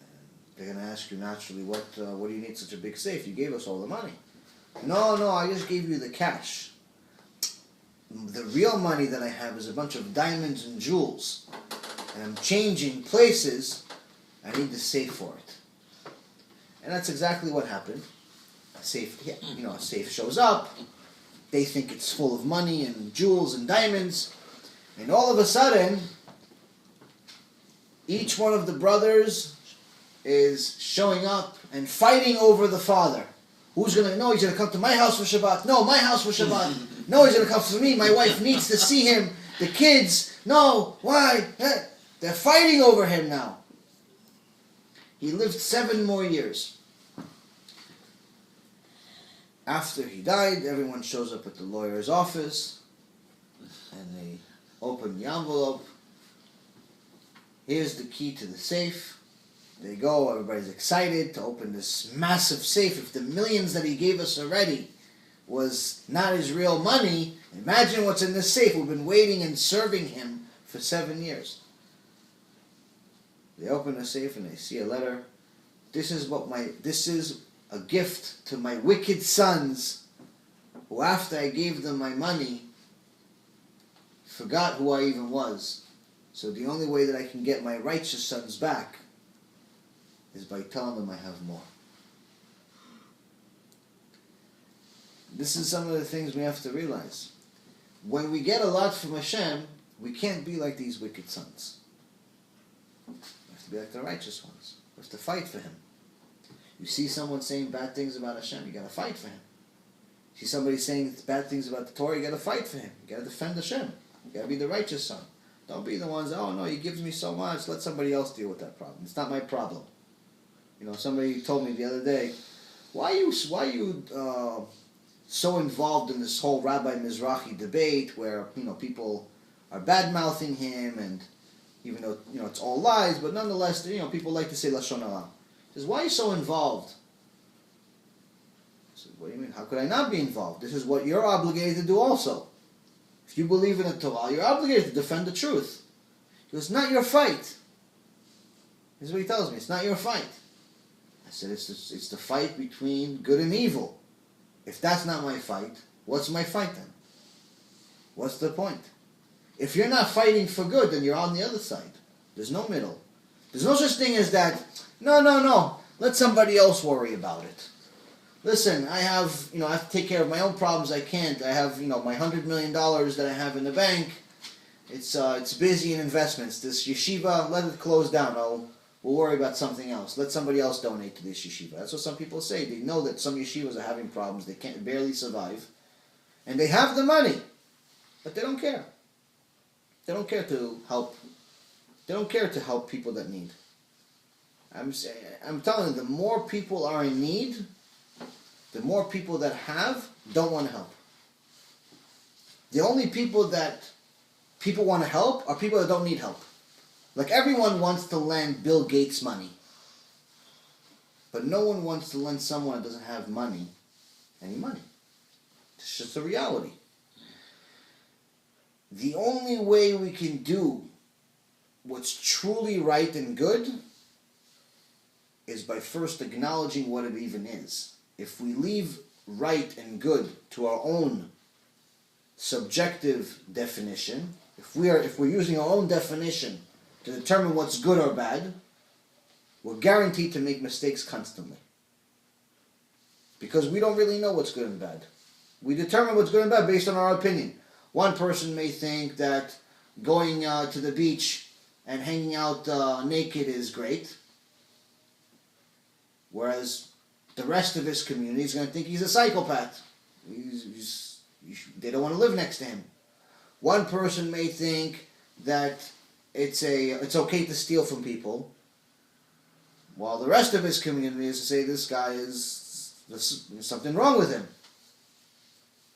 And they're going to ask you naturally, what do you need such a big safe? You gave us all the money. No, I just gave you the cash. The real money that I have is a bunch of diamonds and jewels. And I'm changing places. I need the safe for it. And that's exactly what happened. A safe shows up. They think it's full of money and jewels and diamonds. And all of a sudden, each one of the brothers is showing up and fighting over the father. He's going to come to my house for Shabbat. No, my house for Shabbat. No, he's going to come for me. My wife needs to see him. The kids. No, why? They're fighting over him now. He lived 7 more years. After he died, everyone shows up at the lawyer's office. And they open the envelope. Here's the key to the safe. They go, everybody's excited to open this massive safe. If the millions that he gave us already was not his real money, imagine what's in this safe. We've been waiting and serving him for 7 years. They open the safe and they see a letter. This is a gift to my wicked sons, who after I gave them my money, forgot who I even was. So the only way that I can get my righteous sons back is by telling them I have more. This is some of the things we have to realize. When we get a lot from Hashem, we can't be like these wicked sons. We have to be like the righteous ones. We have to fight for Him. You see someone saying bad things about Hashem, you got to fight for Him. You see somebody saying bad things about the Torah, you got to fight for Him. You got to defend Hashem. You got to be the righteous son. Don't be the ones, oh no, He gives me so much, let somebody else deal with that problem. It's not my problem. Somebody told me the other day, why are you so involved in this whole Rabbi Mizrahi debate where, people are bad-mouthing him, and even though, it's all lies, but nonetheless, people like to say Lashon Hara. He says, why are you so involved? I said, what do you mean? How could I not be involved? This is what you're obligated to do also. If you believe in the Torah, you're obligated to defend the truth. He goes, it's not your fight. This is what he tells me. It's not your fight. I said, it's the fight between good and evil. If that's not my fight, what's my fight then? What's the point? If you're not fighting for good, then you're on the other side. There's no middle. There's no such thing as that, no, let somebody else worry about it. Listen, I have to take care of my own problems. I can't. I have, my $100 million that I have in the bank. It's busy in investments. This yeshiva, let it close down. Oh, we'll worry about something else. Let somebody else donate to this yeshiva. That's what some people say. They know that some yeshivas are having problems. They can't barely survive. And they have the money. But they don't care. They don't care to help. They don't care to help people that need. I'm telling you, the more people are in need, the more people that have don't want to help. The only people that people want to help are people that don't need help. Like everyone wants to lend Bill Gates money. But no one wants to lend someone that doesn't have money any money. It's just a reality. The only way we can do what's truly right and good is by first acknowledging what it even is. If we leave right and good to our own subjective definition, if we're using our own definition to determine what's good or bad, we're guaranteed to make mistakes constantly. Because we don't really know what's good and bad. We determine what's good and bad based on our opinion. One person may think that going to the beach and hanging out naked is great, whereas the rest of his community is going to think he's a psychopath. They don't want to live next to him. One person may think that it's okay to steal from people, while the rest of his community is to say this guy there's something wrong with him.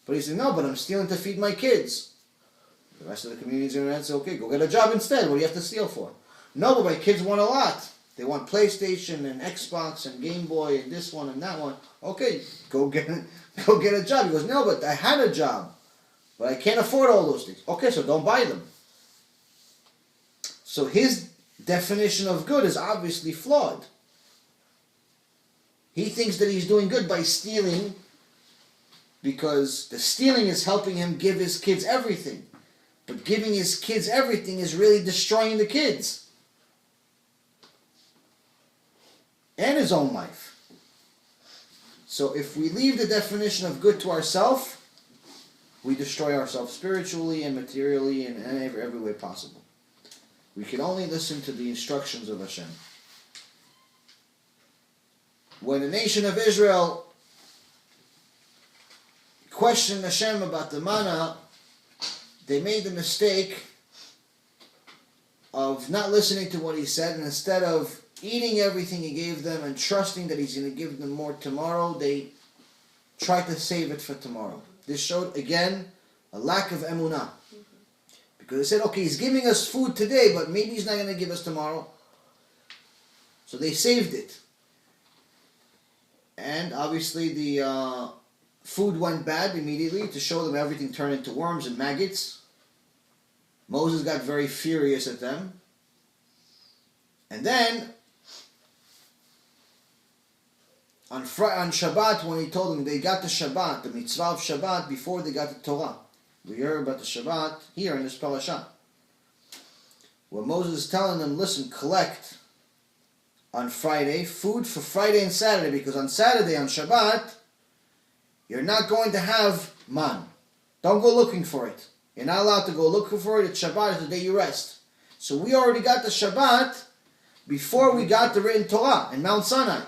But he said, no, but I'm stealing to feed my kids. The rest of the community is going to say, okay, go get a job instead. What do you have to steal for? No, but my kids want a lot. They want PlayStation and Xbox and Game Boy and this one and that one. Okay, go get a job. He goes, no, but I had a job, but I can't afford all those things. Okay, so don't buy them. So his definition of good is obviously flawed. He thinks that he's doing good by stealing because the stealing is helping him give his kids everything. But giving his kids everything is really destroying the kids. And his own life. So if we leave the definition of good to ourselves, we destroy ourselves spiritually and materially and in every way possible. We can only listen to the instructions of HaShem. When the nation of Israel questioned HaShem about the manna, they made the mistake of not listening to what he said, and instead of eating everything he gave them and trusting that he's going to give them more tomorrow, they tried to save it for tomorrow. This showed, again, a lack of Emunah. Because they said, okay, he's giving us food today, but maybe he's not going to give us tomorrow. So they saved it. And obviously the food went bad immediately. To show them, everything turned into worms and maggots. Moses got very furious at them. And then, on Shabbat, when he told them they got the Shabbat, the mitzvah of Shabbat, before they got the Torah. We hear about the Shabbat here in this parasha. Where Moses is telling them, listen, collect on Friday food for Friday and Saturday, because on Saturday, on Shabbat, you're not going to have man. Don't go looking for it. You're not allowed to go looking for it. It's Shabbat, it's the day you rest. So we already got the Shabbat before we got the written Torah in Mount Sinai.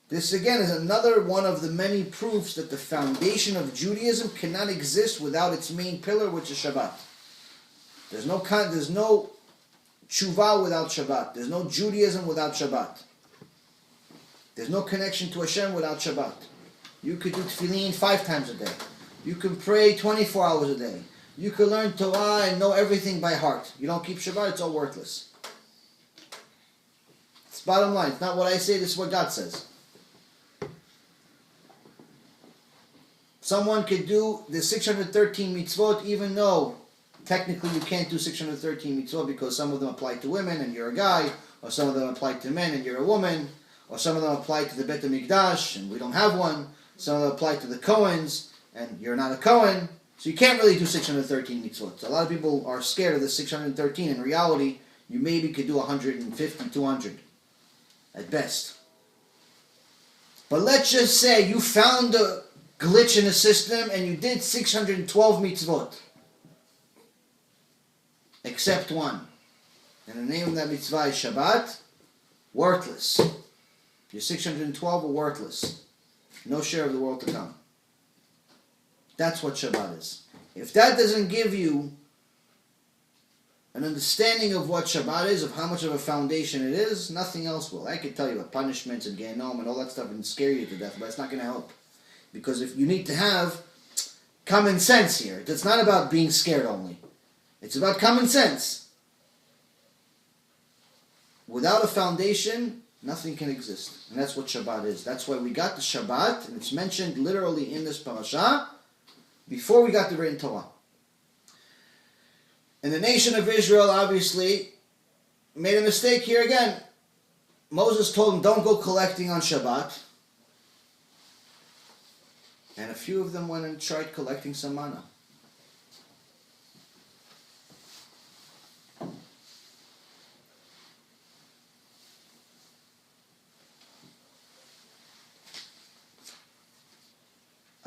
This again is another one of the many proofs that the foundation of Judaism cannot exist without its main pillar, which is Shabbat. There's no tshuva without Shabbat. There's no Judaism without Shabbat. There's no connection to HaShem without Shabbat. You could do tefillin 5 times a day. You can pray 24 hours a day. You can learn Torah and know everything by heart. You don't keep Shabbat, it's all worthless. bottom line. It's not what I say, this is what God says. Someone could do the 613 mitzvot even though technically you can't do 613 mitzvot because some of them apply to women and you're a guy, or some of them apply to men and you're a woman, or some of them apply to the Bet HaMikdash and we don't have one, some of them apply to the Cohens and you're not a Cohen, so you can't really do 613 mitzvot. So a lot of people are scared of the 613. In reality, you maybe could do 150, 200 at best. But let's just say you found a glitch in the system and you did 612 mitzvot. Except one. And the name of that mitzvah is Shabbat. Worthless. Your 612 are worthless. No share of the world to come. That's what Shabbat is. If that doesn't give you an understanding of what Shabbat is, of how much of a foundation it is, nothing else will. I could tell you about punishments and Gehenom and all that stuff and scare you to death, but it's not going to help. Because if you need to have common sense here. It's not about being scared only. It's about common sense. Without a foundation, nothing can exist. And that's what Shabbat is. That's why we got the Shabbat, and it's mentioned literally in this parasha, before we got the written Torah. And the nation of Israel obviously made a mistake here again. Moses told them, don't go collecting on Shabbat. And a few of them went and tried collecting some manna.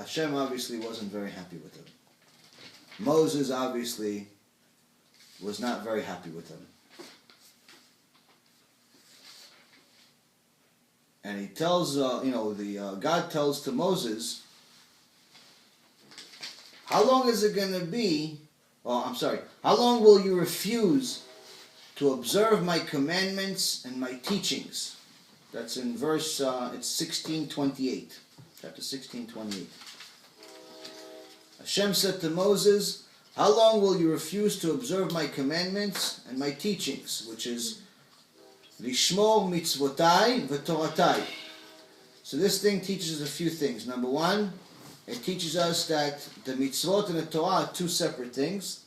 HaShem obviously wasn't very happy with them. Moses obviously was not very happy with them. And he tells, God tells to Moses, how long is it going to be, how long will you refuse to observe my commandments and my teachings? That's in verse, it's 16:28. Chapter 16:28. Hashem said to Moses, how long will you refuse to observe my commandments and my teachings? Which is, Lishmor mitzvotai v'toratai. So this thing teaches us a few things. Number one, it teaches us that the mitzvot and the Torah are two separate things.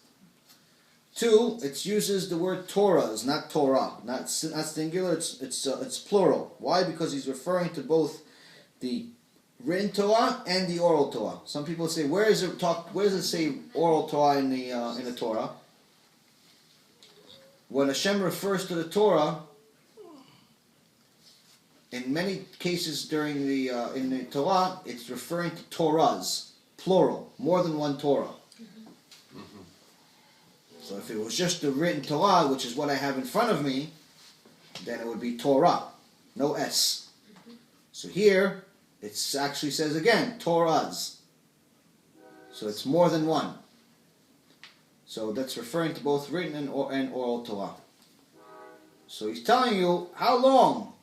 Two, it uses the word Torahs, not Torah, not singular. It's plural. Why? Because he's referring to both the written Torah and the oral Torah. Some people say, where does it say oral Torah in the Torah? When Hashem refers to the Torah, in many cases during in the Torah, it's referring to Torahs, plural, more than one Torah. Mm-hmm. So if it was just the written Torah, which is what I have in front of me, then it would be Torah, no S. Mm-hmm. So here, it actually says again, Torahs. So it's more than one. So that's referring to both written and oral Torah. So he's telling you, how long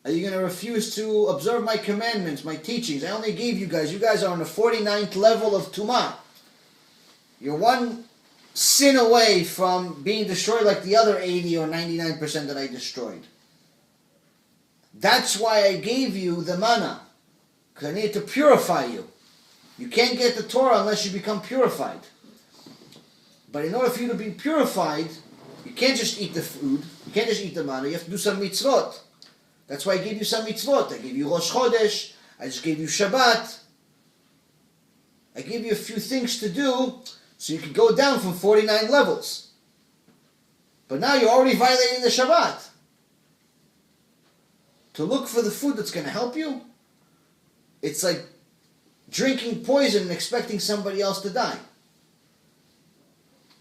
are you going to refuse to observe my commandments, my teachings? I only gave you guys are on the 49th level of Tumah. You're one sin away from being destroyed like the other 80 or 99% that I destroyed. That's why I gave you the manna. Because I needed to purify you. You can't get the Torah unless you become purified. But in order for you to be purified, you can't just eat the food. You can't just eat the manna. You have to do some mitzvot. That's why I gave you some mitzvot. I gave you Rosh Chodesh. I just gave you Shabbat. I gave you a few things to do so you could go down from 49 levels. But now you're already violating the Shabbat. To look for the food that's going to help you, it's like drinking poison and expecting somebody else to die.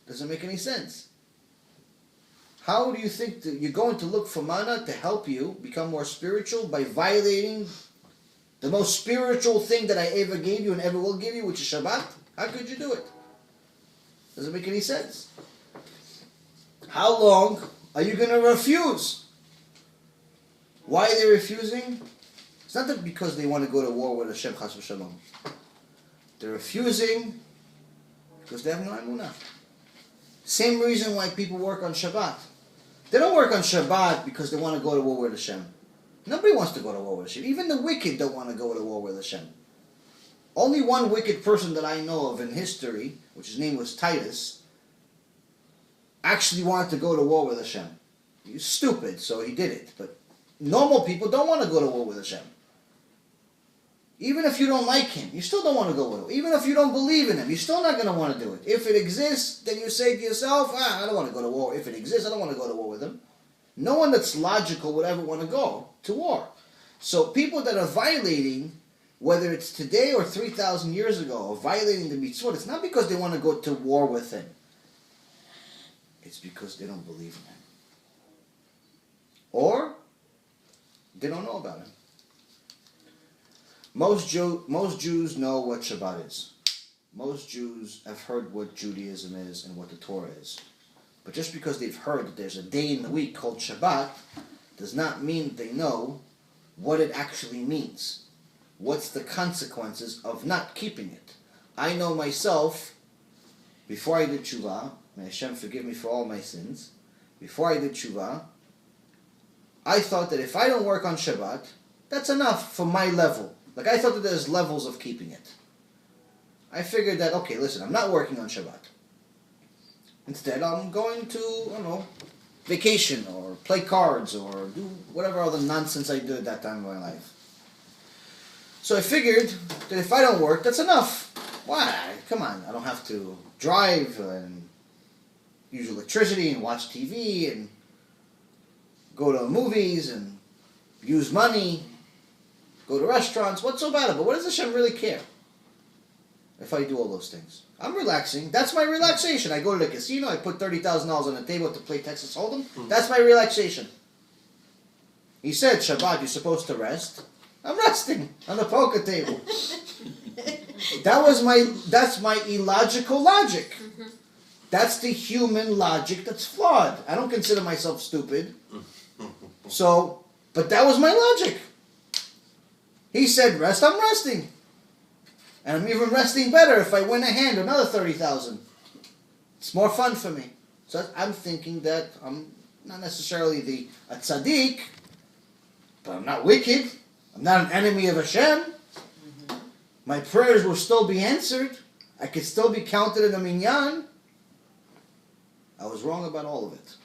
Doesn't make any sense. How do you think that you're going to look for manna to help you become more spiritual by violating the most spiritual thing that I ever gave you and ever will give you, which is Shabbat? How could you do it? Doesn't make any sense. How long are you going to refuse? Why are they refusing? It's not that because they want to go to war with Hashem Chas v'Shalom. They're refusing because they have no Emunah. Same reason why people work on Shabbat. They don't work on Shabbat because they want to go to war with Hashem. Nobody wants to go to war with Hashem. Even the wicked don't want to go to war with Hashem. Only one wicked person that I know of in history, which his name was Titus, actually wanted to go to war with Hashem. He was stupid, so he did it. But normal people don't want to go to war with Hashem. Even if you don't like him, you still don't want to go with him. Even if you don't believe in him, you're still not going to want to do it. If it exists, then you say to yourself, I don't want to go to war. If it exists, I don't want to go to war with him. No one that's logical would ever want to go to war. So people that are violating, whether it's today or 3,000 years ago, violating the mitzvot, it's not because they want to go to war with him. It's because they don't believe in him. Or they don't know about him. Most Jews know what Shabbat is. Most Jews have heard what Judaism is and what the Torah is. But just because they've heard that there's a day in the week called Shabbat does not mean they know what it actually means. What's the consequences of not keeping it? I know myself, before I did tshuva, may Hashem forgive me for all my sins, before I did tshuva, I thought that if I don't work on Shabbat, that's enough for my level. Like, I thought that there's levels of keeping it. I figured that, okay, listen, I'm not working on Shabbat. Instead, I'm going to, I don't know, vacation or play cards or do whatever other nonsense I did at that time of my life. So I figured that if I don't work, that's enough. Why? Come on, I don't have to drive and use electricity and watch TV and go to movies and use money, go to restaurants. What's so bad about it? What does Hashem really care if I do all those things? I'm relaxing. That's my relaxation. I go to the casino. I put $30,000 on the table to play Texas Hold'em. That's my relaxation. He said, Shabbat, you're supposed to rest. I'm resting on the poker table. That's my illogical logic. That's the human logic that's flawed. I don't consider myself stupid. So, but that was my logic. He said, rest, I'm resting. And I'm even resting better if I win a hand, another 30,000. It's more fun for me. So I'm thinking that I'm not necessarily a tzaddik, but I'm not wicked. I'm not an enemy of Hashem. My prayers will still be answered. I could still be counted in the minyan. I was wrong about all of it.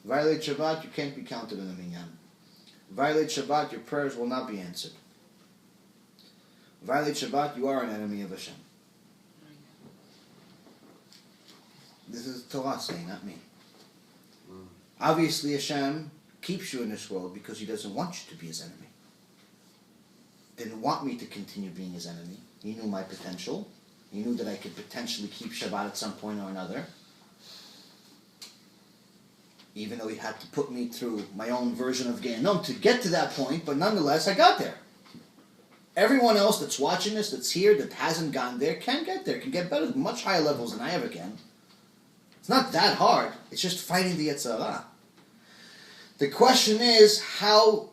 Violate Shabbat, you can't be counted in the minyan. Violate Shabbat, your prayers will not be answered. Violate Shabbat, you are an enemy of Hashem. This is Torah saying, not me. Obviously, Hashem keeps you in this world because He doesn't want you to be His enemy. Didn't want me to continue being His enemy. He knew my potential. He knew that I could potentially keep Shabbat at some point or another. Even though He had to put me through my own version of Gehinnom to get to that point, but nonetheless, I got there. Everyone else that's watching this, that's here, that hasn't gone there, can get there, can get better, much higher levels than I ever can. It's not that hard. It's just fighting the Yetzer Hara. The question is, how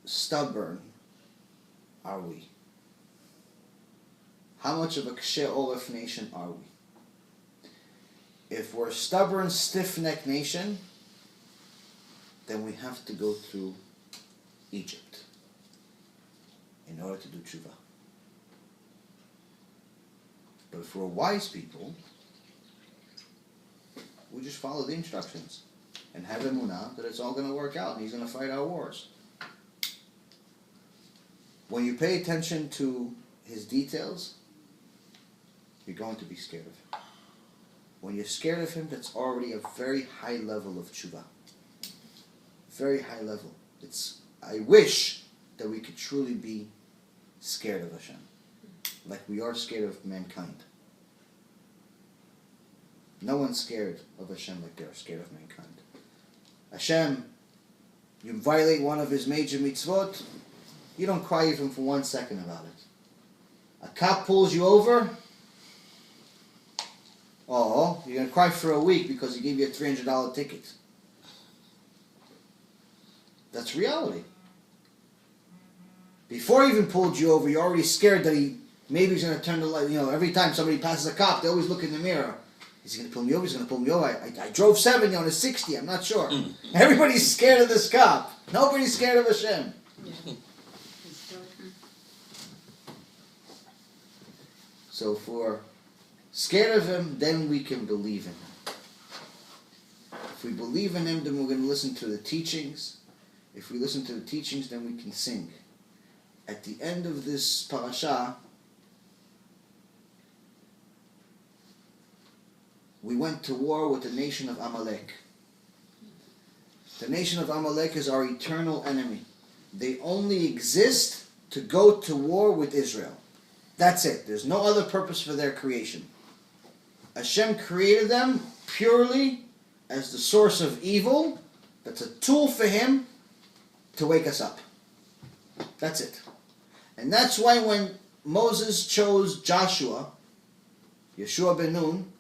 stubborn are we? How much of a Kshei Oref nation are we? If we're a stubborn, stiff-necked nation, then we have to go through Egypt in order to do tshuva. But if we're wise people, we just follow the instructions and have Emunah that it's all going to work out and He's going to fight our wars. When you pay attention to His details, you're going to be scared of Him. When you're scared of Him, that's already a very high level of tshuva. Very high level. I wish that we could truly be scared of Hashem. Like we are scared of mankind. No one's scared of Hashem like they're scared of mankind. Hashem, you violate one of His major mitzvot, you don't cry even for 1 second about it. A cop pulls you over, oh, you're going to cry for a week because he gave you a $300 ticket. That's reality. Before he even pulled you over, you're already scared that he Maybe he's going to turn the light. Every time somebody passes a cop, they always look in the mirror. Is he going to pull me over? He's going to pull me over. I drove 70 on a 60. I'm not sure. Everybody's scared of this cop. Nobody's scared of HaShem. So if we're scared of him, then we can believe in him. If we believe in him, then we're going to listen to the teachings. If we listen to the teachings, then we can sing. At the end of this parasha, we went to war with the nation of Amalek. The nation of Amalek is our eternal enemy. They only exist to go to war with Israel. That's it. There's no other purpose for their creation. HaShem created them purely as the source of evil. That's a tool for him to wake us up. That's it. And that's why when Moses chose Joshua, Yeshua ben Nun,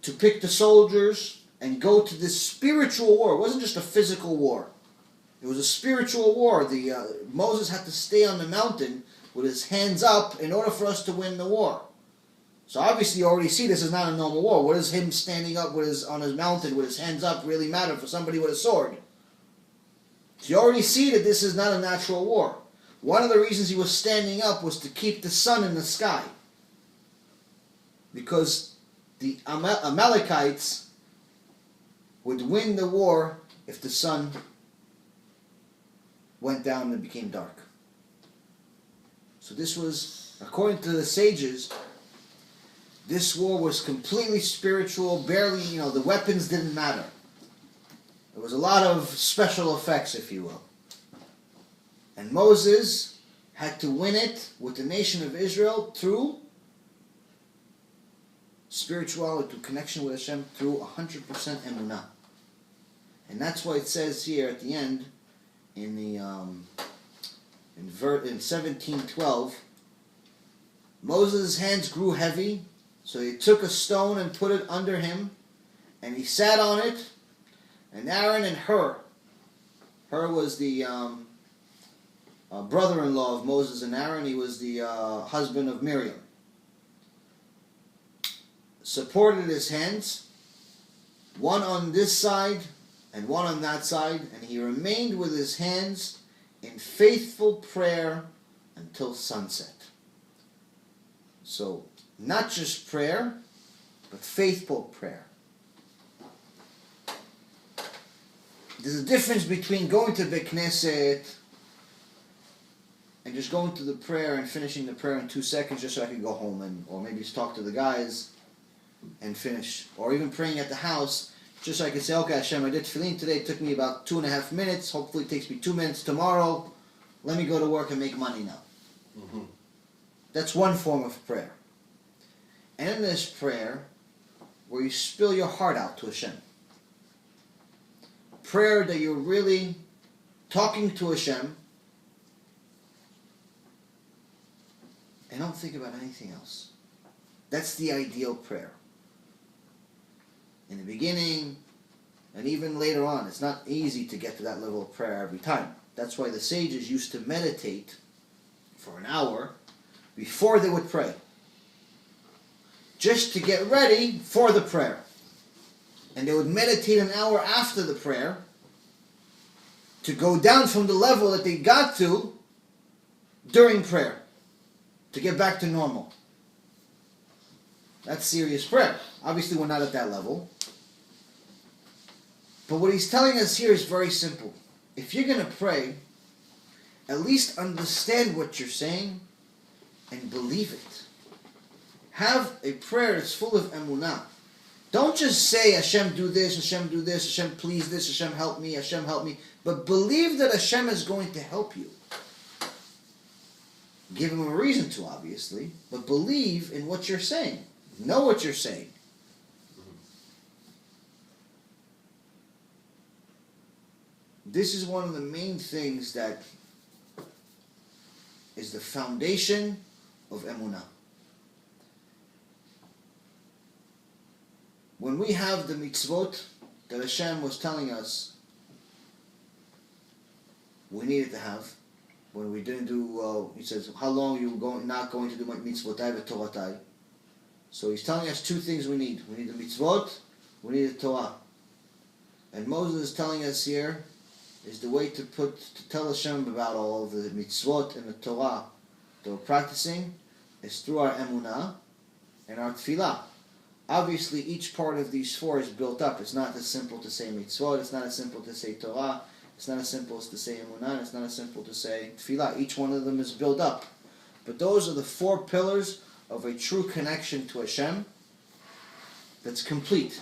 to pick the soldiers and go to this spiritual war. It wasn't just a physical war. It was a spiritual war. Moses had to stay on the mountain with his hands up in order for us to win the war. So obviously you already see this is not a normal war. What does him standing up on his mountain with his hands up really matter for somebody with a sword? So you already see that this is not a natural war. One of the reasons he was standing up was to keep the sun in the sky. Because the Amalekites would win the war if the sun went down and became dark. So this was, according to the sages, this war was completely spiritual, barely, the weapons didn't matter. There was a lot of special effects, if you will. And Moses had to win it with the nation of Israel through spirituality, through connection with Hashem, through 100% Emunah. And that's why it says here at the end, in 17:12, Moses' hands grew heavy, so he took a stone and put it under him, and he sat on it, and Aaron and Hur was the brother-in-law of Moses and Aaron. He was the husband of Miriam. Supported his hands, one on this side and one on that side, and he remained with his hands in faithful prayer until sunset. So, not just prayer, but faithful prayer. There's a difference between going to Beit Knesset and just going to the prayer and finishing the prayer in 2 seconds just so I can go home or maybe just talk to the guys and finish. Or even praying at the house just so I can say, okay, Hashem, I did tefillin today. It took me about 2.5 minutes. Hopefully it takes me 2 minutes tomorrow. Let me go to work and make money now. Mm-hmm. That's one form of prayer. And in this prayer, where you spill your heart out to Hashem. Prayer that you're really talking to Hashem and don't think about anything else. That's the ideal prayer. In the beginning, and even later on, it's not easy to get to that level of prayer every time. That's why the sages used to meditate for an hour before they would pray. Just to get ready for the prayer. And they would meditate an hour after the prayer to go down from the level that they got to during prayer. To get back to normal. That's serious prayer. Obviously we're not at that level. But what he's telling us here is very simple. If you're going to pray, at least understand what you're saying and believe it. Have a prayer that's full of emunah. Don't just say, Hashem do this, Hashem do this, Hashem please this, Hashem help me, but believe that Hashem is going to help you. Give him a reason to, obviously, but believe in what you're saying. Know what you're saying. This is one of the main things that is the foundation of Emunah. When we have the mitzvot that Hashem was telling us we needed to have, when we didn't do, he says, how long are you not going to do mitzvotai v'toratai? So he's telling us two things we need. We need the mitzvot, we need the Torah. And Moses is telling us here is the way to tell Hashem about all of the mitzvot and the Torah that we're practicing is through our Emunah and our tefillah. Obviously, each part of these four is built up. It's not as simple to say mitzvot, it's not as simple to say Torah, it's not as simple as to say Emunah, and it's not as simple to say tefillah. Each one of them is built up. But those are the four pillars of a true connection to Hashem that's complete.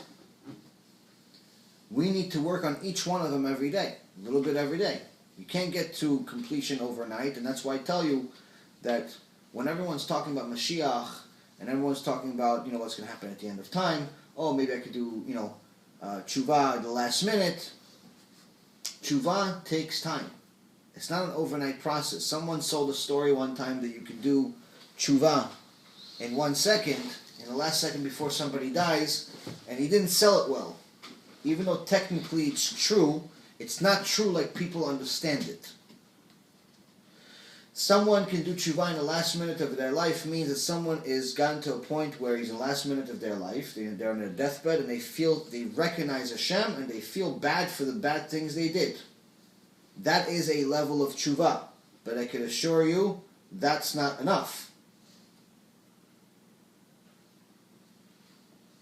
We need to work on each one of them every day, a little bit every day. You can't get to completion overnight, and that's why I tell you that when everyone's talking about Mashiach, and everyone's talking about, what's going to happen at the end of time, oh, maybe I could do, tshuva at the last minute. Tshuva takes time. It's not an overnight process. Someone sold a story one time that you could do tshuva in 1 second, in the last second before somebody dies, and he didn't sell it well. Even though technically it's true, it's not true like people understand it. Someone can do tshuva in the last minute of their life means that someone is gotten to a point where he's in the last minute of their life, they're on their deathbed, and they recognize Hashem, and they feel bad for the bad things they did. That is a level of tshuva. But I can assure you, that's not enough.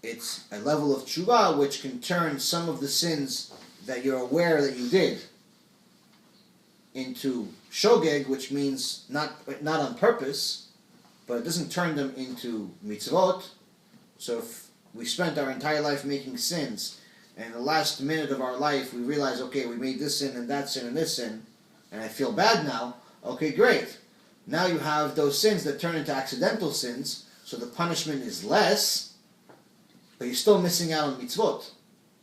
It's a level of tshuva which can turn some of the sins that you're aware that you did into shogeg, which means not on purpose, but it doesn't turn them into mitzvot. So if we spent our entire life making sins, and in the last minute of our life we realize, okay, we made this sin and that sin and this sin, and I feel bad now, okay, great. Now you have those sins that turn into accidental sins, so the punishment is less, but you're still missing out on mitzvot.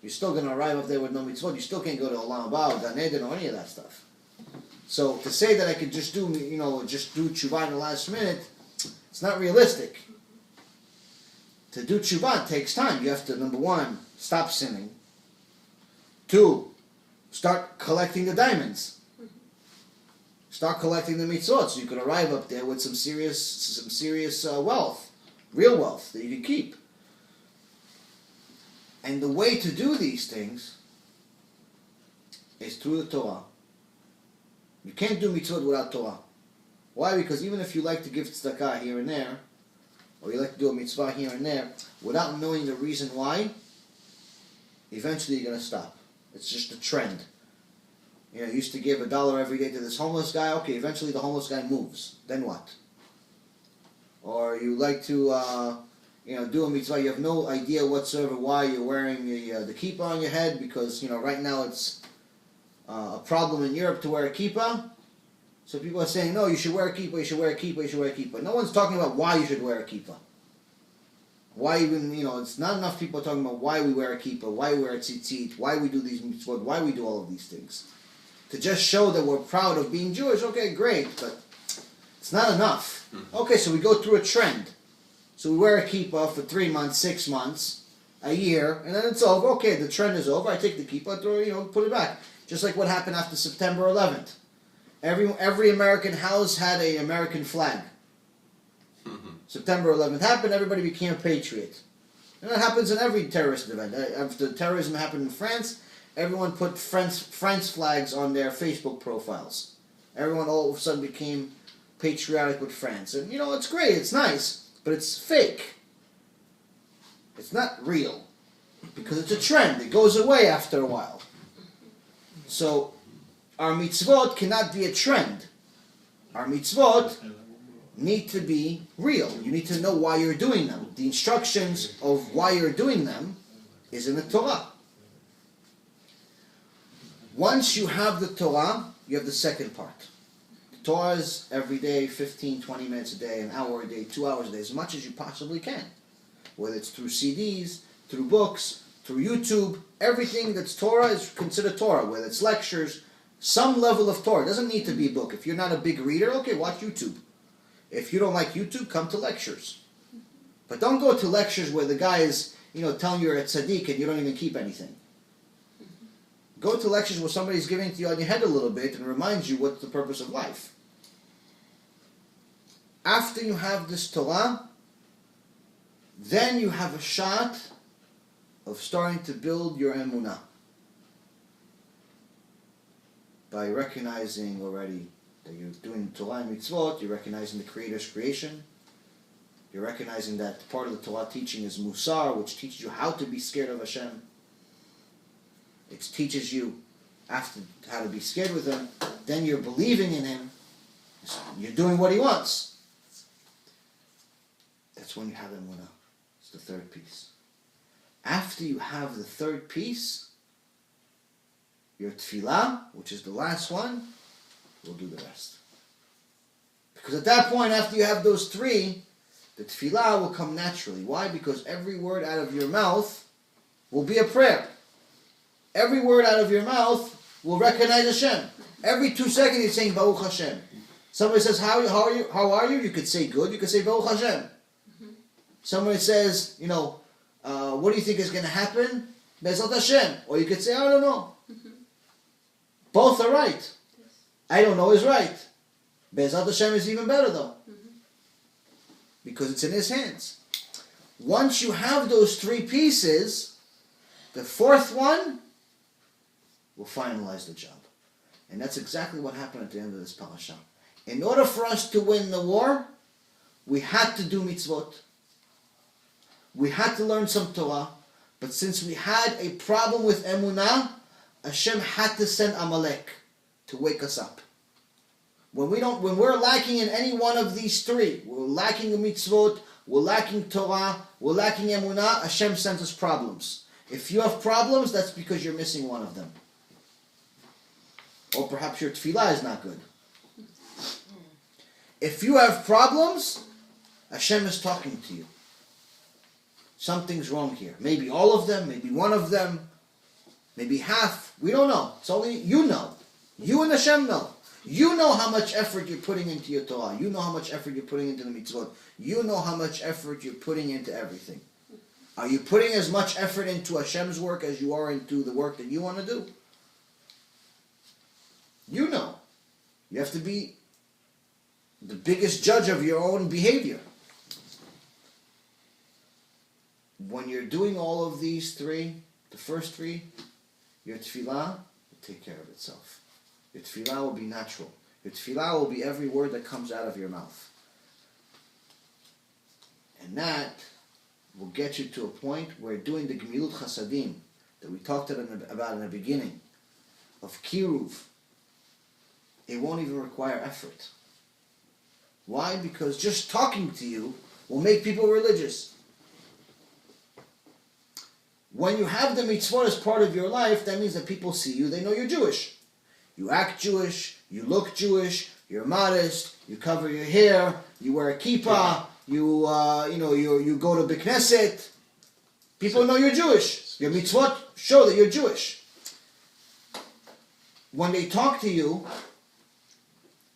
You're still going to arrive up there with no mitzvot. You still can't go to Olam Haba or Gan Eden or any of that stuff. So to say that I could just do tshuva in the last minute, it's not realistic. To do tshuva takes time. You have to, number one, stop sinning. 2, start collecting the diamonds. Start collecting the mitzvot so you could arrive up there with some serious wealth, real wealth that you can keep. And the way to do these things is through the Torah. You can't do mitzvot without Torah. Why? Because even if you like to give tzedakah here and there, or you like to do a mitzvah here and there, without knowing the reason why, eventually you're going to stop. It's just a trend. You used to give $1 every day to this homeless guy. Okay, eventually the homeless guy moves. Then what? Or you like to, do a mitzvah. You have no idea whatsoever why you're wearing the kippah on your head, because, right now it's a problem in Europe to wear a kippah. So people are saying, no, you should wear a kippah, you should wear a kippah, you should wear a kippah. No one's talking about why you should wear a kippah. Why even, it's not enough people talking about why we wear a kippah, why we wear a tzitzit, why we do these mitzvot, why we do all of these things. To just show that we're proud of being Jewish, okay, great, but it's not enough. Okay, so we go through a trend. So we wear a kippah for 3 months, 6 months, a year, and then it's over. Okay, the trend is over. I take the kippah, put it back. Just like what happened after September 11th. Every American house had an American flag. September 11th happened, everybody became a patriot. And that happens in every terrorist event. After terrorism happened in France, everyone put France flags on their Facebook profiles. Everyone all of a sudden became patriotic with France. And, it's great, it's nice, but it's fake. It's not real. Because it's a trend. It goes away after a while. So, our mitzvot cannot be a trend. Our mitzvot need to be real. You need to know why you're doing them. The instructions of why you're doing them is in the Torah. Once you have the Torah, you have the second part. The Torah is every day, 15, 20 minutes a day, an hour a day, 2 hours a day, as much as you possibly can. Whether it's through CDs, through books, through YouTube, everything that's Torah is considered Torah. Whether it's lectures, some level of Torah. It doesn't need to be a book. If you're not a big reader, okay, watch YouTube. If you don't like YouTube, come to lectures. But don't go to lectures where the guy is, telling you you're a tzaddik and you don't even keep anything. Go to lectures where somebody's giving to you on your head a little bit and reminds you what's the purpose of life. after you have this Torah, then you have a shot of starting to build your Emunah. By recognizing already that you're doing Torah and mitzvot, you're recognizing the Creator's creation. You're recognizing that part of the Torah teaching is Musar, which teaches you how to be scared of HaShem. It teaches you after how to be scared with Him. Then you're believing in Him. You're doing what He wants. That's when you have Emunah. It's the third piece. After you have the third piece, your tefillah, which is the last one, will do the rest. Because at that point, after you have those three, the tefillah will come naturally. Why? Because every word out of your mouth will be a prayer. Every word out of your mouth will recognize Hashem. Every 2 seconds you're saying Baruch Hashem. Somebody says, how are you? You could say good. You could say Baruch Hashem. Somebody says, what do you think is going to happen? Bezat Hashem. Or you could say, I don't know. Both are right. I don't know is right. Bezat Hashem is even better though. Because it's in His hands. Once you have those three pieces, the fourth one will finalize the job. And that's exactly what happened at the end of this parasha. In order for us to win the war, we had to do mitzvot. We had to learn some Torah. But since we had a problem with Emunah, Hashem had to send Amalek to wake us up. When we're lacking in any one of these three, we're lacking in mitzvot, we're lacking Torah, we're lacking Emunah, Hashem sends us problems. If you have problems, that's because you're missing one of them. Or perhaps your tefillah is not good. If you have problems, Hashem is talking to you. Something's wrong here. Maybe all of them, maybe one of them, maybe half. We don't know. It's only you know. You and Hashem know. You know how much effort you're putting into your Torah. You know how much effort you're putting into the mitzvot. You know how much effort you're putting into everything. Are you putting as much effort into Hashem's work as you are into the work that you want to do? You know. You have to be the biggest judge of your own behavior. When you're doing all of these three, the first three, your tefillah will take care of itself. Your tefillah will be natural. Your tefillah will be every word that comes out of your mouth. And that will get you to a point where doing the Gemilut Chasadim that we talked about in the beginning, of Kiruv, it won't even require effort. Why? Because just talking to you will make people religious. When you have the mitzvot as part of your life, that means that people see you, they know you're Jewish. You act Jewish, you look Jewish, you're modest, you cover your hair, you wear a kippah, you go to Knesset. People know you're Jewish. Your mitzvot show that you're Jewish. When they talk to you,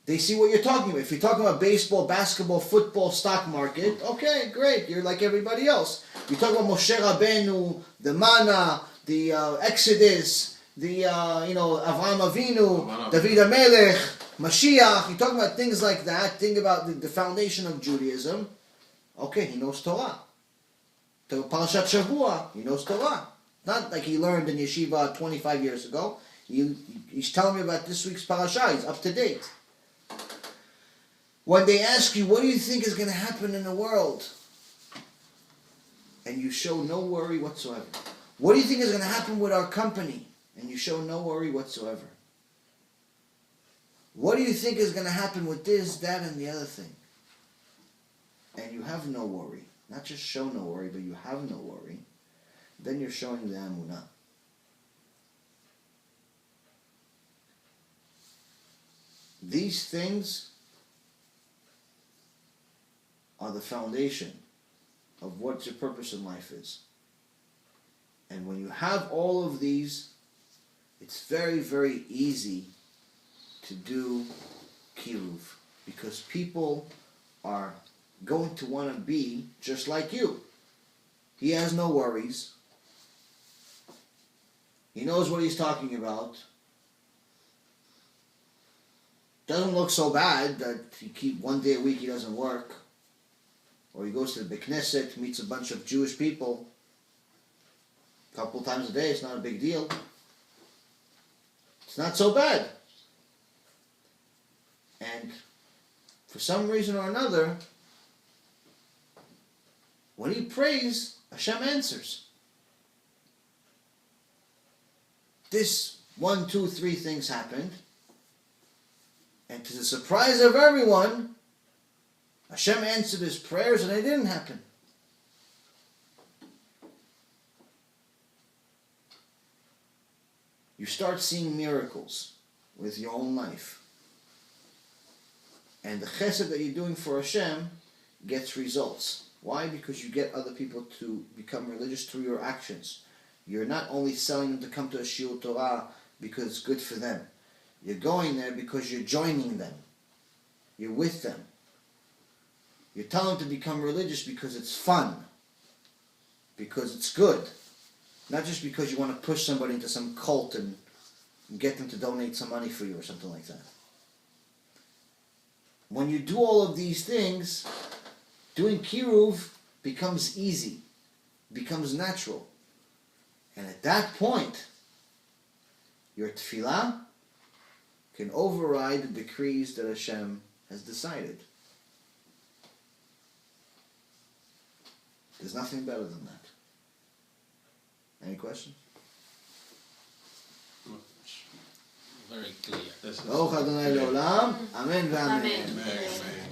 they see what you're talking about. If you're talking about baseball, basketball, football, stock market, okay, great, you're like everybody else. You talk about Moshe Rabbeinu, the manna, the Exodus, the Avraham Avinu, David HaMelech, Mashiach. You talk about things like that. Think about the foundation of Judaism. Okay, he knows Torah. Parashat Shavua, he knows Torah. Not like he learned in yeshiva 25 years ago. He's telling me about this week's parasha. He's up to date. When they ask you, what do you think is going to happen in the world? And you show no worry whatsoever. What do you think is going to happen with our company? And you show no worry whatsoever. What do you think is going to happen with this, that, and the other thing? And you have no worry. Not just show no worry, but you have no worry. Then you're showing the Emunah. These things are the foundation of what your purpose in life is. And when you have all of these, it's very, very easy to do kiruv, because people are going to want to be just like you. He has no worries. He knows what he's talking about. doesn't look so bad that he keep 1 day a week he doesn't work, or he goes to the Knesset, meets a bunch of Jewish people a couple times a day. It's not a big deal. It's not so bad. And for some reason or another, when he prays, HaShem answers. This 1, 2, 3 things happened, and to the surprise of everyone, HaShem answered his prayers and it didn't happen. You start seeing miracles with your own life. And the chesed that you're doing for Hashem gets results. Why? Because you get other people to become religious through your actions. You're not only selling them to come to a Shiur Torah because it's good for them. You're going there because you're joining them. You're with them. You're telling them to become religious because it's fun. Because it's good. Not just because you want to push somebody into some cult and get them to donate some money for you or something like that. When you do all of these things, doing kiruv becomes easy, becomes natural. And at that point, your tefillah can override the decrees that Hashem has decided. There's nothing better than that. Any questions? Very clear. This is- Baruch Adonai Leolam. Amen ve'amen. Amen. Amen.